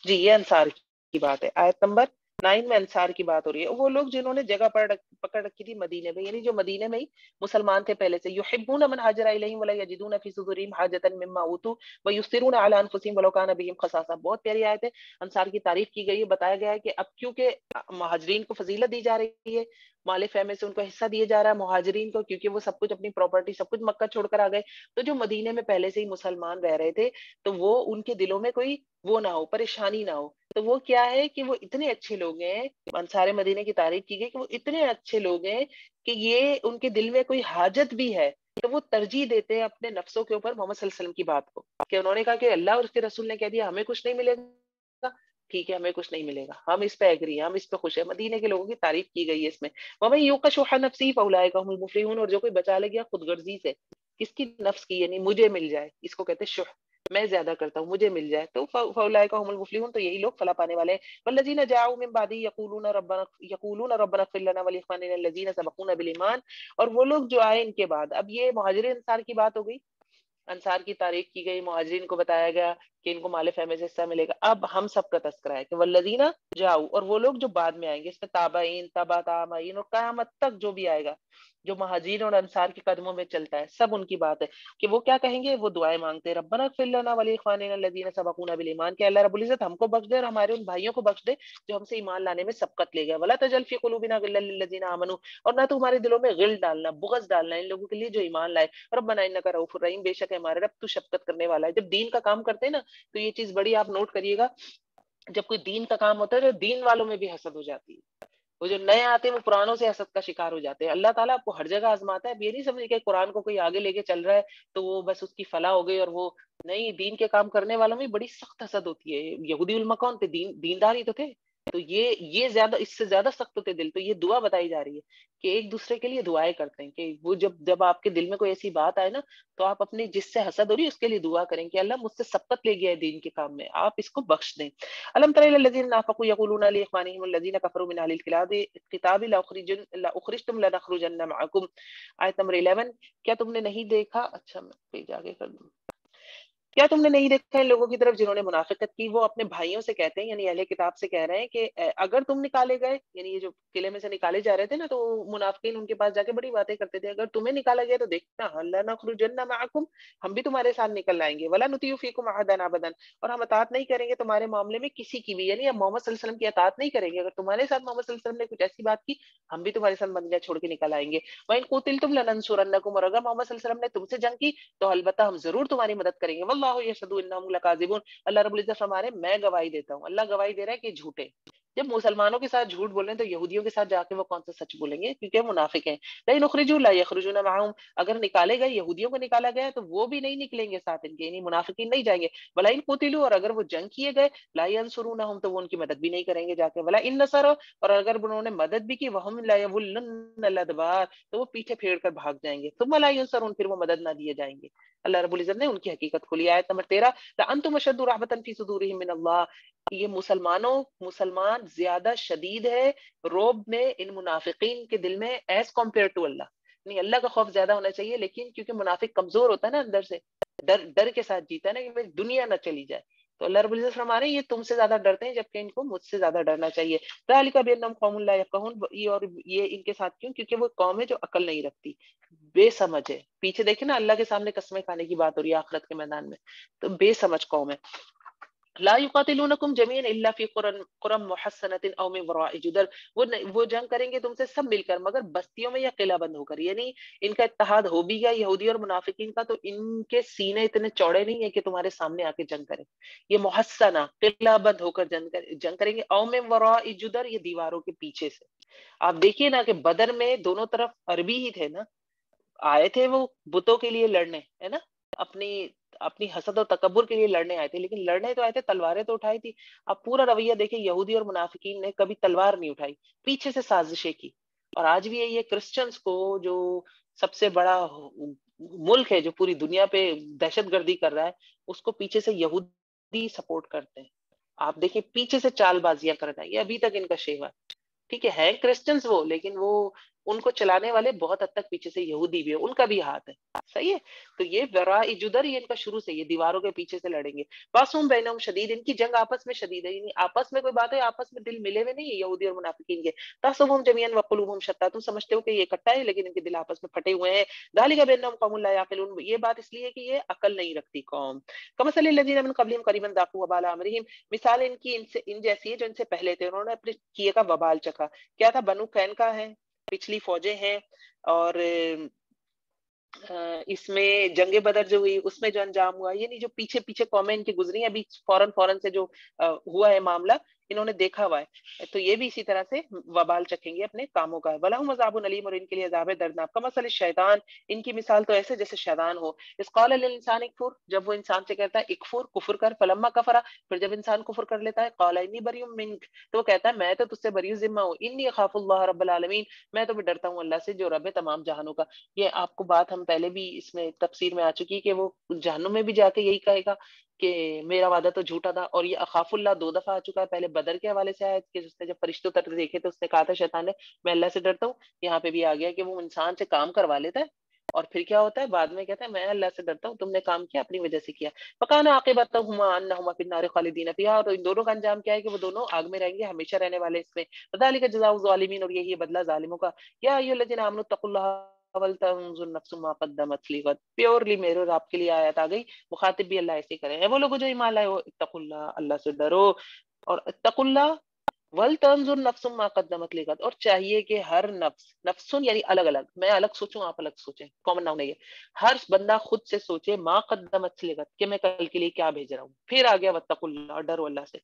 جی یہ انصار کی بات ہے. آیت نمبر 9 میں انصار کی بات ہو رہی ہے. وہ لوگ جنہوں نے جگہ پکڑ رکھی تھی مدینے میں، یعنی جو مدینے میں ہی مسلمان تھے پہلے سے. یحبون من ہاجر الیہم ولا یجدون فی صدورہم حاجۃ مما اوتوا ویؤثرون علی انفسہم ولو کان بہم خصاصہ. بہت پیاری آیت ہے. انصار کی تعریف کی گئی ہے، بتایا گیا ہے کہ اب کیونکہ مہاجرین کو فضیلت دی جا رہی ہے، مال فے میں سے ان کو حصہ دیا جا رہا ہے مہاجرین کو، کیونکہ وہ سب کچھ اپنی پراپرٹی سب کچھ مکہ چھوڑ کر آ گئے. تو جو مدینے میں پہلے سے ہی مسلمان رہ رہے تھے تو وہ ان کے دلوں میں کوئی وہ نہ ہو، پریشانی نہ ہو. تو وہ کیا ہے کہ وہ اتنے اچھے لوگ ہیں، انصار مدینے کی تعریف کی گئی کہ وہ اتنے اچھے لوگ ہیں کہ یہ ان کے دل میں کوئی حاجت بھی ہے تو وہ ترجیح دیتے ہیں اپنے نفسوں کے اوپر محمد صلی اللہ علیہ وسلم کی بات کو، کہ انہوں نے کہا کہ اللہ اور اس کے رسول نے کہہ دیا ہمیں کچھ نہیں ملے گا، ٹھیک ہے ہمیں کچھ نہیں ملے گا، ہم اس پہ ایگری ہیں، ہم اس پہ خوش ہیں. مدینے کے لوگوں کی تعریف کی گئی ہے اس میں. وَمَن يُوقَ شُحَّ نَفْسِهِ فَأُولَٰئِكَ هُمُ الْمُفْلِحُونَ، اور جو کوئی بچا لے گیا خود غرضی سے، کس کی؟ نفس کی، یعنی مجھے مل جائے، اس کو کہتے ہیں شح، میں زیادہ کرتا ہوں مجھے مل جائے، تو فَأُولَٰئِكَ هُمُ الْمُفْلِحُونَ، تو یہی لوگ فلاح پانے والے ہیں. وَالَّذِينَ جَاءُوا مِن بَعْدِهِمْ يَقُولُونَ رَبَّنَا اغْفِرْ لَنَا وَلِإِخْوَانِنَا الَّذِينَ سَبَقُونَا بِالْإِيمَانِ، اور وہ لوگ جو آئے ان کے بعد. اب یہ مہاجرین انصار کی بات ہو گئی، انصار کی تعریف کی گئی، مہاجرین کو بتایا گیا کہ ان کو مال فے میں سے حصہ ملے گا. اب ہم سب کا تذکرہ ہے کہ والذین جاؤ، اور وہ لوگ جو بعد میں آئیں گے، اس میں تابعین، تبع تابعین اور قیامت تک جو بھی آئے گا جو مہاجرین اور انصار کے قدموں میں چلتا ہے، سب ان کی بات ہے کہ وہ کیا کہیں گے، وہ دعائیں مانگتے ہیں ربنا اغفر لنا ولاخواننا الذین سبقونا بالایمان، کہ اللہ رب العزت ہم کو بخش دے اور ہمارے ان بھائیوں کو بخش دے جو ہم سے ایمان لانے میں سبقت لے گئے. ولا تجعل فی قلوبنا غلا للذین آمنوا، اور نہ تو ہمارے دلوں میں غل ڈالنا، بغض ڈالنا ان لوگوں کے لیے جو ایمان لائے. ربنا انک رؤوف الرحیم، بے شک ہمارے رب تو شفقت کرنے والا ہے. جب دین کا کام کرتے ہیں نا تو یہ چیز بڑی آپ نوٹ کریے گا، جب کوئی دین کا کام ہوتا ہے تو دین والوں میں بھی حسد ہو جاتی ہے. وہ جو نئے آتے ہیں وہ پرانوں سے حسد کا شکار ہو جاتے ہیں. اللہ تعالیٰ آپ کو ہر جگہ آزماتا ہے. اب یہ نہیں سمجھے کہ قرآن کو کوئی آگے لے کے چل رہا ہے تو وہ بس اس کی فلاح ہو گئی اور وہ نہیں. دین کے کام کرنے والوں میں بڑی سخت حسد ہوتی ہے. یہودی علماء کون تھے؟ دیندار ہی تو تھے. تو یہ زیادہ اس سے زیادہ سخت ہوتے دل. تو یہ دعا بتائی جا رہی ہے کہ ایک دوسرے کے لیے دعائیں کرتے ہیں کہ وہ جب آپ کے دل میں کوئی ایسی بات آئے نا تو آپ اپنی جس سے حسد ہو رہی ہے اس کے لیے دعا کریں کہ اللہ مجھ سے سبقت لے گیا ہے دین کے کام میں, آپ اس کو بخش دیں. الم تر الی الذین نافقوا یقولون لاخوانهم الذین کفروا من اهل الکتاب لاخرجتم لنخرجن معکم. آیت نمبر 11. کیا تم نے نہیں دیکھا, اچھا میں پیج آگے کر دوں, کیا تم نے نہیں دیکھا ان لوگوں کی طرف جنہوں نے منافقت کی, وہ اپنے بھائیوں سے کہتے ہیں یعنی اہل کتاب سے کہہ رہے ہیں کہ اگر تم نکالے گئے, یعنی یہ جو قلعے میں سے نکالے جا رہے تھے نا تو منافقین ان کے پاس جا کے بڑی باتیں کرتے تھے, اگر تمہیں نکالا گیا تو دیکھنا اللہ نخرجن معکم, ہم بھی تمہارے ساتھ نکل آئیں گے, ولا نطیع فیکم احدا ابدا, اور ہم اطاعت نہیں کریں گے تمہارے معاملے میں کسی کی بھی, یعنی ہم محمد صلی اللہ علیہ وسلم کی اطاعت نہیں کریں گے. اگر تمہارے ساتھ محمد صلی اللہ علیہ وسلم نے کچھ ایسی بات کی ہم بھی تمہارے ساتھ بندیاں چھوڑ کے نکل آئیں گے. وَإِن قُوتِلْتُمْ لَنَنصُرَنَّكُمْ, اور اگر محمد صلی اللہ علیہ وسلم نے تم سے جنگ کی تو البتہ ہم ضرور تمہاری مدد کریں گے. واللہ یشہد انہم لکاذبون, اللہ رب العزت فرما رہے میں گواہی دیتا ہوں, اللہ گواہی دے رہا ہے کہ جھوٹے. جب مسلمانوں کے ساتھ جھوٹ بولیں تو یہودیوں کے ساتھ جا کے وہ کون سا سچ بولیں گے, کیونکہ منافق ہیں. لئن اخرجوا لا یخرجون معهم, اگر نکالے گئے یہودیوں کو نکالا گیا تو وہ بھی نہیں نکلیں گے ساتھ ان کے, یعنی منافقین نہیں جائیں گے. ولئن قتلوا, اور اگر وہ جنگ کیے گئے, لا ینصرونہم, تو وہ ان کی مدد بھی نہیں کریں گے جا کے. ولئن نصروا, اور اگر انہوں نے مدد بھی کی, وہم لا یولن الادبار, تو وہ پیچھے پھیر کر بھاگ جائیں گے. ثم لا ینصرون, پھر وہ مدد نہ دیے جائیں گے. اللہ رب العزت نے ان کی حقیقت کھولی. آیت نمبر 13. لانتم اشد رهبة في صدورهم من اللہ, یہ مسلمان زیادہ شدید ہے روب میں ان منافقین کے دل میں ایز کمپیئر ٹو اللہ. نہیں, اللہ کا خوف زیادہ ہونا چاہیے, لیکن کیونکہ منافق کمزور ہوتا ہے نا اندر سے, ڈر کے ساتھ جیتا ہے نا کہ میری دنیا نہ چلی جائے, تو اللہ رب العزت فرما رہے ہیں یہ تم سے زیادہ ڈرتے ہیں جبکہ ان کو مجھ سے زیادہ ڈرنا چاہیے. ذالک بانہم قوم لا یفقہون, یہ اور یہ ان کے ساتھ کیوں, کیونکہ وہ قوم ہے جو عقل نہیں رکھتی, بے سمجھ ہے. پیچھے دیکھیں نا اللہ کے سامنے قسمیں کھانے کی بات ہو رہی ہے آخرت کے میدان میں, تو بے سمجھ قوم ہے. لا یقاتلونکم جميعا الا فی قرى محصنة او من وراء جدر, وہ جنگ کریں گے تم سے سب مل کر مگر بستیوں میں یا قلعہ بند ہو کر, یعنی ان کا اتحاد ہو بھی گیا یہودی اور منافقین کا تو ان کے سینے اتنے چوڑے نہیں ہیں کہ تمہارے سامنے آ کے جنگ کریں. یہ محصنہ قلعہ بند ہو کر جنگ کریں گے. او من وراء جدر, یہ دیواروں کے پیچھے سے. آپ دیکھیے نا کہ بدر میں دونوں طرف عربی ہی تھے نا, آئے تھے وہ بتوں کے لیے لڑنے, ہے نا, اپنی اپنی حسد اور تکبر کے لیے لڑنے آئے تھے, لیکن لڑنے تو آئے تھے, تلواریں تو اٹھائی تھی. اب پورا رویہ دیکھیں, یہودی اور منافقین نے کبھی تلوار نہیں اٹھائی, پیچھے سے سازشیں کی. اور آج بھی یہی ہے, کرسچنس کو جو سب سے بڑا ملک ہے جو پوری دنیا پہ دہشت گردی کر رہا ہے, اس کو پیچھے سے یہودی سپورٹ کرتے ہیں. آپ دیکھیں پیچھے سے چال بازیاں کرنا ہے, یہ ابھی تک ان کا شیوا. ٹھیک ہے کرسچنس وہ, لیکن وہ ان کو چلانے والے بہت حد تک پیچھے سے یہودی بھی ہے, ان کا بھی ہاتھ ہے. صحیح ہے. تو یہ وراء جدر, یہ ان کا شروع سے, یہ دیواروں کے پیچھے سے لڑیں گے. باسم بینہم شدید, ان کی جنگ آپس میں شدید ہے, یعنی آپس میں کوئی بات ہے, آپس میں دل ملے ہوئے نہیں ہے یہودی اور منافقین کے. تحسبهم جميعا وقلوبهم شتى, تم سمجھتے ہو کہ یہ اکٹھا ہے لیکن ان کے دل آپس میں پھٹے ہوئے ہیں. ذلك بانهم قوم لا يعقلون, یہ بات اس لیے کہ یہ عقل نہیں رکھتی قوم. كمثل الذين من قبلهم قريبا ذاقوا وبال امرهم, مثال ان کی ان جیسی ہے جو ان سے پہلے تھے, انہوں نے اپنے کیے کا وبال چکھا. کیا تھا؟ بنو قینقاع ہے, پچھلی فوجیں ہیں, اور اس میں جنگ بدر جو ہوئی اس میں جو انجام ہوا, یہ نہیں جو پیچھے پیچھے قومیں ان کی گزری ہیں ابھی فوراً سے جو ہوا ہے معاملہ, انہوں نے دیکھا ہوا ہے, تو یہ بھی اسی طرح سے وبال چکھیں گے اپنے کاموں کا. وَلَهُمْ عَذَابٌ أَلِيمٌ, اور ان کے لیے عذاب دردناک. كَمَثَلِ الشَّيْطَانِ, ان کی مثال تو ایسے جیسے شیطان ہو. إِذْ قَالَ لِلْإِنسَانِ اكْفُرْ, جب وہ انسان سے کہتا ہے اکفر, کفر کر. فَلَمَّا كَفَرَ, پھر جب انسان کفر کر لیتا ہے, قَالَ إِنِّي بَرِيءٌ مِّنكَ, تو وہ کہتا ہے میں تو تجھ سے بری ذمہ ہوں. إِنِّي أَخَافُ اللَّهَ رَبَّ الْعَالَمِينَ, میں تو ڈرتا ہوں اللہ سے جو رب ہے تمام جہانوں کا. یہ آپ کو بات ہم پہلے بھی اس میں تفسیر میں آ چکی کہ وہ جہنم میں بھی جا کے یہی کہے گا کہ میرا وعدہ تو جھوٹا تھا. اور یہ اخاف اللہ 2 دفعہ آ چکا ہے, پہلے بدر کے حوالے سے آیا کہ اس نے جب فرشتوں تک دیکھے تو اس نے کہا تھا شیطان نے میں اللہ سے ڈرتا ہوں. یہاں پہ بھی آ گیا کہ وہ انسان سے کام کروا لیتا ہے اور پھر کیا ہوتا ہے بعد میں کہتا ہے میں اللہ سے ڈرتا ہوں, تم نے کام کیا اپنی وجہ سے کیا. فکان عاقبتہما انہما فی النار خالدین فیہا, اور ان دونوں کا انجام کیا ہے کہ وہ دونوں آگ میں رہیں گے, ہمیشہ رہنے والے اس میں. فذلک جزاء الظالمین, اور یہی ہے بدلہ ظالموں کا. یا ایھا الذین آمنوا اتقوا اللہ ولتنظر نفس ما قدمت لغد, پیورلی میرے اور آپ کے لیے آیت آ گئی, مخاطب بھی اللہ ایسے کرے ہیں. وہ لوگ جو ایمان لائے ہو, اتقوا اللہ, اللہ سے ڈرو. اور اتقوا اللہ ولتنظر نفس ما قدمت لغد, اور چاہیے کہ ہر نفسن یعنی الگ الگ, میں الگ سوچوں آپ الگ سوچیں, کامن ناؤن ہے یہ. ہر بندہ خود سے سوچے ما قدمت لغد, کہ میں کل کے لیے کیا بھیج رہا ہوں. پھر آ گیا واتقوا اللہ, ڈرو اللہ سے.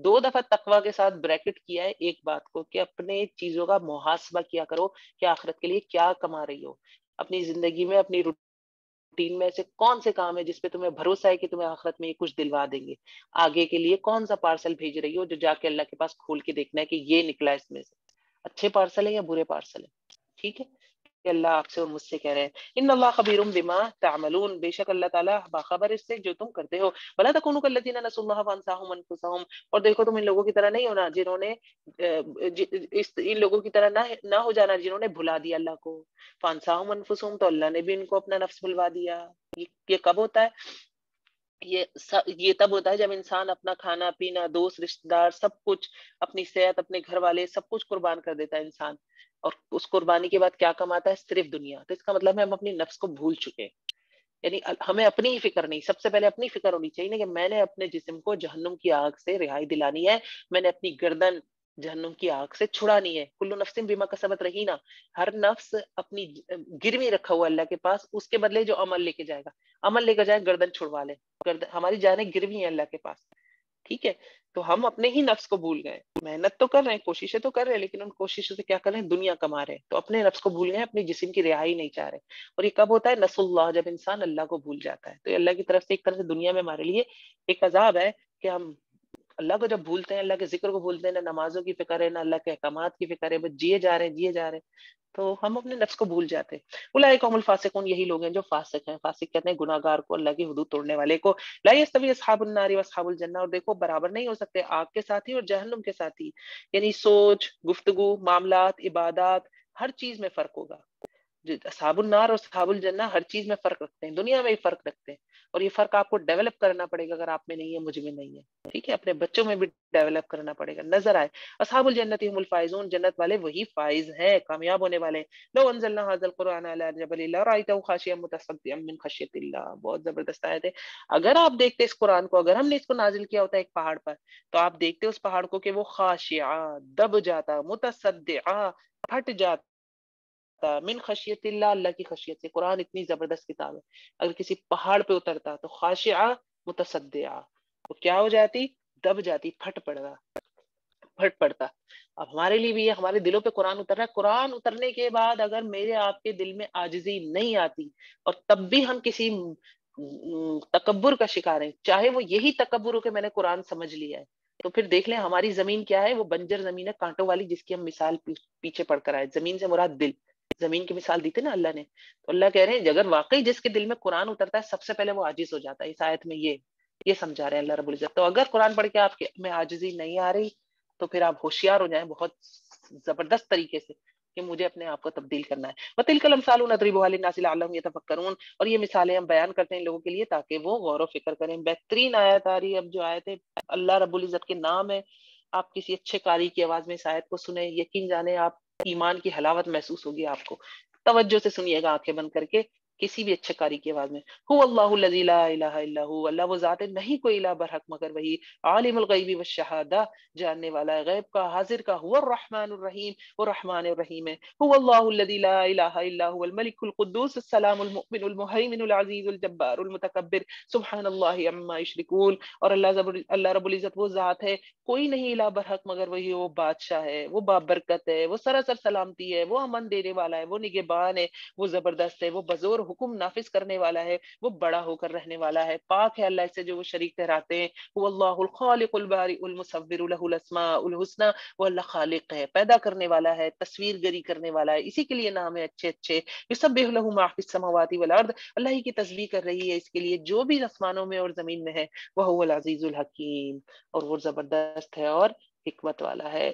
2 دفعہ تقوی کے ساتھ بریکٹ کیا ہے ایک بات کو کہ اپنے چیزوں کا محاسبہ کیا کرو کہ آخرت کے لیے کیا کما رہی ہو، اپنی زندگی میں اپنی روٹین میں ایسے کون سے کام ہے جس پہ تمہیں بھروسہ ہے کہ تمہیں آخرت میں یہ کچھ دلوا دیں گے، آگے کے لیے کون سا پارسل بھیج رہی ہو جو جا کے اللہ کے پاس کھول کے دیکھنا ہے کہ یہ نکلا اس میں سے اچھے پارسل ہیں یا برے پارسل ہیں. ٹھیک ہے کہ اللہ آپ سے اور مجھ سے کہہ رہے ہیں ان اللہ خبیر بما تعملون، بے شک اللہ تعالیٰ باخبر اس سے جو تم کرتے ہو. ولا تکونوا کالذین نسوا اللہ فانساهم انفسهم، اور دیکھو تم ان لوگوں کی طرح نہیں ہونا جنہوں نے ان لوگوں کی طرح نہ ہو جانا جنہوں نے بھلا دیا اللہ کو. فانساهم انفسهم، تو اللہ نے بھی ان کو اپنا نفس بھلوا دیا. یہ کب ہوتا ہے؟ یہ تب ہوتا ہے جب انسان اپنا کھانا پینا، دوست رشتہ دار، سب کچھ، اپنی صحت، اپنے گھر والے، سب کچھ قربان کر دیتا ہے انسان، اور اس قربانی کے بعد کیا کماتا ہے؟ صرف دنیا. تو اس کا مطلب ہے ہم اپنی نفس کو بھول چکے ہیں. یعنی ہمیں اپنی ہی فکر نہیں، سب سے پہلے اپنی فکر ہونی چاہیے نا کہ میں نے اپنے جسم کو جہنم کی آگ سے رہائی دلانی ہے، میں نے اپنی گردن جہنم کی آگ سے چھڑانی ہے. کل نفس بما کسبت رہینا، ہر نفس اپنی گروی رکھا ہوا اللہ کے پاس، اس کے بدلے جو عمل لے کے جائے گا، عمل لے کر جائے گردن چھڑوا لے. ہماری جانیں گروی ہیں اللہ کے پاس. ٹھیک ہے، تو ہم اپنے ہی نفس کو بھول گئے. محنت تو کر رہے ہیں، کوششیں تو کر رہے ہیں، لیکن ان کوششوں سے کیا کر رہے ہیں؟ دنیا کما رہے ہیں. تو اپنے نفس کو بھول گئے، اپنے جسم کی رہائی نہیں چاہ رہے. اور یہ کب ہوتا ہے؟ نسوا اللہ، جب انسان اللہ کو بھول جاتا ہے. تو یہ اللہ کی طرف سے ایک طرح سے دنیا میں ہمارے لیے ایک عذاب ہے کہ ہم اللہ کو جب بھولتے ہیں، اللہ کے ذکر کو بھولتے ہیں، نہ نمازوں کی فکر ہے، نہ اللہ کے احکامات کی فکر ہے، بس جیے جا رہے ہیں جیے جا رہے ہیں. تو ہم اپنے نفس کو بھول جاتے ہیں. اولئک هم الفاسقون، یہی لوگ ہیں جو فاسق ہیں. فاسق کہتے ہیں گناہ گار کو، اللہ کی حدود توڑنے والے کو. لا یستوی اصحاب النار واصحاب الجنہ، اور دیکھو برابر نہیں ہو سکتے آگ کے ساتھی اور جہنم کے ساتھی. یعنی سوچ، گفتگو، معاملات، عبادات، ہر چیز میں فرق ہوگا. اصحاب النار اور اصحاب الجنہ ہر چیز میں فرق رکھتے ہیں، دنیا میں بھی فرق رکھتے ہیں. اور یہ فرق آپ کو ڈیولپ کرنا پڑے گا، اگر آپ میں نہیں ہے مجھ میں نہیں ہے. ٹھیک ہے، اپنے بچوں میں بھی ڈیولپ کرنا پڑے گا، نظر آئے. اصحاب الجنت هم الفائزون، جنت والے وہی فائز ہیں، کامیاب ہونے والے ہیں. لو انزلنا هذا القرآن على جبل لرأيته خاشعا متصدعا من خشية الله، بہت زبردست آیت ہے. اگر آپ دیکھتے اس قرآن کو، اگر ہم نے اس کو نازل کیا ہوتا ہے ایک پہاڑ پر، تو آپ دیکھتے اس پہاڑ کو کہ وہ خاشعا، دب جاتا، متصدعا، پھٹ جاتا من خشیت اللہ، اللہ کی خشیت سے. قرآن اتنی زبردست کتاب ہے. اگر کسی پہاڑ پہ اترتا تو خاشعہ متصدعہ، وہ کیا ہو جاتی؟ دب جاتی، پھٹ پڑتا. اب ہمارے لیے بھی ہے، ہمارے دلوں پہ قرآن اتر رہا ہے. قرآن اترنے کے بعد اگر میرے آپ کے دل میں عاجزی نہیں آتی، اور تب بھی ہم کسی تکبر کا شکار ہیں، چاہے وہ یہی تکبر ہو کہ میں نے قرآن سمجھ لیا ہے، تو پھر دیکھ لیں ہماری زمین کیا ہے؟ وہ بنجر زمین ہے، کانٹوں والی، جس کی ہم مثال پیچھے پڑھ کر آئے. زمین سے مراد دل، زمین کی مثال دی تھی نا اللہ نے. تو اللہ کہہ رہے ہیں اگر واقعی جس کے دل میں قرآن اترتا ہے سب سے پہلے وہ عاجز ہو جاتا ہے. اس آیت میں یہ سمجھا رہے ہیں اللہ رب العزت. تو اگر قرآن پڑھ کے آپ کے میں عاجزی نہیں آ رہی، تو پھر آپ ہوشیار ہو جائیں بہت زبردست طریقے سے کہ مجھے اپنے آپ کو تبدیل کرنا ہے. وَتِلْكَ الْأَمْثَالُ نَضْرِبُهَا لِلنَّاسِ لَعَلَّهُمْ يَتَفَكَّرُونَ، اور یہ مثالیں ہم بیان کرتے ہیں لوگوں کے لیے تاکہ وہ غور و فکر کریں. بہترین آیت آ رہی ہے اب جو آیت ہے، اللہ رب العزت کے نام ہے. آپ کسی اچھے قاری کی آواز میں اس آیت کو سنیں، یقین جانے آپ ایمان کی حلاوت محسوس ہوگی آپ کو. توجہ سے سنیے گا آنکھیں بند کر کے، کسی بھی اچھے قاری کی آواز میں. هو اللہ الذی لا الہ الا هو، اللہ وہ ذات ہے نہیں کوئی الہ برحق مگر وہی. عالم الغیب والشہادہ، جاننے والا ہے غیب کا، حاضر کا. هو الرحمن الرحیم، وہ رحمان الرحیم ہے. هو اللہ الذی لا الہ الا هو الملک القدوس السلام المؤمن المہیمن العزیز الجبار المتکبر سبحان اللہ عما یشرکون. اور اللہ رب العزت وہ ذات ہے، کوئی نہیں الہ برحق مگر وہی. وہ بادشاہ ہے، وہ بابرکت ہے، وہ سراسر سلامتی ہے، وہ امن دینے والا ہے، وہ نگہبان ہے، وہ زبردست ہے، وہ بزور حکم نافذ کرنے والا ہے، وہ بڑا ہو کر رہنے والا ہے. پاک ہے اللہ سے جو وہ شریک ٹھہراتے ہیں. وہ اللہ الخالق البارئ المصور له الاسماء الحسنى، وہ اللہ خالق ہے، پیدا کرنے والا ہے، تصویر گری کرنے والا ہے، اسی کے لیے نام ہے اچھے اچھے. یسبح له ما فی السماوات والارض، اللہ ہی کی تسبیح کر رہی ہے اس کے لیے جو بھی آسمانوں میں اور زمین میں ہے. وهو العزیز الحکیم، اور وہ زبردست ہے اور حکمت والا ہے.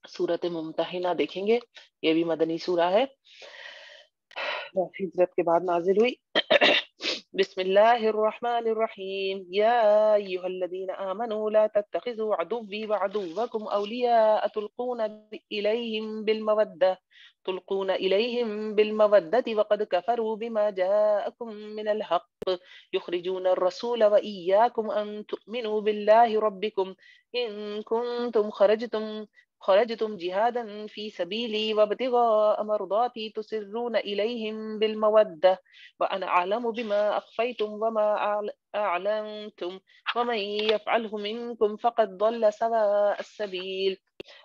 سورت ممتحنہ دیکھیں گے، یہ بھی مدنی سورہ ہے، ہجرت کے بعد نازل ہوئی. بسم اللہ الرحمن الرحیم. یا ایھا الذین آمنوا لا تتخذوا عدوی وعدوکم اولیاء تلقون الیہم بالمودة وقد كفروا بما جاءکم من الحق یخرجون الرسول وإیاکم ان تؤمنوا باللہ ربکم ان کنتم خرجتم جهادا في سبيلي وابتغاء مرضاتي تسرون إليهم بالمودة وأنا أعلم بما أخفيتم وما أعلنتم ومن يفعله منكم فقد ضل سواء السبيل.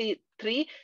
3,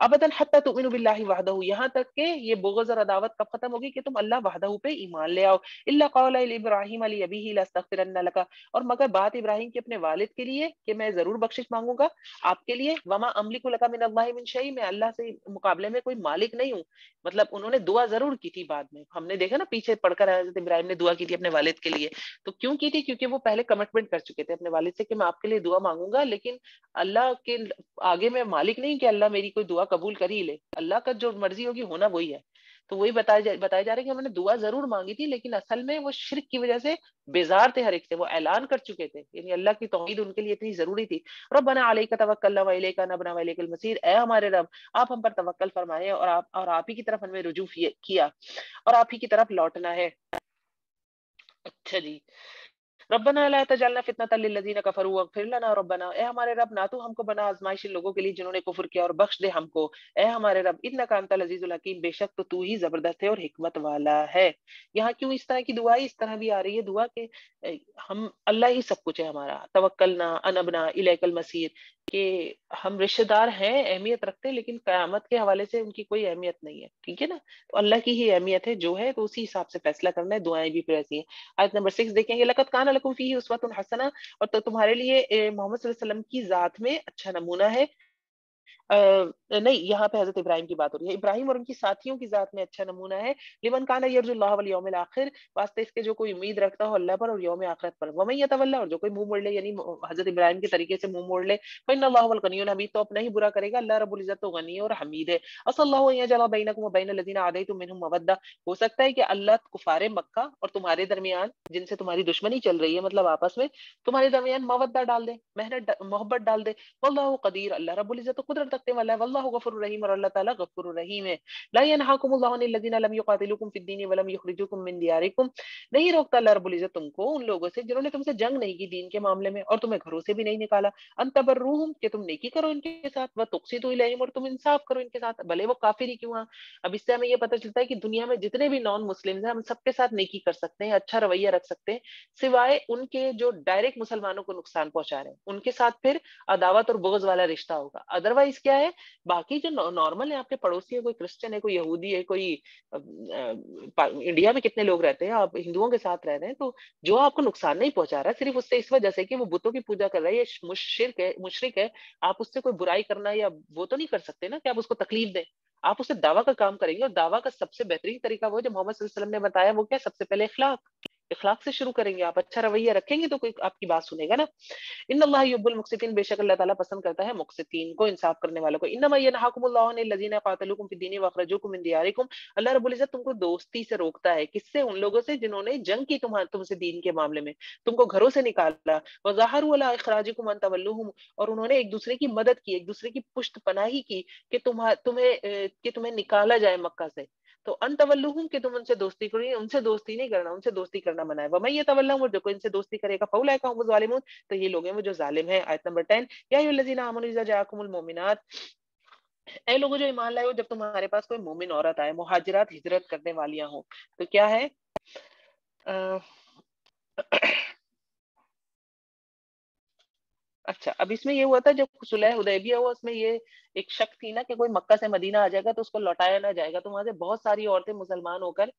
ابدن حتی تؤمنوا باللہ وحدہ، یہاں تک کہ یہ بغض اور عداوت کب ختم ہوگی کہ تم اللہ وحدہ پہ ایمان لے آؤ. الا قول ابراہیم علی ابیہ لاستغفرن لک، اور مگر بات ابراہیم کے اپنے والد کے لیے کہ میں ضرور بخشش مانگوں گا آپ کے لیے. وما املک لک من اللہ من شیء، میں اللہ سے مقابلے میں کوئی مالک نہیں ہوں. مطلب انہوں نے دعا ضرور کی تھی بعد میں، ہم نے دیکھا نا پیچھے پڑھ کر حضرت ابراہیم نے دعا کی تھی اپنے والد کے لیے. تو کیوں کی تھی؟ کیونکہ وہ پہلے کمٹمنٹ کر چکے تھے اپنے والد سے کہ میں آپ کے لیے دعا مانگوں گا، لیکن اللہ کے آگے میں مالک نہیں کہ اللہ میری کوئی دعا قبول کر ہی لے، اللہ کا جو مرضی ہوگی ہونا وہی ہے. تو وہی بتایا جا رہا ہے کہ انہوں نے دعا ضرور مانگی تھی، لیکن اصل میں وہ شرک کی وجہ سے بیزار تھے ہر ایک سے، وہ اعلان کر چکے تھے، یعنی اللہ کی توحید ان کے لیے اتنی ضروری تھی. ربنا علیک توکلنا و الیک انبنا و الیک المصیر، اے ہمارے رب آپ ہم پر توکل فرمائے اور آپ ہی کی طرف ہمیں رجوع کیا اور آپ ہی کی طرف لوٹنا ہے. اچھا جی. ربنا لا تجعلنا فتنة للذین کفروا واغفر لنا ربنا، اے ہمارے رب نہ تو ہم کو بنا آزمائش ان لوگوں کے لیے جنہوں نے کفر کیا، اور بخش دے ہم کو. اے ہمارے رب انک انت العزیز الحکیم، بے شک تو ہی زبردست ہے اور حکمت والا ہے. یہاں کیوں اس طرح کی دعا اس طرح بھی آ رہی ہے دعا کہ ہم اللہ ہی سب کچھ ہے ہمارا. توکلنا انبنا الیک المصیر، کہ ہم رشتہ دار ہیں اہمیت رکھتے ہیں، لیکن قیامت کے حوالے سے ان کی کوئی اہمیت نہیں ہے. ٹھیک ہے نا؟ تو اللہ کی ہی اہمیت ہے جو ہے، تو اسی حساب سے فیصلہ کرنا ہے. دعائیں بھی پھر ایسی ہیں. آیت نمبر 6 دیکھیں گے، لقد کان لکم فیہ اسوۃ حسنہ، اور تو تمہارے لیے محمد صلی اللہ علیہ وسلم کی ذات میں اچھا نمونہ ہے. نہیں، یہاں پہ حضرت ابراہیم کی بات ہو رہی ہے. ابراہیم اور ان کی ساتھیوں کی ذات میں اچھا نمونہ ہے. لمن کان یرجو اللہ والیوم الاخر، واسطے اس کے جو کوئی امید رکھتا ہو اللہ پر اور یوم آخرت پر. ومن یتولی، اور جو کوئی منہ موڑ لے، یعنی حضرت ابراہیم کے طریقے سے منہ موڑ لے، فإن اللہ هو الغنی الحمید، تو اپنا ہی برا کرے گا. اللہ رب العزت تو غنی اور حمید ہے. عسى اللہ ان يجعل بینکم وبین الذین عادیتم منهم مودہ، ہو سکتا ہے کہ اللہ کفار مکہ اور تمہارے درمیان جن سے تمہاری دشمنی چل رہی ہے، مطلب آپس میں تمہارے درمیان مودہ ڈال دے، محبت ڈال دے. واللہ قدیر، اللہ رب العزت تو قدرت رکھتے والا ہے. واللہ غفور الرحیم، اور اللہ تعالیٰ غفور الرحیم ہے. لا ينهاكم الله عن الذين لم يقاتلوكم في الدين ولم يخرجوكم من دياركم، نہیں روکتا اللہ رب العزت تم کو ان لوگوں سے جنہوں نے تم سے جنگ نہیں کی دین کے معاملے میں اور تمہیں گھروں سے بھی نہیں نکالا. ان تبروہم، کہ تم نیکی کرو ان کے ساتھ، وتقسطوا الیہم، اور تم انصاف کرو ان کے ساتھ، بھلے وہ کافر ہی کیوں ہیں. اب اس سے ہمیں یہ پتہ چلتا ہے کہ دنیا میں جتنے بھی نان مسلمز ہیں ہم سب کے ساتھ نیکی کر سکتے ہیں، اچھا رویہ رکھ سکتے ہیں، سوائے ان کے جو ڈائریکٹ مسلمانوں کو نقصان پہنچا رہے ہیں، ان کے ساتھ پھر عداوت اور بغض والا رشتہ ہوگا. ادروائز کیا ہے، باقی جو نارمل ہے، آپ کے پڑوسی ہے، کوئی کرسچن ہے، کوئی یہودی ہے، کوئی انڈیا میں کتنے لوگ رہتے ہیں، آپ ہندوؤں کے ساتھ رہ رہے ہیں، تو جو آپ کو نقصان نہیں پہنچا رہا صرف اس سے اس وجہ سے کہ وہ بتوں کی پوجا کر رہا ہے، یہ مشرک ہے، آپ اس سے کوئی برائی کرنا یا وہ تو نہیں کر سکتے نا کہ آپ اس کو تکلیف دیں. آپ اسے دعویٰ کا کام کریں گے، اور دعویٰ کا سب سے بہترین طریقہ وہ جو محمد صلی اللہ علیہ وسلم نے بتایا، وہ کیا؟ سب سے پہلے اخلاق سے شروع کریں گے. آپ اچھا رویہ رکھیں گے تو کوئی آپ کی بات سنے گا نا. ان اللہ یحب المقسطین، بے شک اللہ تعالیٰ پسند کرتا ہے مقسطین کو، انصاف کرنے والوں کو. انما ینہاکم اللہ عن الذین قاتلوکم فی الدین واخرجوکم من دیارکم، اللہ رب العزت تم کو دوستی سے روکتا ہے. کس سے؟ ان لوگوں سے جنہوں نے جنگ کی تم سے دین کے معاملے میں، تم کو گھروں سے نکالا. وظاہروا علی اخراجکم ان تولوہم، اور انہوں نے ایک دوسرے کی مدد کی، ایک دوسرے کی پشت پناہی کی کہ تمہیں نکالا جائے مکہ سے. تو ان تولوہم، کہ تم ان سے دوستی کرو، ان سے دوستی نہیں کرنا، ان سے دوستی کرنا منع ہے. ومن یتولہم، اور جو کوئی ان سے دوستی کرے گا، فاولئک هم الظالمون، تو یہ لوگ ہیں وہ جو ظالم ہیں. آیت نمبر 10، یا ایھا الذین آمنوا اذا جاءکم المؤمنات، اے لوگوں جو ایمان لائے ہو، جب تمہارے پاس کوئی مومن عورت آئے، مہاجرات ہجرت کرنے والیاں ہوں، تو کیا ہے؟ اچھا، اب اس میں یہ ہوا تھا جب صلح حدیبیہ ہوا، اس میں یہ ایک شک تھی نا کہ کوئی مکہ سے مدینہ آ جائے گا تو اس کو لوٹایا نہ جائے گا. تو وہاں سے بہت ساری عورتیں مسلمان ہو کر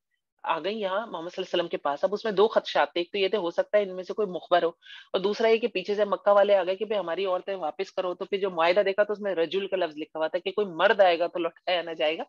آ گئی یہاں محمد صلی اللہ علیہ وسلم کے پاس. اب اس میں دو خدشات تھے، ایک تو یہ تھے ہو سکتا ہے ان میں سے کوئی مخبر ہو، اور دوسرا یہ کہ پیچھے سے مکہ والے آ گئے کہ ہماری عورتیں واپس کرو. تو پھر جو معاہدہ دیکھا تو اس میں رجل کا لفظ لکھا ہوا تھا کہ کوئی مرد آئے گا تو لوٹایا نہ جائے گا.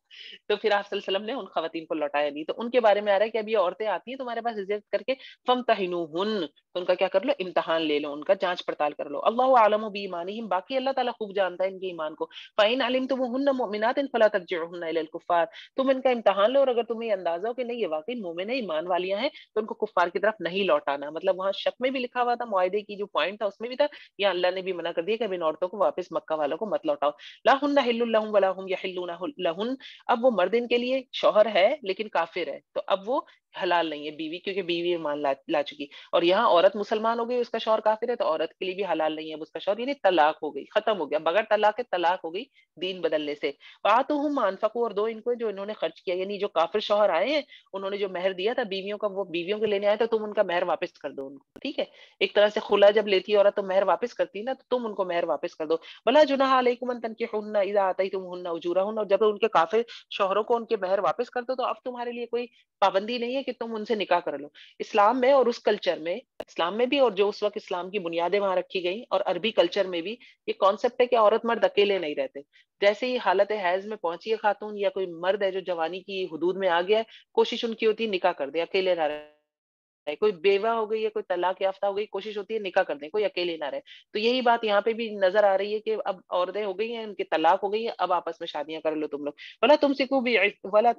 تو پھر آپ صلی اللہ علیہ وسلم نے ان خواتین کو لوٹایا نہیں. تو ان کے بارے میں آ رہا ہے کہ اب یہ عورتیں آتی ہیں تمہارے پاس ہجرت کر کے، فامتحنوہن، تو ان کا کیا کر لو؟ امتحان لے لو، ان کا جانچ پڑتال کر لو. اللہ اعلم بایمانہم، باقی اللہ تعالیٰ خوب جانتا ہے ان کے ایمان کو. فإن علمتموہن مؤمنات فلا ترجعوہن الی الکفار، تم ان کا امتحان لو، اور اگر تمہیں اندازہ ہو کہ نہیں یہ واقعی مومن ہے، ایمان والیاں ہیں، تو ان کو کفار کی طرف نہیں لوٹانا. مطلب وہاں شک میں بھی لکھا ہوا تھا، معاہدے کی جو پوائنٹ تھا اس میں بھی تھا، یا اللہ نے بھی منع کر دیا کہ اب ان عورتوں کو واپس مکہ والوں کو مت لوٹاؤ. لا ہن حل لہم ولا ہم یحلون لہن، اب وہ مرد ان کے لیے شوہر ہے لیکن کافر ہے، تو اب وہ حلال نہیں ہے بیوی، کیونکہ بیوی ایمان لا چکی. اور یہاں عورت مسلمان ہو گئی، اس کا شوہر کافر ہے، تو عورت کے لیے بھی حلال نہیں ہے اب اس کا شوہر، یعنی طلاق ہو گئی، ختم ہو گیا، بغیر طلاق کے طلاق ہو گئی دین بدلنے سے. فآتوہم ما انفقوا، اور دو ان کو جو انہوں نے خرچ کیا، یعنی جو کافر شوہر آئے ہیں انہوں نے جو مہر دیا تھا بیویوں کا وہ بیویوں کے لینے آئے تو تم ان کا مہر واپس کر دو ان کو، ٹھیک ہے. ایک طرح سے خلا جب لیتی ہے عورت تو مہر واپس کرتی ہے نا، تو تم ان کو مہر واپس کر دو. ولا جناح علیکم ان تنکحوهن اذا آتیتموهن اجورهن، اور جب ان کے کافر شوہروں کو ان کے مہر واپس کر دو تو اب تمہارے لیے کوئی پابندی نہیں ہے کہ تم ان سے نکاح کر لو. اسلام میں اور اس کلچر میں، اسلام میں بھی اور جو اس وقت اسلام کی بنیادیں وہاں رکھی گئیں اور عربی کلچر میں بھی یہ کانسیپٹ ہے کہ عورت مرد اکیلے نہیں رہتے. جیسے ہی حالت حیض میں پہنچی ہے خاتون یا کوئی مرد ہے جو جوانی کی حدود میں آ گیا ہے، کوشش ان کی ہوتی ہے نکاح کر دے، اکیلے نہ رہے. کوئی بیوہ ہو گئی ہے، کوئی طلاق یافتہ ہو گئی، کوشش ہوتی ہے نکاح کر دیں، کوئی اکیلے نہ رہے. تو یہی بات یہاں پہ بھی نظر آ رہی ہے کہ اب عورتیں ہو گئی ہیں، ان کی طلاق ہو گئی ہے، اب آپس میں شادیاں کر لو تم لوگ. ولا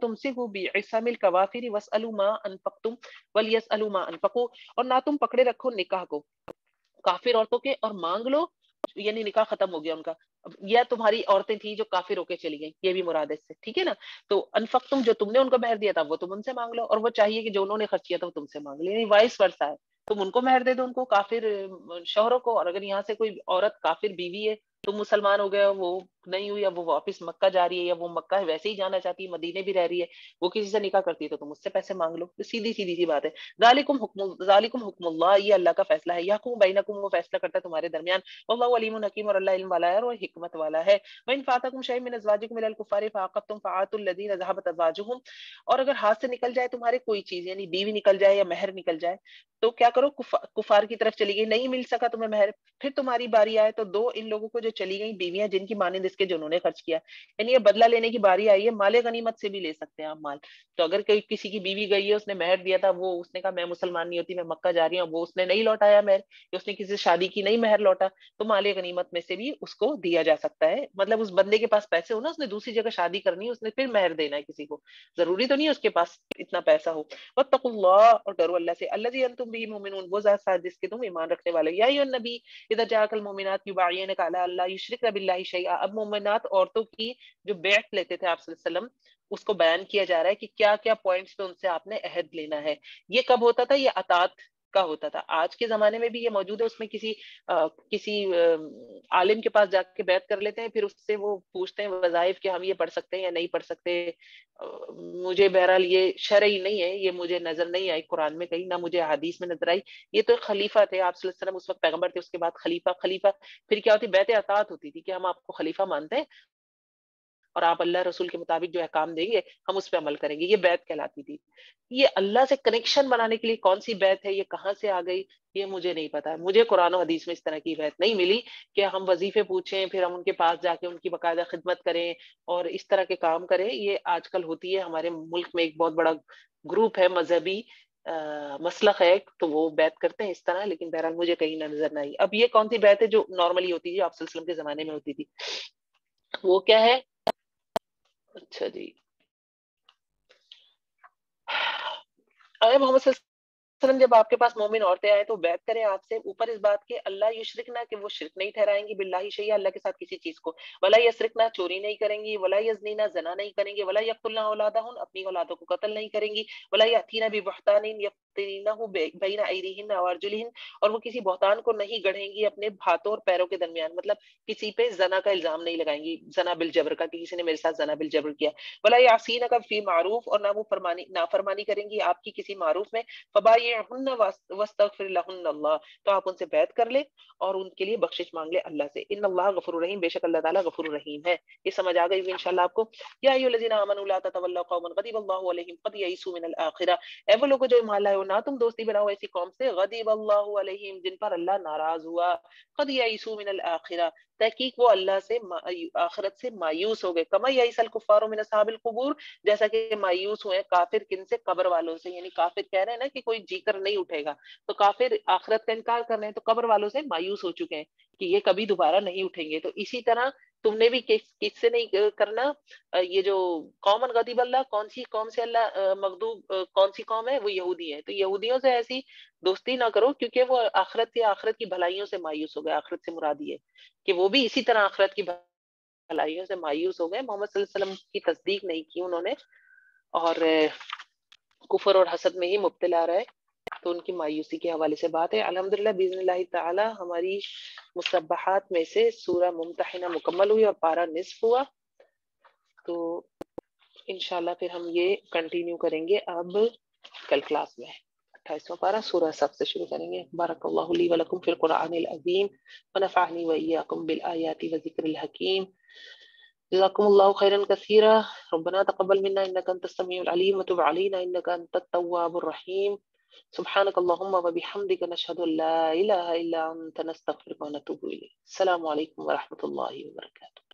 تمسکوا بعصم الکوافر واسألوا ما انفقتم وليسألوا ما انفقوا، اور نہ تم پکڑے رکھو نکاح کو کافر عورتوں کے اور مانگ لو، یعنی نکاح ختم ہو گیا ان کا. یا تمہاری عورتیں تھیں جو کافر ہو کے چلی گئیں، یہ بھی مراد ہے اس سے، ٹھیک ہے نا. تو انفقتم جو تم نے ان کو مہر دیا تھا وہ تم ان سے مانگ لو، اور وہ چاہیے کہ جو انہوں نے خرچ کیا تھا وہ تم سے مانگ لے، یعنی وائس ورسا ہے. تم ان کو مہر دے دو، ان کو کافر شوہروں کو، اور اگر یہاں سے کوئی عورت کافر بیوی ہے، تم مسلمان ہو گئے، وہ نہیں ہوئی، اب وہ واپس مکہ جا رہی ہے یا وہ مکہ ویسے ہی جانا چاہتی ہے، مدینے بھی رہ رہی ہے، وہ کسی سے نکاح کرتی ہے تو تم اس سے پیسے مانگ لو. سیدھی سیدھی سی بات ہے. ذالکم حکم اللہ، یہ اللہ کا فیصلہ ہے. یحکم بینکم، وہ فیصلہ کرتا ہے تمہارے درمیان. واللہ علیم حکیم، اور اللہ علم والا ہے اور حکمت والا ہے. وَإِن فَاتَكُمْ شَيْءٌ مِّنْ أَزْوَاجِكُمْ إِلَى الْكُفَّارِ فَعَاقَبْتُمْ فَآتُوا الَّذِينَ ذَهَبَتْ أَزْوَاجُهُمْ، اور اگر ہاتھ سے نکل جائے تمہارے کوئی چیز، یعنی بیوی نکل جائے یا مہر نکل جائے، تو کیا کرو، کفار کی طرف چلی گئی، نہیں مل سکا تمہیں مہر، پھر تمہاری باری آئے تو دو ان لوگوں کو جو چلی گئی بیویاں جن کی مانند اس کے جنہوں نے خرچ کیا. یعنی یہ بدلہ لینے کی باری آئی ہے. مال غنیمت سے بھی لے سکتے ہیں آپ مال. تو اگر کوئی کسی کی بیوی گئی ہے، اس نے مہر دیا تھا، وہ اس نے کہا میں مسلمان نہیں ہوتی، میں مکہ جا رہی ہوں، وہ اس نے نہیں لوٹایا مہر، یا اس نے کسی سے شادی کی نہیں مہر لوٹا، تو مال غنیمت میں سے بھی اس کو دیا جا سکتا ہے. مطلب اس بندے کے پاس پیسے ہو نا، اس نے دوسری جگہ شادی کرنی ہے، اس نے پھر مہر دینا ہے کسی کو، ضروری تو نہیں ہے اس کے پاس اتنا پیسہ ہو. واتقوا اللہ، اور ڈرو اللہ سے. الذی انتم به مؤمنون، وہ ذات ساتھ جس کے تم ایمان رکھنے والے. یا ایھا النبی اذا جاءک المؤمنات یبايعنک علی الا یشرکن باللہ شیئا. اب مومنات عورتوں کی جو بیعت لیتے تھے آپ صلی اللہ علیہ وسلم، اس کو بیان کیا جا رہا ہے کہ کیا کیا پوائنٹس پہ ان سے آپ نے عہد لینا ہے. یہ کب ہوتا تھا؟ یہ اطاعت کا ہوتا تھا. آج کے زمانے میں بھی یہ موجود ہے، اس میں کسی عالم کے پاس جا کے بیعت کر لیتے ہیں، پھر اس سے وہ پوچھتے ہیں وظائف کہ ہم یہ پڑھ سکتے ہیں یا نہیں پڑھ سکتے. مجھے بہرحال یہ شرعی نہیں ہے، یہ مجھے نظر نہیں آئی قرآن میں کہیں، نہ مجھے حدیث میں نظر آئی. یہ تو ایک خلیفہ تھے آپ صلی اللہ علیہ وسلم، اس وقت پیغمبر تھے، اس کے بعد خلیفہ. پھر کیا ہوتی؟ بیعت اطاعت ہوتی تھی کہ ہم آپ کو خلیفہ مانتے ہیں اور آپ اللہ رسول کے مطابق جو احکام دیں گے ہم اس پہ عمل کریں گے. یہ بیعت کہلاتی تھی. یہ اللہ سے کنیکشن بنانے کے لیے کون سی بیعت ہے، یہ کہاں سے آ گئی، یہ مجھے نہیں پتا. مجھے قرآن و حدیث میں اس طرح کی بیعت نہیں ملی کہ ہم وظیفے پوچھیں، پھر ہم ان کے پاس جا کے ان کی باقاعدہ خدمت کریں اور اس طرح کے کام کریں. یہ آج کل ہوتی ہے ہمارے ملک میں، ایک بہت بڑا گروپ ہے مذہبی مسلک ہے، تو وہ بیعت کرتے ہیں اس طرح، لیکن بہرحال مجھے کہیں نہ نظر نہ آئی. اب یہ کون سی بیعت ہے جو نارملی ہوتی تھی آپ صلی اللہ علیہ وسلم کے زمانے میں ہوتی تھی؟ وہ کیا ہے؟ اچھا جی، اے محمد صلی اللہ علیہ وسلم، جب آپ کے پاس مومن عورتیں آئیں تو بیعت کریں آپ سے، اوپر اس بات کے اللہ یشرکنا، کہ وہ شرک نہیں ٹھہرائیں گی، باللہ شیئا، اللہ کے ساتھ کسی چیز کو، ولا یسرکنا، چوری نہیں کریں گی، ولا یزنینا، زنا نہیں کریں گی، ولا یقتلنا اولادہن، اپنی اولادوں کو قتل نہیں کریں گی، ولا یاتینا ببہتان یفترینہ بین ایدیہن وارجلہن، اور وہ کسی بہتان کو نہیں گڑھیں گی اپنے ہاتھوں اور پیروں کے درمیان، مطلب کسی پہ زنا کا الزام نہیں لگائیں گی، زنا بالجبر کا، کہ کسی نے میرے ساتھ زنا بالجبر کیا. ولا یعصینک فی معروف، اور نہ وہ نافرمانی کریں گی آپ کی کسی معروف میں. فبایعہن واستغفر لہن اللہ، تو آپ ان سے بیعت کر لیں اور ان کے لیے بخشش مانگ لیں اللہ سے. ان اللہ غفور الرحیم، بے شک اللہ تعالیٰ غفور الرحیم ہے. یہ سمجھ آ گئی ہوگی انشاءاللہ آپ کو. یا ایھا الذین آمنوا لا تتولوا قوما غضب اللہ علیہم قد یئسوا من الآخرہ، اے وہ لوگ جو ایمان لائے ہو، نہ تم دوستی بناؤ ایسی قوم سے غضب اللہ علیہم، جن پر اللہ ناراض ہوا، قد یئسوا من الآخرہ، تحقیق وہ اللہ سے آخرت سے مایوس ہو گئے. کما یئس الکفار من اصحاب القبور، جیسا کہ مایوس ہوئے کافر کن سے؟ قبر والوں سے. یعنی کافر کہہ رہے ہیں نا کہ کوئی جی کر نہیں اٹھے گا، تو کافر آخرت کا انکار کر رہے ہیں، تو قبر والوں سے مایوس ہو چکے ہیں کہ یہ کبھی دوبارہ نہیں اٹھیں گے. تو اسی طرح تم نے بھی کس سے نہیں کرنا. یہ جو قوم غضب اللہ، کون سی قوم سے اللہ مغضوب، کون سی قوم ہے؟ وہ یہودی ہے. تو یہودیوں سے ایسی دوستی نہ کرو، کیونکہ وہ آخرت کی بھلائیوں سے مایوس ہو گئے. آخرت سے مراد یہ کہ وہ بھی اسی طرح آخرت کی بھلائیوں سے مایوس ہو گئے. محمد صلی اللہ علیہ وسلم کی تصدیق نہیں کی انہوں نے، اور کفر اور حسد میں ہی مبتلا رہے. تو ان کی مایوسی کے حوالے سے بات ہے. الحمدللہ باذن اللہ تعالی ہماری مسبحات میں سے سورہ ممتحنہ مکمل ہوئی اور پارہ نصف ہوا. تو انشاءاللہ پھر ہم یہ کنٹینیو کریں گے اب کل کلاس میں 28واں پارہ سورہ صف سے شروع کریں گے. بارک اللہ لی ولکم فی القرآن العظیم ونفعنی وإیاکم بالآیات وذکر الحکیم. جزاکم اللہ خیرا کثیرا. ربنا تقبل منا انک انت السمیع العلیم وتب علینا انک انت التواب الرحیم. سبحانك اللهم وبحمدك نشهد ان لا اله الا انت نستغفرك ونتوب اليك. السلام علیکم ورحمۃ اللہ وبرکاتہ.